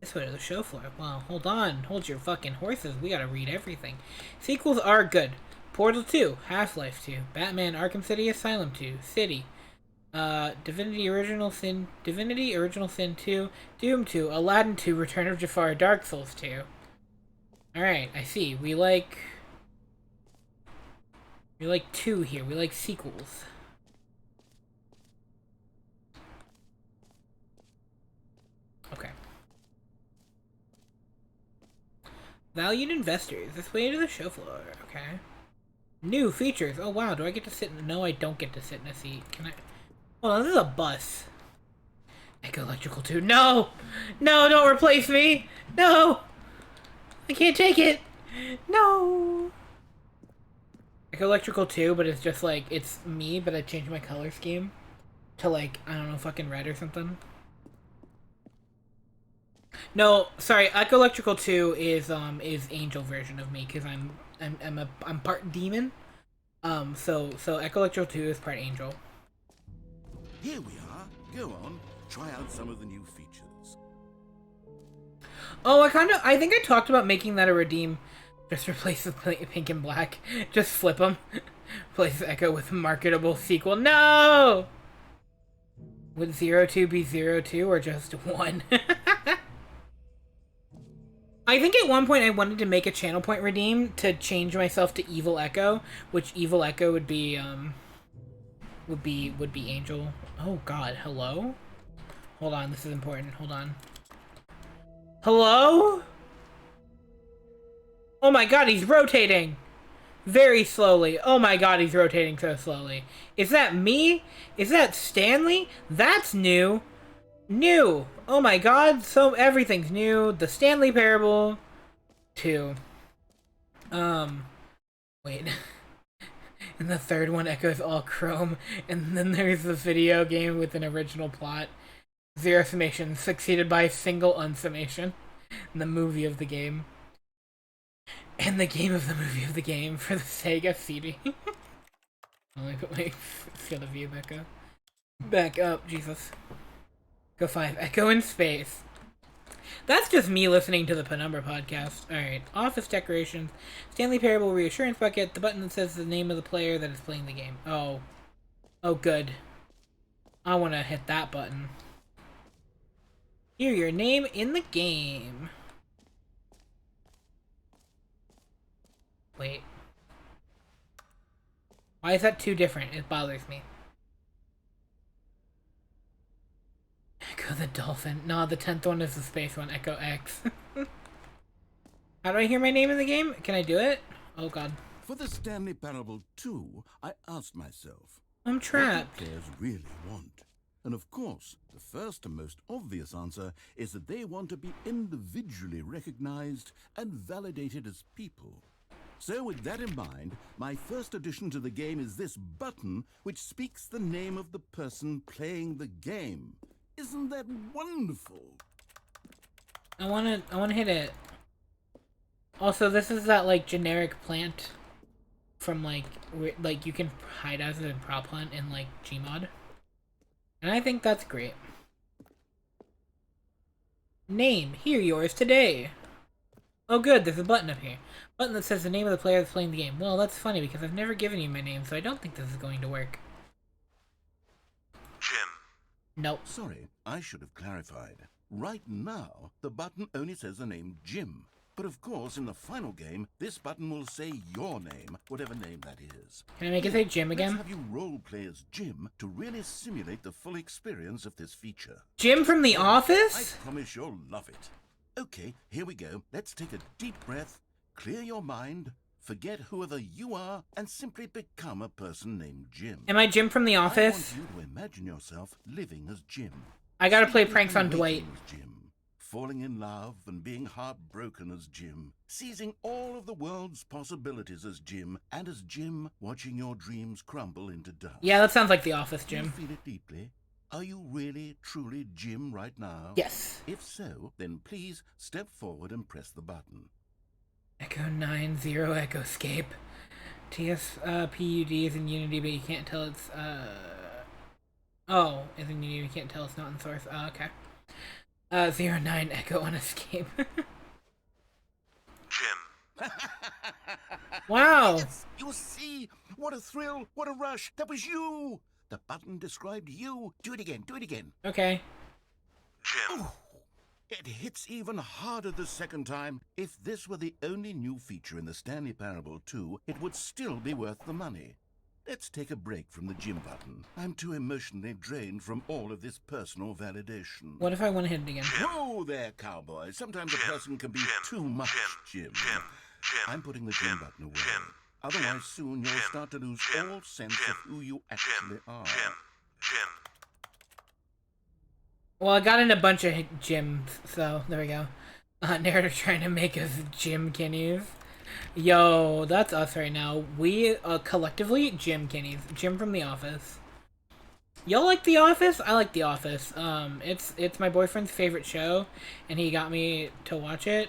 This way to the show floor. Well, hold on, hold your fucking horses, we gotta read everything. Sequels are good. Portal 2, Half-Life 2, Batman Arkham City Asylum 2, City, Divinity Original Sin 2, Doom 2, Aladdin 2, Return of Jafar, Dark Souls 2. Alright, I see. We like 2 here. We like sequels. Okay. Valued investors. This way to the show floor. Okay. New features. Oh wow, do I get to sit in... No, I don't get to sit in a seat. Can I... Hold on, this is a bus. Echo Electrical 2. No! No, don't replace me! No! I can't take it! No! Echo Electrical 2, but it's just like, it's me, but I changed my color scheme to like, I don't know, fucking red or something. No, sorry, Echo Electrical 2 is Angel version of me, because I'm part demon. So Echo Electrical 2 is part angel. Here we are. Go on. Try out some of the new features. Oh, I think I talked about making that a redeem. Just replace the pink and black. Just flip them. Replace Echo with marketable sequel. No! Would 02 be 02 or just 1? I think at one point I wanted to make a channel point redeem to change myself to Evil Echo, which Evil Echo would be Angel. Oh god, hello? Hold on, this is important. Hold on. Hello? Oh my god, he's rotating! Very slowly. Oh my god, he's rotating so slowly. Is that me? Is that Stanley? That's new! New! Oh my god, so everything's new. The Stanley Parable 2. Wait. And the third one echoes all chrome, and then there's the video game with an original plot. 0 summation, succeeded by single unsummation. And the movie of the game. And the game of the movie of the game for the Sega CD. Let me put my field of view back up. Back up, Jesus. Go 5. Echo in space. That's just me listening to the Penumbra podcast. Alright. Office decorations. Stanley Parable reassurance bucket. The button that says the name of the player that is playing the game. Oh. Oh, good. I want to hit that button. Hear your name in the game. Wait. Why is that too different? It bothers me. Echo the dolphin. No, the 10th one is the space one. Echo X. How do I hear my name in the game? Can I do it? Oh god. For the Stanley Parable 2, I asked myself, I'm trapped. what do players really want? And of course, the first and most obvious answer is that they want to be individually recognized and validated as people. So with that in mind, my first addition to the game is this button which speaks the name of the person playing the game. Isn't that wonderful? I wanna hit it. Also, this is that like generic plant from like you can hide as a prop plant in like Gmod. And I think that's great. Name, hear yours today. Oh good, there's a button up here. Button that says the name of the player that's playing the game. Well, that's funny because I've never given you my name, so I don't think this is going to work. Jim. Nope. Sorry, I should have clarified. Right now, the button only says the name Jim. But of course, in the final game, this button will say your name, whatever name that is. Can I make it say Jim again? Let's have you role play as Jim to really simulate the full experience of this feature. Jim from The Office? I promise you'll love it. Okay, here we go. Let's take a deep breath, clear your mind, forget whoever you are, and simply become a person named Jim. Am I Jim from The Office? I want you to imagine yourself living as Jim. I gotta play pranks on Dwight. As Jim. Falling in love and being heartbroken as Jim, seizing all of the world's possibilities as Jim, and as Jim, watching your dreams crumble into dust. Yeah, that sounds like The Office, Jim. Do you feel it deeply? Are you really, truly Jim right now? Yes. If so, then please step forward and press the button. Echo 90 Echo Escape. TS PUD is in Unity, but you can't tell it's oh, is in Unity, you can't tell it's not in source. Oh, okay. 09 Echo on Escape. Jim. Wow. Yes, you see, what a thrill, what a rush. That was you. The button described you. Do it again, do it again. Okay. Jim. Ooh, it hits even harder the second time. If this were the only new feature in the Stanley Parable 2, it would still be worth the money. Let's take a break from the Jim button. I'm too emotionally drained from all of this personal validation. What if I want to hit it again? Whoa there, cowboy. Sometimes a person can be too much Jim. I'm putting the Jim button away. Otherwise, soon you'll start to lose all sense of who you actually are. Jim. Well, I got in a bunch of gyms, so there we go. Narrator trying to make us Jim Kennies. Yo, that's us right now. We, collectively, Jim Kennies. Jim from The Office. Y'all like The Office? I like The Office. It's my boyfriend's favorite show, and he got me to watch it.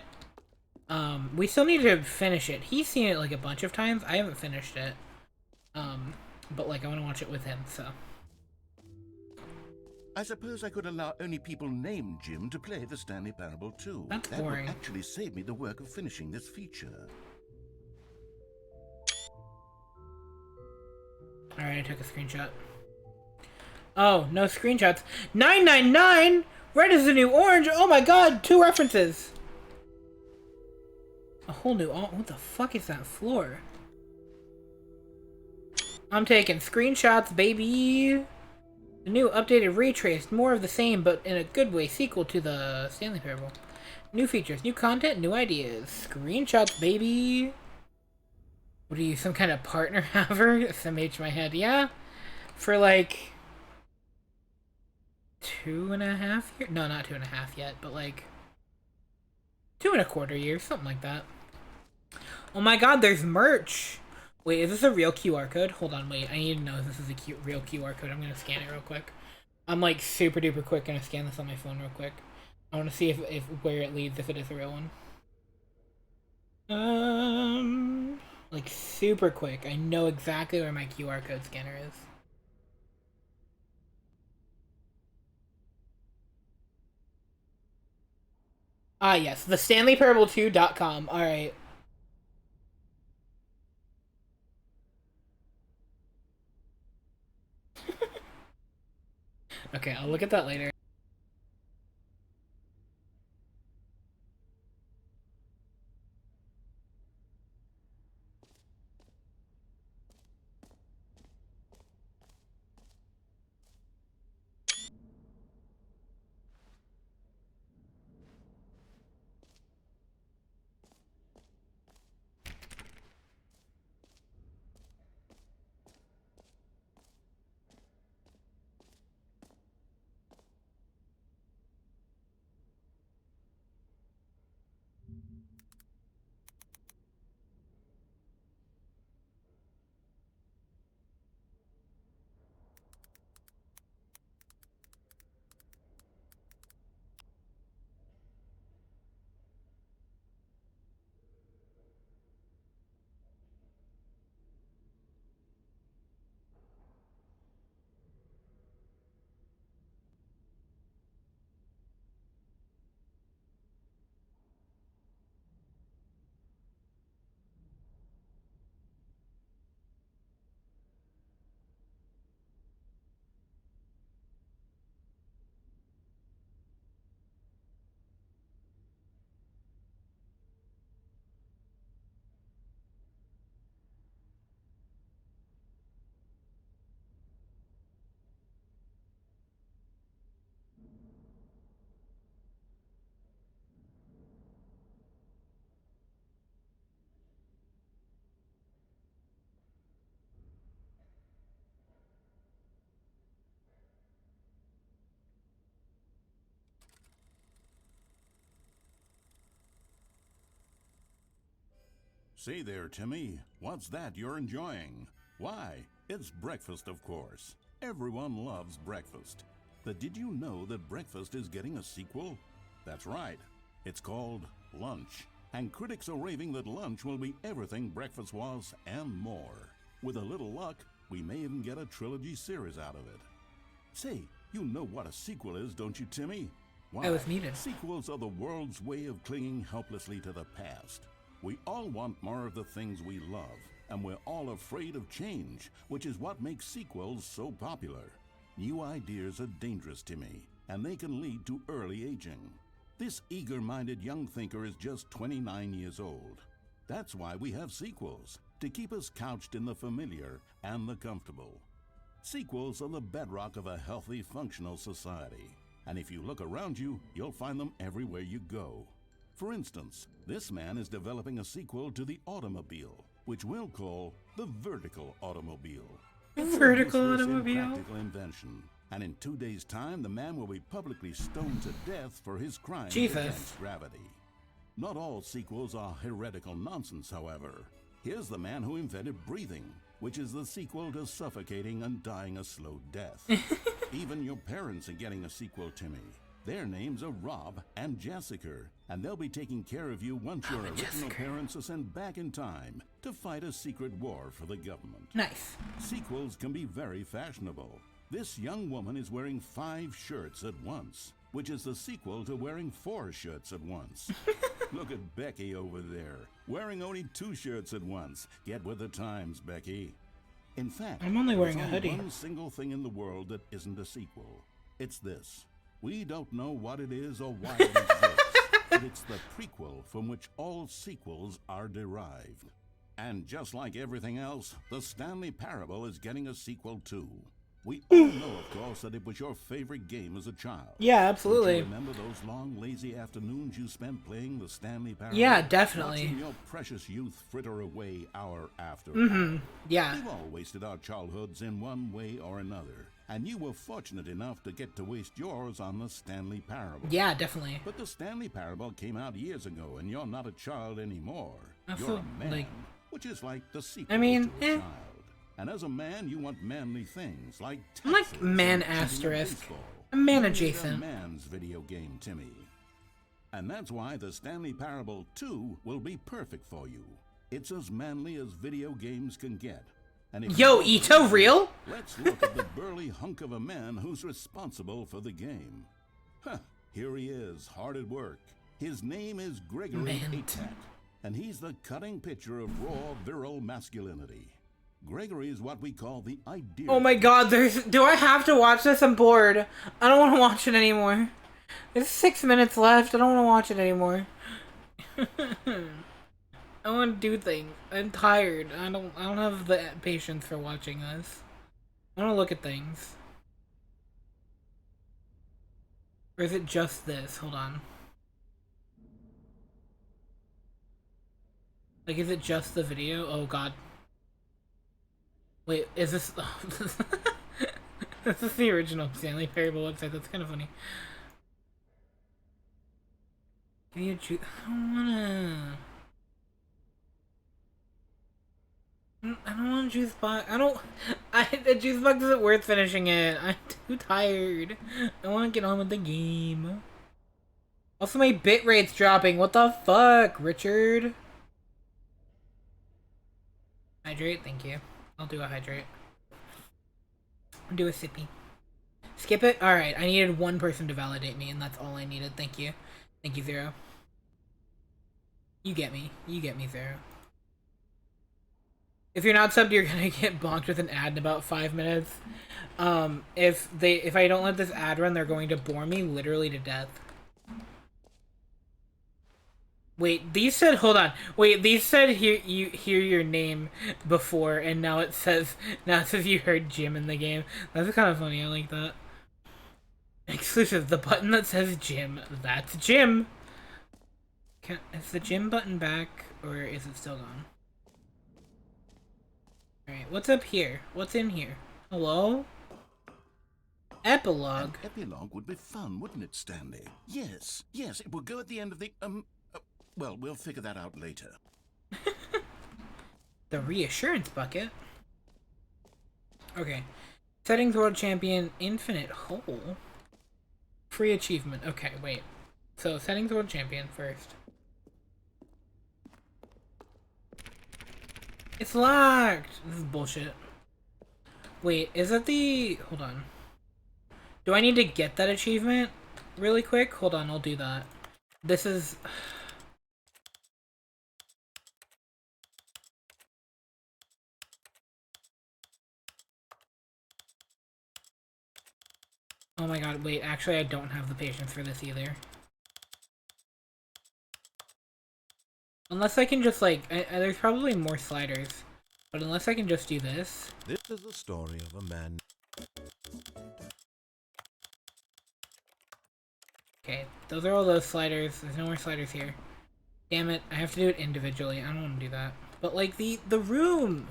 We still need to finish it. He's seen it, like, a bunch of times. I haven't finished it. But, like, I want to watch it with him, so. I suppose I could allow only people named Jim to play the Stanley Parable 2. That's that boring. would actually save me the work of finishing this feature. Alright, I took a screenshot. Oh, no screenshots. 999! Red is the new orange! Oh my god, 2 references! A whole new... what the fuck is that floor? I'm taking screenshots, baby! The new updated ray traced, more of the same, but in a good way, sequel to the Stanley Parable. New features, new content, new ideas. Screenshots, baby! What are you, some kind of partner haver? SMH my head, yeah? For like... 2.5 years? No, not 2.5 yet, but like... 2.25 years, something like that. Oh my god, there's merch! Wait, is this a real QR code? Hold on, wait, I need to know if this is a real QR code. I'm gonna scan it real quick. I'm like super duper quick gonna scan this on my phone real quick. I wanna see if where it leads, if it is a real one. Like super quick. I know exactly where my QR code scanner is. Ah, yes. The StanleyParable2.com. Alright. Okay, I'll look at that later. Say there, Timmy. What's that you're enjoying? Why, it's breakfast, of course. Everyone loves breakfast. But did you know that breakfast is getting a sequel? That's right. It's called Lunch. And critics are raving that Lunch will be everything breakfast was and more. With a little luck, we may even get a trilogy series out of it. Say, you know what a sequel is, don't you, Timmy? Why, I was muted. sequels are the world's way of clinging helplessly to the past. We all want more of the things we love, and we're all afraid of change, which is what makes sequels so popular. New ideas are dangerous to me, and they can lead to early aging. This eager-minded young thinker is just 29 years old. That's why we have sequels, to keep us couched in the familiar and the comfortable. Sequels are the bedrock of a healthy, functional society, and if you look around you, you'll find them everywhere you go. For instance, this man is developing a sequel to the automobile, which we'll call the vertical automobile. It's a Vertical useless, automobile? impractical invention, and in 2 days' time, the man will be publicly stoned to death for his crime Jesus. against gravity. Not all sequels are heretical nonsense, however. Here's the man who invented breathing, which is the sequel to suffocating and dying a slow death. Even your parents are getting a sequel, Timmy. Their names are Rob and Jessica, and they'll be taking care of you once your original parents are sent back in time to fight a secret war for the government. Nice. Sequels can be very fashionable. This young woman is wearing 5 shirts at once, which is the sequel to wearing 4 shirts at once. Look at Becky over there, wearing only 2 shirts at once. Get with the times, Becky. In fact, I'm only wearing there's a hoodie. one single thing in the world that isn't a sequel. It's this. We don't know what it is or why it exists, but it's the prequel from which all sequels are derived. And just like everything else, the Stanley Parable is getting a sequel too. We all know, of course, that it was your favorite game as a child. Yeah, absolutely. Don't you remember those long, lazy afternoons you spent playing the Stanley Parable? Yeah, definitely. Watching your precious youth fritter away hour after Mm-hmm. hour. Yeah. We've all wasted our childhoods in one way or another. And you were fortunate enough to get to waste yours on the Stanley Parable. Yeah, definitely. But the Stanley Parable came out years ago, and you're not a child anymore. I You're feel a man, like- which is like the sequel I mean, to a child. And as a man, you want manly things like I'm like taxes man and asterisk. baseball. I'm man You need adjacent. a man's video game, Timmy. And that's why the Stanley Parable 2 will be perfect for you. It's as manly as video games can get. And if Yo, you Ito, real? let's look at the burly hunk of a man who's responsible for the game. Huh, here he is, hard at work. His name is Gregory Atat, and he's the cutting picture of raw, virile masculinity. Gregory is what we call the ideal. Oh my god, do I have to watch this? I'm bored. I don't want to watch it anymore. There's 6 minutes left. I don't want to watch it anymore. I want to do things. I'm tired. I don't have the patience for watching this. I want to look at things. Or is it just this? Hold on. Like, is it just the video? Oh god. Wait, is this... Oh, this is the original Stanley Parable website. That's kind of funny. Give me a juice... I don't wanna... I don't want a juice box. The juice box isn't worth finishing it. I'm too tired. I want to get on with the game. Also, my bitrate's dropping. What the fuck, Richard? Hydrate, thank you. I'll do a hydrate. I'll do a sippy. Skip it? Alright, I needed one person to validate me, and that's all I needed. Thank you. Thank you, Zero. You get me. You get me, Zero. If you're not subbed, you're gonna get bonked with an ad in about 5 minutes. If I don't let this ad run, they're going to bore me literally to death. Wait, these said, hold on. Wait, these said hear your name before, and now it says you heard Jim in the game. That's kind of funny. I like that. Exclusive. The button that says Jim. That's Jim. Is the Jim button back, or is it still gone? Alright, what's up here? What's in here? Hello? Epilogue. An epilogue would be fun, wouldn't it, Stanley? Yes, it would go at the end of the, well, we'll figure that out later. The reassurance bucket? Okay. Settings World Champion, Infinite Hole. Free achievement. Okay, wait. So, Settings World Champion first. It's locked! This is bullshit. Wait, is that the... Hold on. Do I need to get that achievement really quick? Hold on, I'll do that. This is... Oh my god, wait, actually I don't have the patience for this either. Unless I can just, like, there's probably more sliders. But unless I can just do this. This is the story of a man. Okay, those are all those sliders. There's no more sliders here. Damn it, I have to do it individually. I don't want to do that. But, like, the room!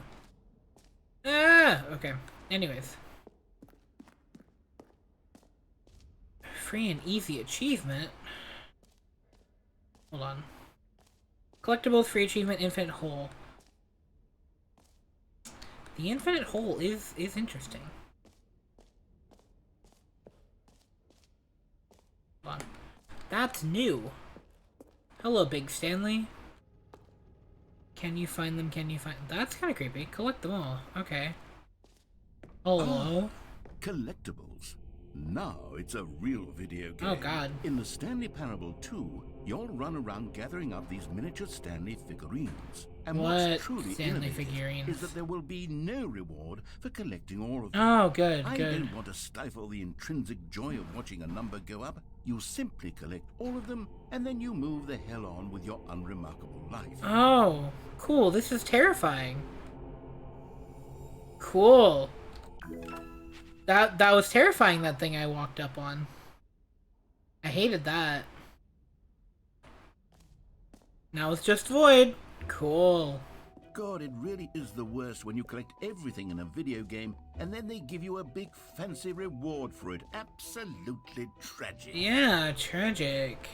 Ah! Okay, anyways. Free and easy achievement? Hold on. Collectibles, free achievement, infinite hole. The infinite hole is interesting. Hold on. That's new. Hello, Big Stanley. Can you find them? Can you find... That's kind of creepy. Collect them all. Okay. Hello. Oh, collectibles. Now it's a real video game. Oh god. In the Stanley Parable 2, you'll run around gathering up these miniature Stanley figurines. And what's truly Stanley innovative figurines? is that there will be no reward for collecting all of them. Oh, good, I good. don't want to stifle the intrinsic joy of watching a number go up. You simply collect all of them, and then you move the hell on with your unremarkable life. Oh, cool. This is terrifying. Cool. That was terrifying, that thing I walked up on. I hated that. Now it's just void. Cool. God, it really is the worst when you collect everything in a video game and then they give you a big fancy reward for it. Absolutely tragic. Yeah, tragic.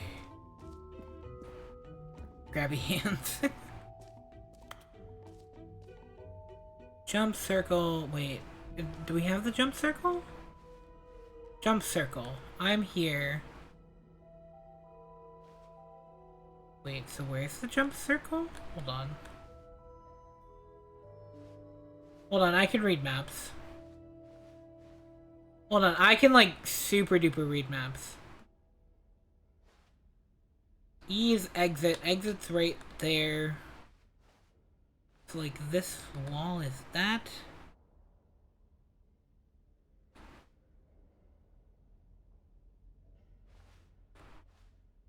Grabby hands. Jump circle. Wait. Do we have the jump circle? Jump circle. I'm here. Wait, so where's the jump circle? Hold on. Hold on, I can read maps. Hold on, I can, like, super duper read maps. E is exit. Exit's right there. So, like, this wall is that.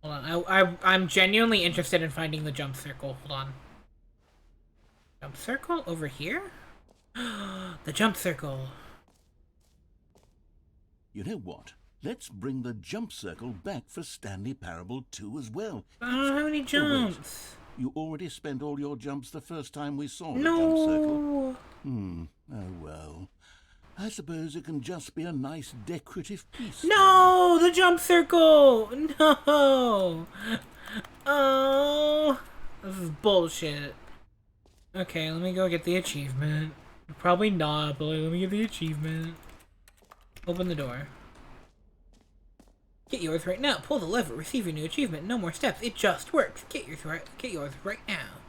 Hold on, I'm genuinely interested in finding the jump circle. Hold on. Jump circle? Over here? The jump circle. You know what? Let's bring the jump circle back for Stanley Parable 2 as well. I don't have any jumps. Oh, you already spent all your jumps the first time we saw the No. jump circle. Oh well. I suppose it can just be a nice decorative piece. No! The jump circle! No! Oh! This is bullshit. Okay, let me go get the achievement. Probably not, but let me get the achievement. Open the door. Get yours right now. Pull the lever. Receive your new achievement. No more steps. It just works. Get yours right now.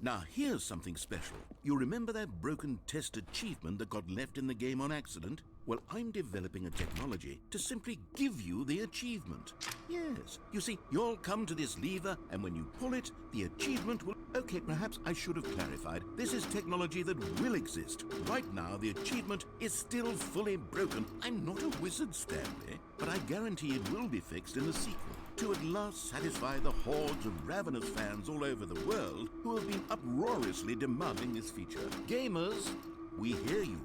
Now here's something special. You remember that broken test achievement that got left in the game on accident? Well, I'm developing a technology to simply give you the achievement. Yes. You see, you'll come to this lever, and when you pull it, the achievement will... Okay, perhaps I should have clarified. This is technology that will exist. Right now, the achievement is still fully broken. I'm not a wizard, Stanley, but I guarantee it will be fixed in the sequel, to at last satisfy the hordes of ravenous fans all over the world who have been uproariously demanding this feature. Gamers, we hear you,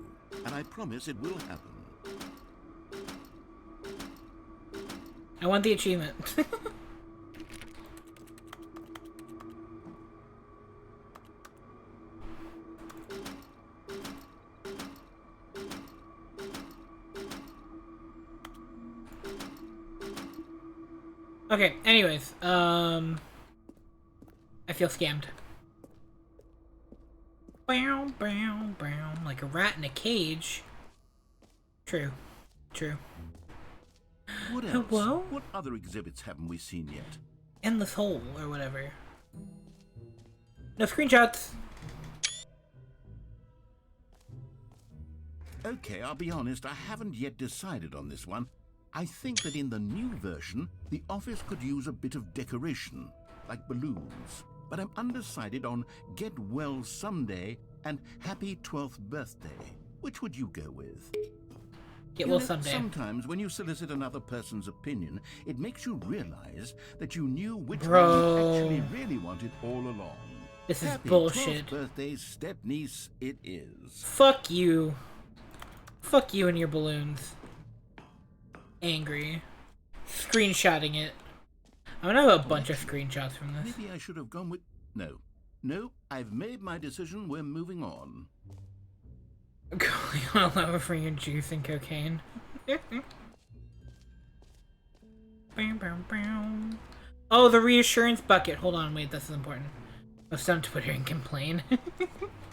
and I promise it will happen. I want the achievement. Okay, anyways, I feel scammed. Bow, bow, bow, like a rat in a cage. True. True. What else? Hello? What other exhibits haven't we seen yet? Endless hole, or whatever. No screenshots! Okay, I'll be honest, I haven't yet decided on this one. I think that in the new version, the office could use a bit of decoration, like balloons. But I'm undecided on Get Well Someday and Happy 12th Birthday. Which would you go with? Get well someday. Sometimes when you solicit another person's opinion, it makes you realize that you knew which one Bro. you actually really wanted all along. This is Happy bullshit. 12th birthday, step-niece, it is. Fuck you. Fuck you and your balloons. Angry. Screenshotting it. I'm gonna have a bunch of screenshots from this. Maybe I should have gone with... No, I've made my decision. We're moving on. Going all over for your juice and cocaine. Oh, the reassurance bucket. Hold on, wait, this is important. I'll stop Twitter and complain.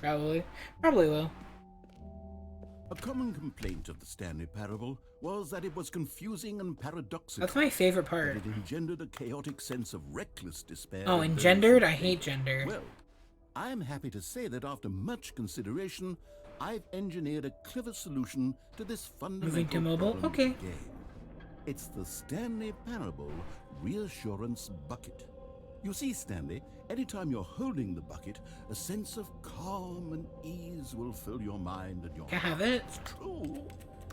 Probably will. A common complaint of the Stanley Parable was that it was confusing and paradoxical. That's my favorite part. That it engendered a chaotic sense of reckless despair. Oh, in those engendered? who I hate played. gender. Well, I'm happy to say that after much consideration, I've engineered a clever solution to this fundamental Moving to mobile? problem Okay. of the game. It's the Stanley Parable Reassurance Bucket. You see, Stanley, anytime you're holding the bucket, a sense of calm and ease will fill your mind and your Can I have heart. it? It's true.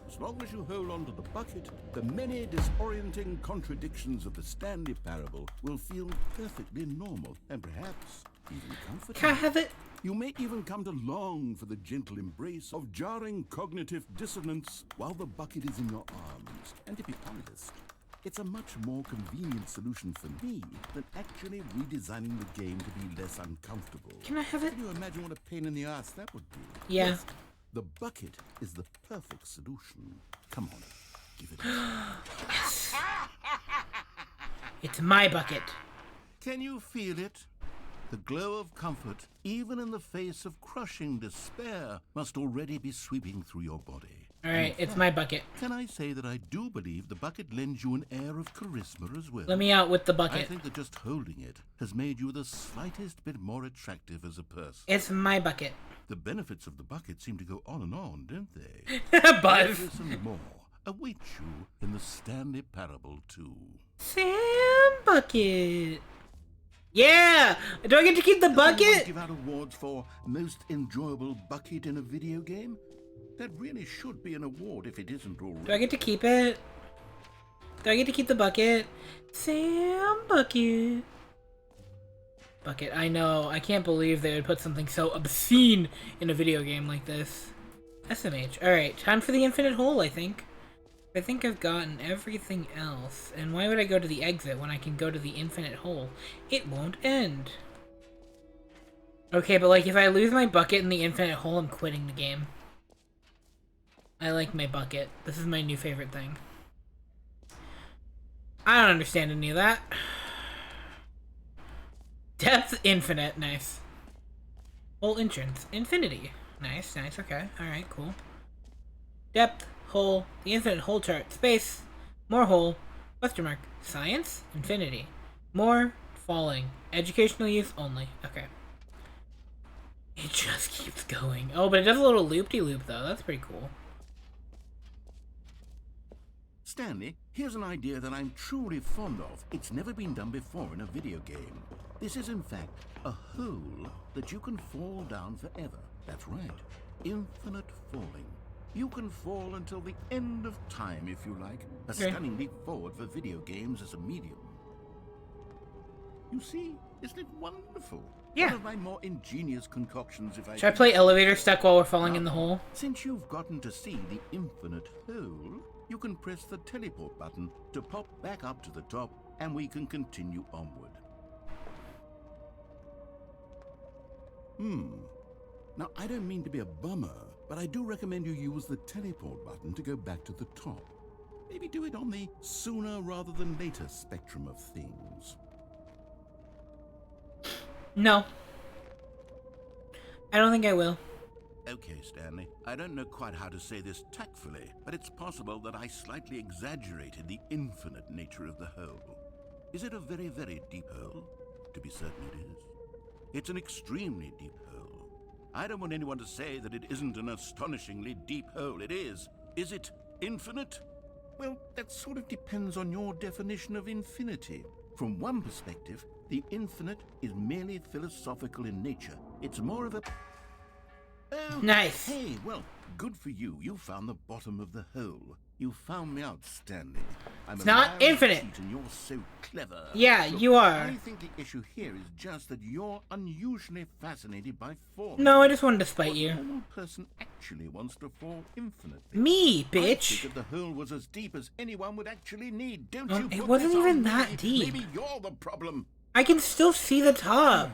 As long as you hold on to the bucket, the many disorienting contradictions of the Stanley Parable will feel perfectly normal and perhaps even comforting. Can I have it? You may even come to long for the gentle embrace of jarring cognitive dissonance while the bucket is in your arms. And to be honest, it's a much more convenient solution for me than actually redesigning the game to be less uncomfortable. Can I have it? Can you imagine what a pain in the ass that would be? Yeah. Yes, the bucket is the perfect solution. Come on, give it a Yes. It's my bucket. Can you feel it? The glow of comfort, even in the face of crushing despair, must already be sweeping through your body. Alright, it's my bucket. Can I say that I do believe the bucket lends you an air of charisma as well? Let me out with the I bucket. think that just holding it has made you the slightest bit more attractive as a person. It's my bucket. The benefits of the bucket seem to go on, don't they? Buzz. This and more await you in the Stanley Parable 2. Sam Bucket. Yeah! Do I get to keep the Does anyone bucket? give out awards for most enjoyable bucket in a video game? That really should be an award if it isn't already. Do I get to keep it? Do I get to keep the bucket? Sam Bucket. Bucket, I know. I can't believe they would put something so obscene in a video game like this. SMH. Alright, time for the infinite hole, I think. I think I've gotten everything else. And why would I go to the exit when I can go to the infinite hole? It won't end. Okay, but like if I lose my bucket in the infinite hole, I'm quitting the game. I like my bucket. This is my new favorite thing. I don't understand any of that. Depth infinite. Nice. Hole entrance. Infinity. Nice, nice. Okay. Alright, cool. Depth. Hole. The infinite hole chart. Space. More hole. Question mark. Science. Infinity. More. Falling. Educational use only. Okay. It just keeps going. Oh, but it does a little loop-de-loop though. That's pretty cool. Stanley, here's an idea that I'm truly fond of. It's never been done before in a video game. This is, in fact, a hole that you can fall down forever. That's right. Infinite falling. You can fall until the end of time, if you like. A stunning leap forward for video games as a medium. You see, isn't it wonderful? Yeah. One of my more ingenious concoctions, if I... Should I play elevator stuck while we're falling in the hole? Since you've gotten to see the infinite hole, you can press the teleport button to pop back up to the top, and we can continue onward. Now, I don't mean to be a bummer, but I do recommend you use the teleport button to go back to the top. Maybe do it on the sooner rather than later spectrum of things. No. I don't think I will. Okay, Stanley, I don't know quite how to say this tactfully, but it's possible that I slightly exaggerated the infinite nature of the hole. Is it a very, very deep hole? To be certain it is. It's an extremely deep hole. I don't want anyone to say that it isn't an astonishingly deep hole. It is. Is it infinite? Well, that sort of depends on your definition of infinity. From one perspective, the infinite is merely philosophical in nature. It's more of a... Oh, nice. Hey, well, good for you. You found the bottom of the hole. You found me out, Stanley. It's not infinite. And you're so clever. Yeah, Look, you are. I think the issue here is just that you're unusually fascinated by falling. No, I just wanted to spite you. A normal person actually wants to fall infinitely. Me, I bitch. figured the hole was as deep as anyone would actually need. Don't Well, you? it put wasn't this on even me. that deep. Maybe you're the problem. I can still see the top.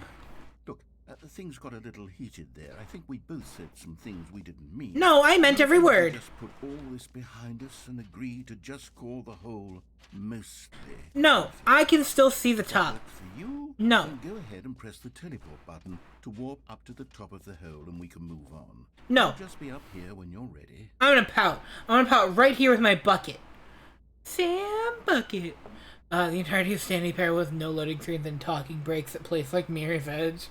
Look, things got a little heated there. I think we both said some things we didn't mean. No, I meant every word. Just put all this behind us and agree to just call the hole mostly. No, I can still see the top. For you, No. then go ahead and press the teleport button to warp up to the top of the hole, and we can move on. No. I'll just be up here when you're ready. I'm gonna pout. I'm gonna pout right here with my bucket. Sam Bucket. The entirety of Stanley Parable with no loading screens and talking breaks at place like Mirror's Edge.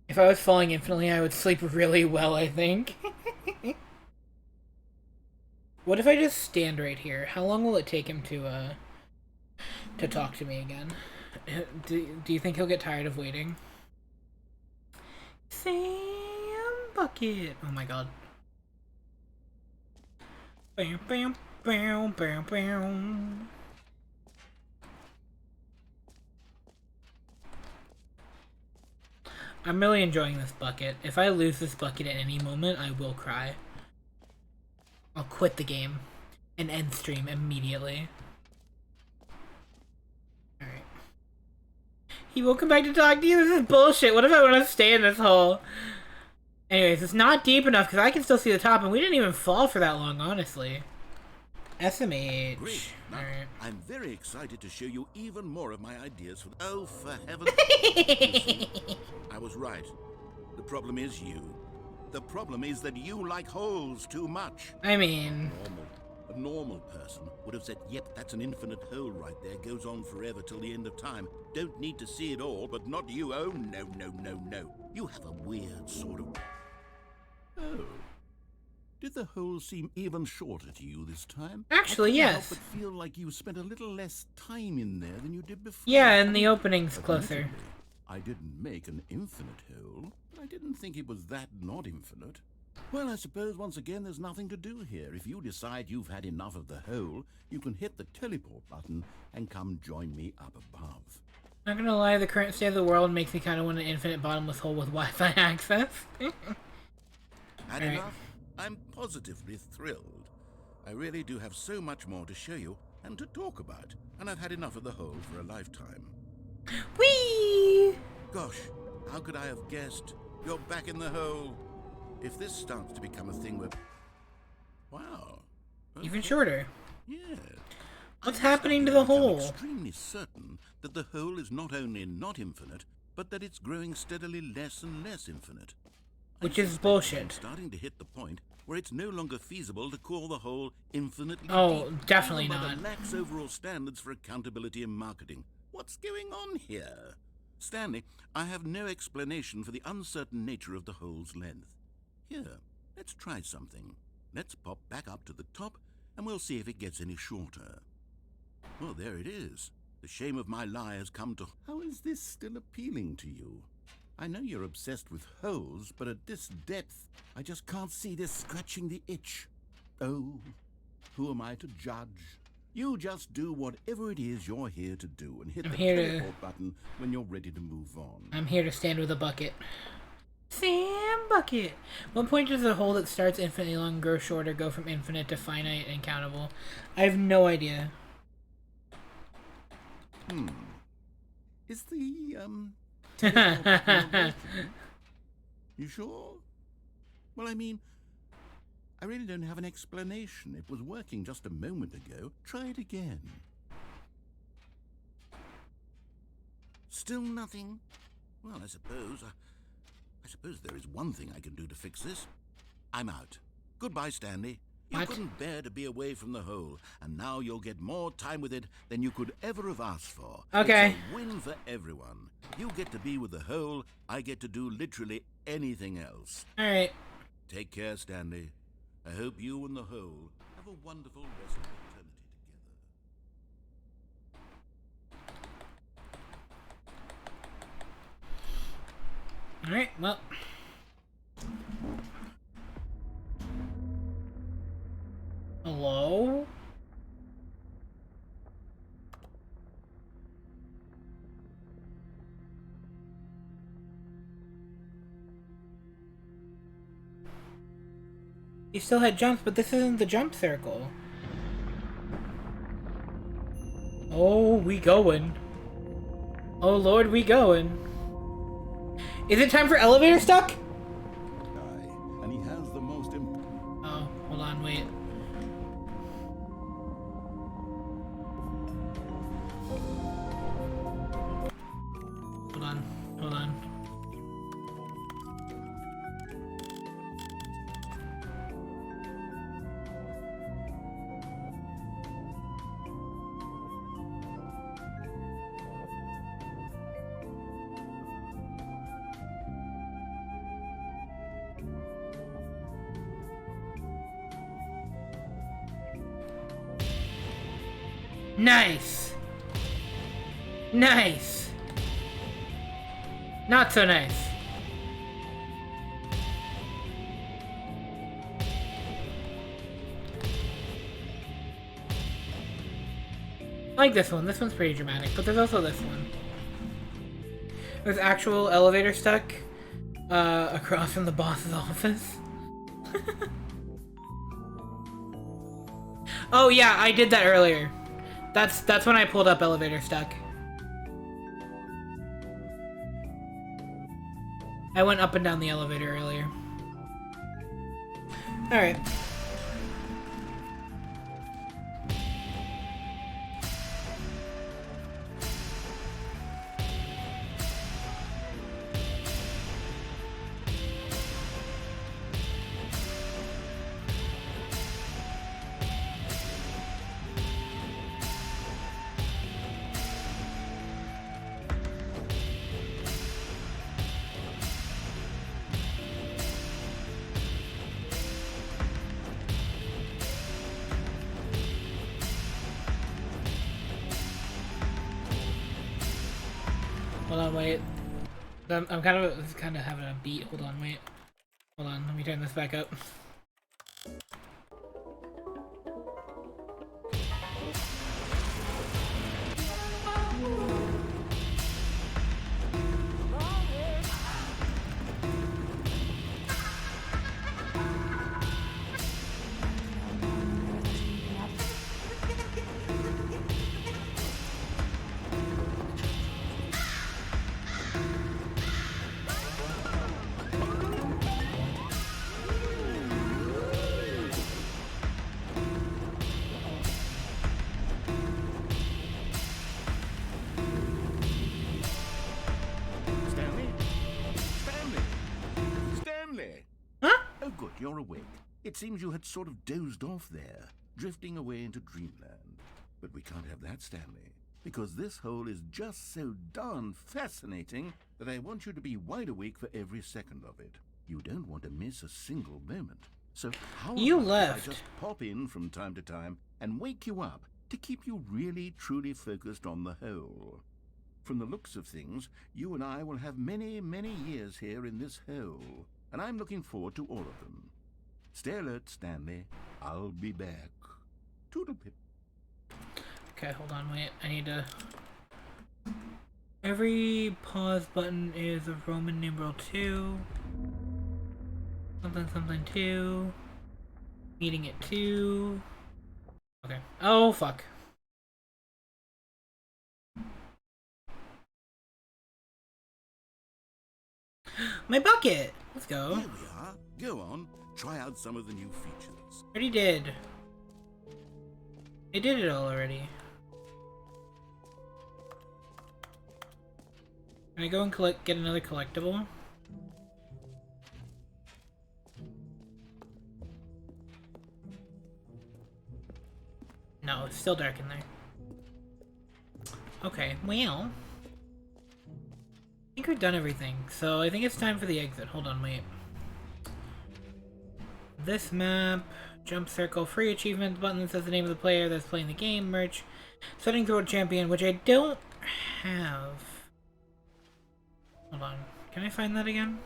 If I was falling infinitely, I would sleep really well, I think. What if I just stand right here? How long will it take him to talk to me again? Do you think he'll get tired of waiting? Sam Bucket. Oh my god. Bam, bam, bam, bam, bam. I'm really enjoying this bucket. If I lose this bucket at any moment, I will cry. I'll quit the game and end stream immediately. Alright. He will come back to talk to you? This is bullshit. What if I want to stay in this hole? Anyways, it's not deep enough because I can still see the top, and we didn't even fall for that long, honestly. SMH. Great. Now, Alright. I'm very excited to show you even more of my ideas for... Oh, for heaven's sake. I was right. The problem is you. The problem is that you like holes too much. I mean... A normal person would have said, yep, that's an infinite hole right there. Goes on forever till the end of time. Don't need to see it all, but not you. Oh, no, no, no, no. You have a weird sort of... Oh. Did the hole seem even shorter to you this time? Actually, yes. I couldn't help but feel like you spent a little less time in there than you did before. Yeah, and the opening's closer. I didn't make an infinite hole, but I didn't think it was that not infinite. Well, I suppose once again there's nothing to do here. If you decide you've had enough of the hole, you can hit the teleport button and come join me up above. Not gonna lie, the current state of the world makes me kind of want an infinite bottomless hole with Wi-Fi access. Had enough? I'm positively thrilled. I really do have so much more to show you and to talk about, and I've had enough of the hole for a lifetime. Whee! Gosh, how could I have guessed? You're back in the hole. If this starts to become a thing where... Wow. Okay. Even shorter. Yeah. What's happening to the hole? I'm extremely certain that the hole is not only not infinite, but that it's growing steadily less and less infinite. Which is bullshit. I'm starting to hit the point where it's no longer feasible to call the hole infinitely deep. Definitely by not. the lax overall standards for accountability and marketing. What's going on here? Stanley, I have no explanation for the uncertain nature of the hole's length. Here, let's try something. Let's pop back up to the top, and we'll see if it gets any shorter. Well, there it is. The shame of my lie has come to... How is this still appealing to you? I know you're obsessed with holes, but at this depth, I just can't see this scratching the itch. Oh, who am I to judge? You just do whatever it is you're here to do and hit the teleport button when you're ready to move on. I'm here to stand with a bucket. Sam Bucket! What point does a hole that starts infinitely long grow shorter, go from infinite to finite and countable? I have no idea. Is the, You sure? Well, I mean, I really don't have an explanation. It was working just a moment ago. Try it again. Still nothing? Well, I suppose there is one thing I can do to fix this. I'm out. Goodbye, Stanley. You couldn't bear to be away from the hole, and now you'll get more time with it than you could ever have asked for. Okay. It's a win for everyone. You get to be with the hole, I get to do literally anything else. Alright. Take care, Stanley. I hope you and the hole have a wonderful rest of eternity together. Alright, well. Hello? You still had jumps, but this isn't the jump circle. Oh, we going. Oh Lord, we going. Is it time for elevator stuck? And he has the most Oh, hold on, wait. Hold on. Nice! Nice! Not so nice. I like this one. This one's pretty dramatic, but there's also this one. There's actual elevator stuck across from the boss's office. Oh yeah, I did that earlier. That's when I pulled up elevator stuck. I went up and down the elevator earlier. Alright. on, wait. I'm kind of having a beat. Hold on, wait. Hold on, let me turn this back up. You're awake. It seems you had sort of dozed off there, drifting away into dreamland. But we can't have that, Stanley, because this hole is just so darn fascinating that I want you to be wide awake for every second of it. You don't want to miss a single moment. So how you about left. I just pop in from time to time and wake you up to keep you really, truly focused on the hole. From the looks of things, you and I will have many, many years here in this hole, and I'm looking forward to all of them. Stay alert, Stanley. I'll be back. Toodle-pip. Okay, hold on, wait. I need to... Every pause button is a Roman numeral 2. Something, something 2. Meeting at 2. Okay. Oh, fuck. My bucket! Let's go. Here we are. Go on. Try out some of the new features. Already did. I did it all already. Can I go and get another collectible? No, it's still dark in there. Okay, well. I think we've done everything, so I think it's time for the exit. Hold on, wait. This map, jump circle, free achievements button that says the name of the player that's playing the game, merch, settings world champion, which I don't have. Hold on, can I find that again?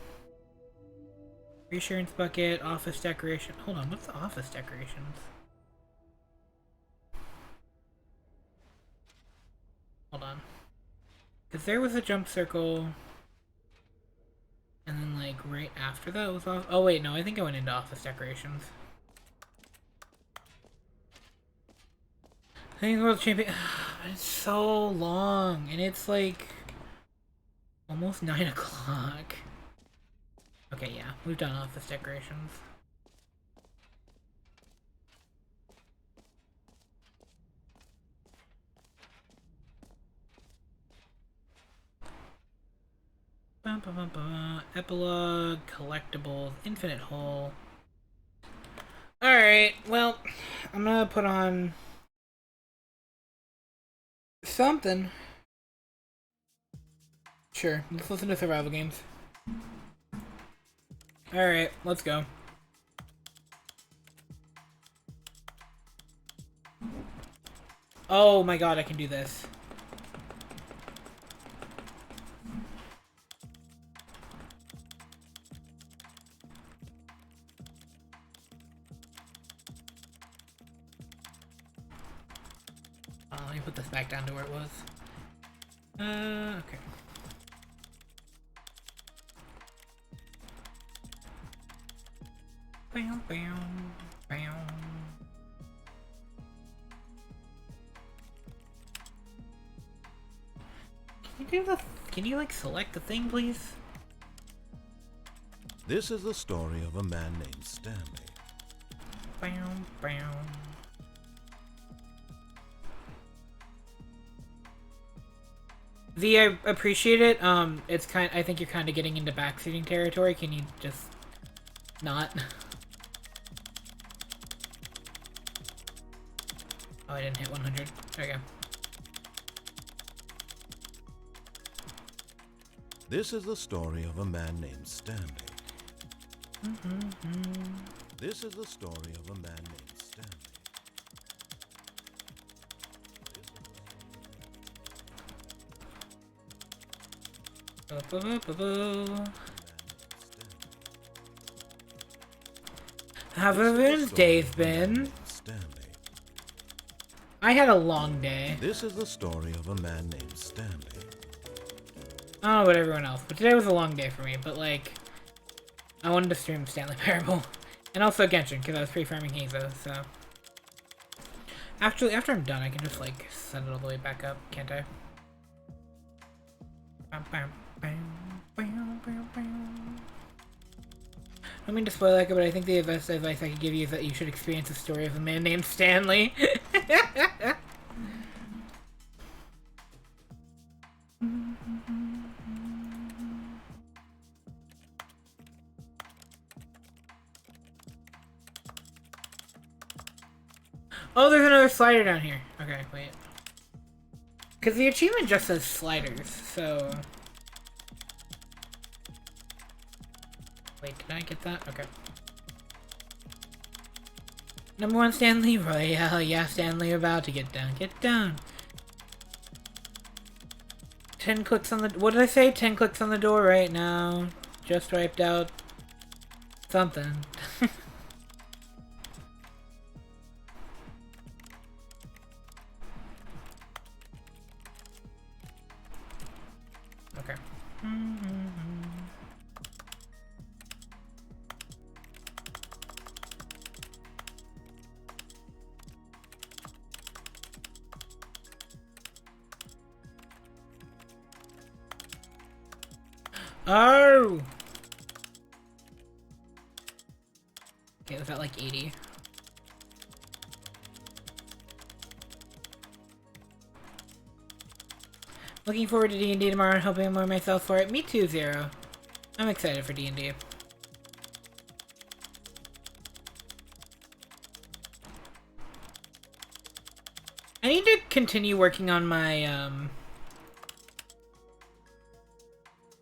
Reassurance bucket, office decoration. Hold on, what's the office decorations? Hold on. Because there was a jump circle. And then, like, right after that was off. Oh, wait, no, I think I went into office decorations. I think World Champion. It's so long, and it's like almost 9 o'clock. Okay, yeah, we've done office decorations. Epilogue, collectibles, infinite hole. Alright, well, I'm gonna put on something. Sure, let's listen to survival games. Alright, let's go. Oh my god, I can do this. Let me put this back down to where it was. Okay. Bam, bam, bam. Can you like select the thing, please? This is the story of a man named Stanley. Bam, bam. V, I appreciate it. It's I think you're kind of getting into backseating territory. Can you just not? Oh, I didn't hit 100. There you go. This is the story of a man named Stanley. This is the story of a man named Stanley. How have his days been? Stanley. I had a long day. This is the story of a man named Stanley. I don't know about everyone else, but today was a long day for me. But like, I wanted to stream Stanley Parable, and also Genshin because I was pre-farming Hazo. So after I'm done, I can just like set it all the way back up, can't I? I don't mean to spoil like it, but I think the best advice I could give you is that you should experience the story of a man named Stanley. Oh, there's another slider down here. Okay, wait. Because the achievement just says sliders, so... Wait, did I get that? Okay. Number 1, Stanley Royale. Yeah, Stanley, about to get down. Get down. 10 clicks on the... What did I say? 10 clicks on the door right now. Just wiped out... something. Okay. Oh! Okay, was that like 80? Looking forward to D&D tomorrow and hoping more myself for it. Me too, Zero. I'm excited for D&D. I need to continue working on my, I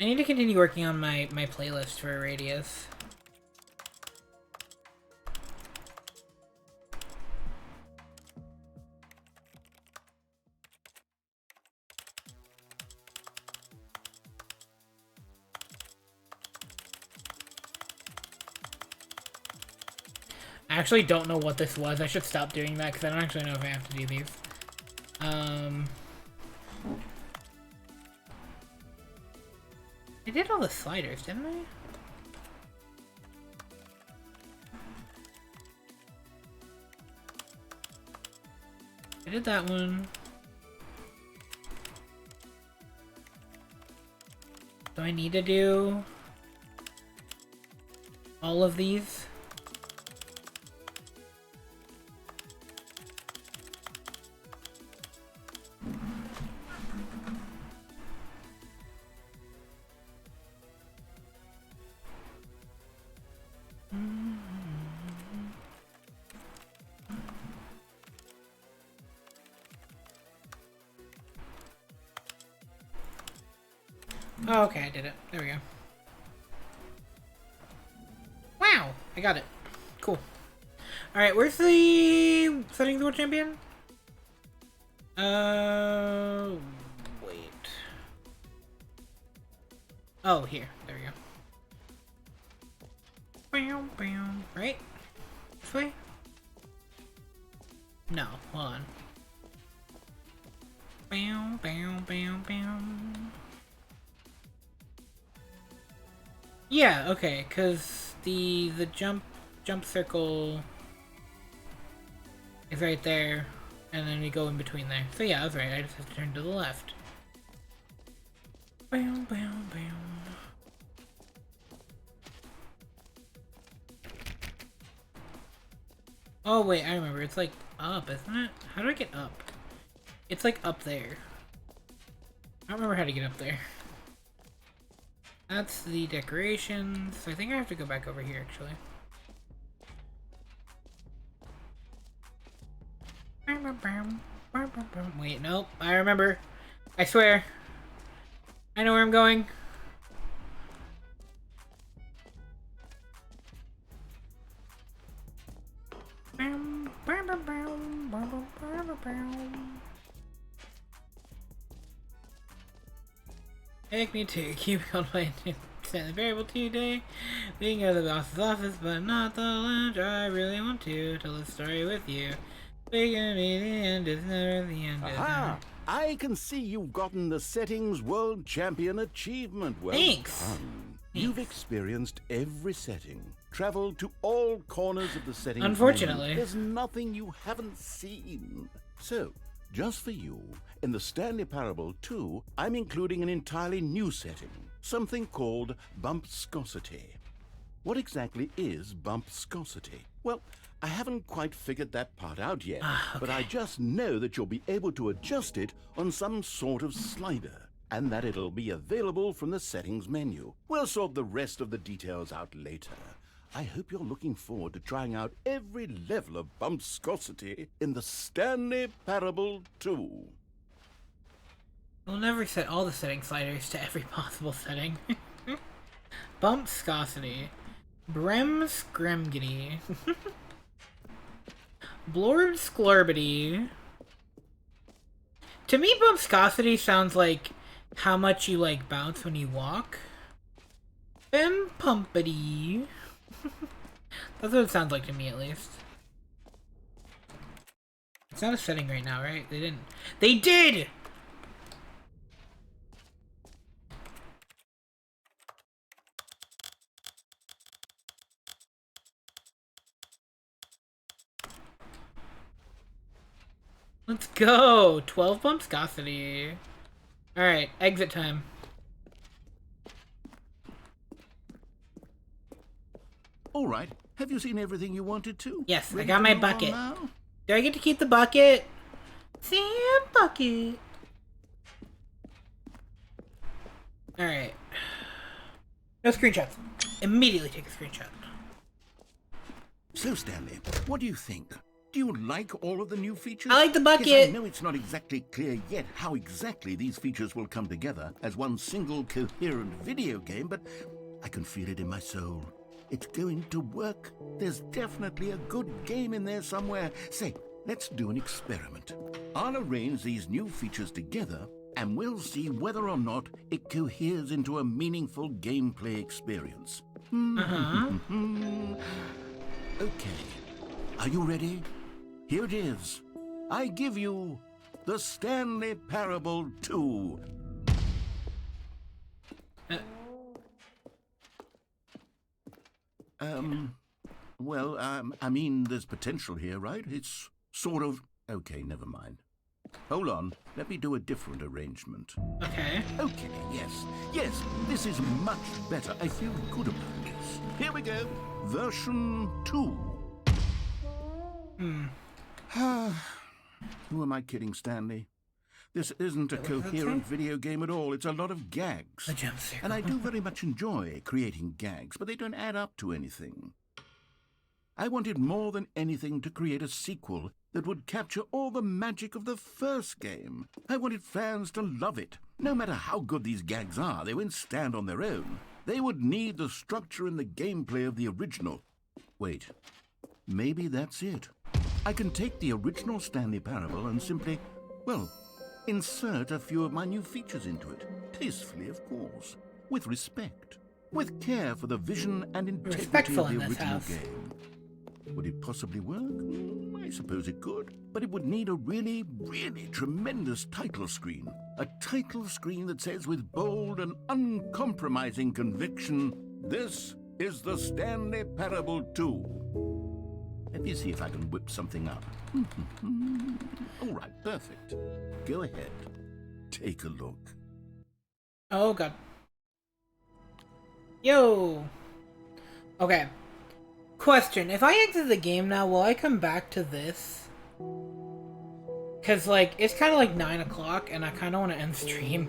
need to continue working on my playlist for Radius. I actually don't know what this was. I should stop doing that because I don't actually know if I have to do these. I did all the sliders, didn't I? I did that one. Do I need to do all of these? Oh, okay, I did it. There we go. Wow! I got it. Cool. Alright, where's the settings world champion? Wait. Oh, here. There we go. Bam, bam. Right? This way? No, hold on. Bam, bam, bam, bam. Yeah, okay, cause the jump circle is right there, and then we go in between there. So yeah, I was right. I just have to turn to the left. Bam, bam, bam. Oh wait, I remember. It's like up, isn't it? How do I get up? It's like up there. I don't remember how to get up there. That's the decorations. I think I have to go back over here, actually. Wait, nope. I remember. I swear. I know where I'm going. Take me to keep on playing Stanley Parable today. We can go to the boss's office, but not the lounge. I really want to tell the story with you. We can be the end, it's never the end. Aha! I can see you've gotten the Settings World Champion achievement. Well Thanks. done. You've experienced every setting, traveled to all corners of the settings. Unfortunately. menu. There's nothing you haven't seen. So, just for you, in the Stanley Parable 2, I'm including an entirely new setting, something called bumpscosity. What exactly is bumpscosity? Well, I haven't quite figured that part out yet, but I just know that you'll be able to adjust it on some sort of slider, and that it'll be available from the settings menu. We'll sort the rest of the details out later. I hope you're looking forward to trying out every level of bumpscosity in the Stanley Parable 2. We'll never set all the setting sliders to every possible setting. Bumpscosity. Bremscremgity. Blorbsclorbity. To me, bumpscosity sounds like how much you like bounce when you walk. Bempumpity. That's what it sounds like to me, at least. It's not a setting right now, right? They didn't. They did! Let's go! 12 bumpscosity. Alright, exit time. All right. Have you seen everything you wanted to? Yes, Ready I got to my move on bucket. now? Do I get to keep the bucket? Sam bucket. Alright. No screenshots. Immediately take a screenshot. So, Stanley, what do you think? Do you like all of the new features? I like the bucket. Yes, I know it's not exactly clear yet how exactly these features will come together as one single coherent video game, but I can feel it in my soul. It's going to work. There's definitely a good game in there somewhere. Say, let's do an experiment. I'll arrange these new features together, and we'll see whether or not it coheres into a meaningful gameplay experience. Okay. Are you ready? Here it is. I give you the Stanley Parable 2. I mean, there's potential here, right? It's sort of... Okay, never mind. Hold on. Let me do a different arrangement. Okay. Okay, yes, this is much better. I feel good about this. Here we go. Version 2. Who am I kidding, Stanley? This isn't a coherent video game at all. It's a lot of gags. The jump circle. And I do very much enjoy creating gags, but they don't add up to anything. I wanted more than anything to create a sequel that would capture all the magic of the first game. I wanted fans to love it. No matter how good these gags are, they won't stand on their own. They would need the structure and the gameplay of the original. Wait, maybe that's it. I can take the original Stanley Parable and simply, well, insert a few of my new features into it. Tastefully, of course. With respect. With care for the vision and integrity of the original game. Would it possibly work? I suppose it could. But it would need a really, really tremendous title screen. A title screen that says with bold and uncompromising conviction, "This is the Stanley Parable 2." Let me see if I can whip something up. All right, perfect. Go ahead. Take a look. Oh, God. Yo! Okay. Question. If I exit the game now, will I come back to this? Because, like, it's kind of like 9 o'clock, and I kind of want to end stream.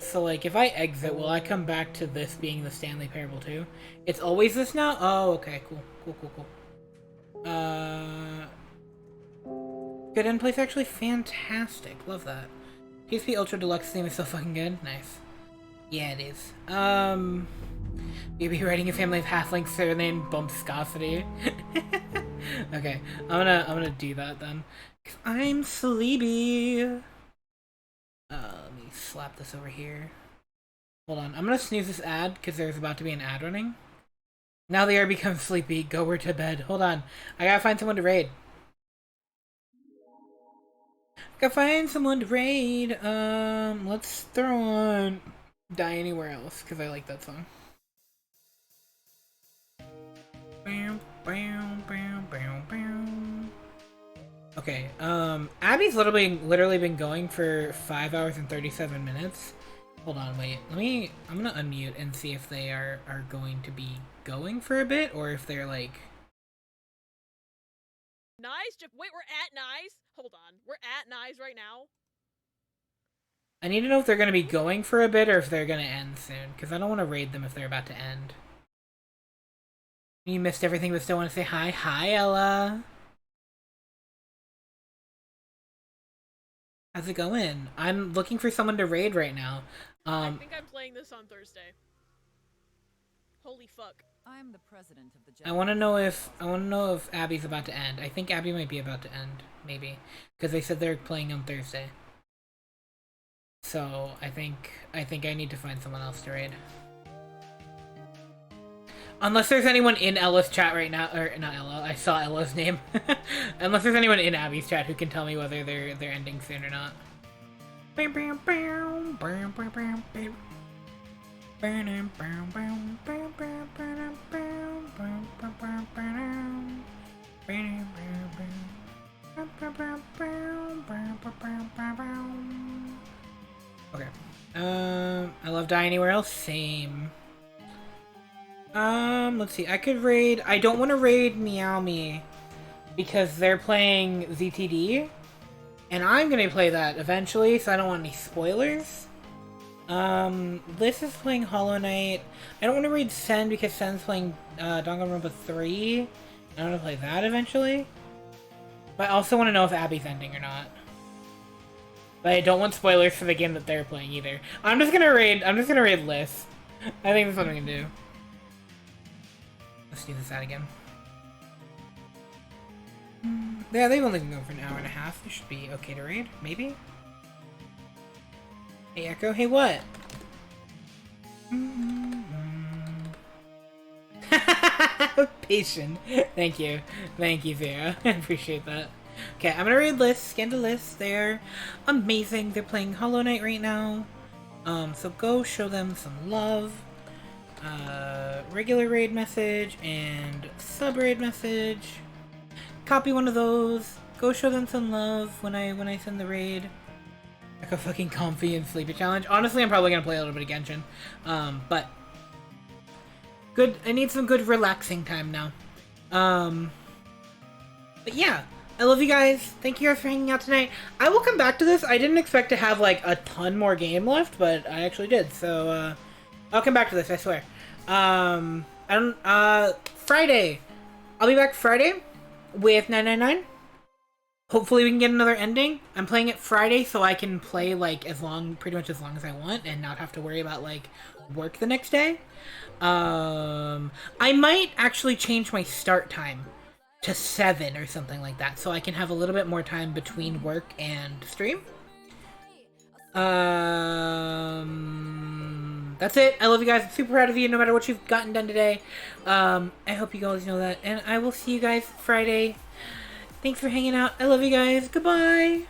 So, like, if I exit, will I come back to this being the Stanley Parable 2? It's always this now? Oh, okay, cool. Good end place, actually fantastic. Love that. PSP Ultra Deluxe theme is so fucking good. Nice. Yeah, it is. You'll be writing a family of halflings surname Bumpscosity. Okay, I'm gonna do that then. 'Cause I'm sleepy. Let me slap this over here. Hold on, I'm gonna snooze this ad because there's about to be an ad running. Now the air becomes sleepy. Go we're to bed. Hold on, I gotta find someone to raid. Gotta find someone to raid. Let's throw on Die Anywhere Else because I like that song. Bam, bam, bam, bam, bam. Okay, Abby's literally been going for 5 hours and 37 minutes. Hold on, wait. I'm gonna unmute and see if they are going to be going for a bit, or if they're like... Nice? Wait, we're at Nice? Hold on. We're at Nice right now? I need to know if they're gonna be going for a bit, or if they're gonna end soon, because I don't want to raid them if they're about to end. You missed everything, but still want to say hi. Hi, Ella! How's it going? I'm looking for someone to raid right now. I think I'm playing this on Thursday. Holy fuck. I'm the president of the I want to know if Abby's about to end. I think Abby might be about to end, maybe, because they said they're playing on Thursday. So I think I need to find someone else to raid. Unless there's anyone in Ella's chat right now, or not Ella, I saw Ella's name. Unless there's anyone in Abby's chat who can tell me whether they're ending soon or not. Okay. I love Die Anywhere Else. Same. Let's see. I could raid. I don't want to raid Meow Me because they're playing ZTD, and I'm gonna play that eventually, so I don't want any spoilers. Liz is playing Hollow Knight. I don't want to raid Sen because Sen's playing Danganronpa 3. I want to play that eventually. But I also want to know if Abby's ending or not. But I don't want spoilers for the game that they're playing either. I'm just gonna raid Liz. I think that's what I'm gonna do. Let's do this ad again. Yeah, they've only been going for an hour and a half. They should be okay to raid, maybe? Hey Echo, hey what? Patient. Thank you. Thank you, Vera. I appreciate that. Okay, I'm gonna raid Liz. Scan the list. They're amazing. They're playing Hollow Knight right now. So go show them some love. Regular raid message and sub raid message. Copy one of those. Go show them some love when I send the raid. Like a fucking comfy and sleepy challenge. Honestly, I'm probably gonna play a little bit of Genshin. But good. I need some good relaxing time now. But yeah, I love you guys. Thank you guys for hanging out tonight. I will come back to this. I didn't expect to have like a ton more game left, but I actually did. So I'll come back to this. I swear. Friday. I'll be back Friday with 999. Hopefully we can get another ending. I'm playing it Friday so I can play like pretty much as long as I want and not have to worry about like work the next day. I might actually change my start time to 7 or something like that so I can have a little bit more time between work and stream. That's it. I love you guys. I'm super proud of you no matter what you've gotten done today. I hope you guys know that. And I will see you guys Friday. Thanks for hanging out. I love you guys. Goodbye.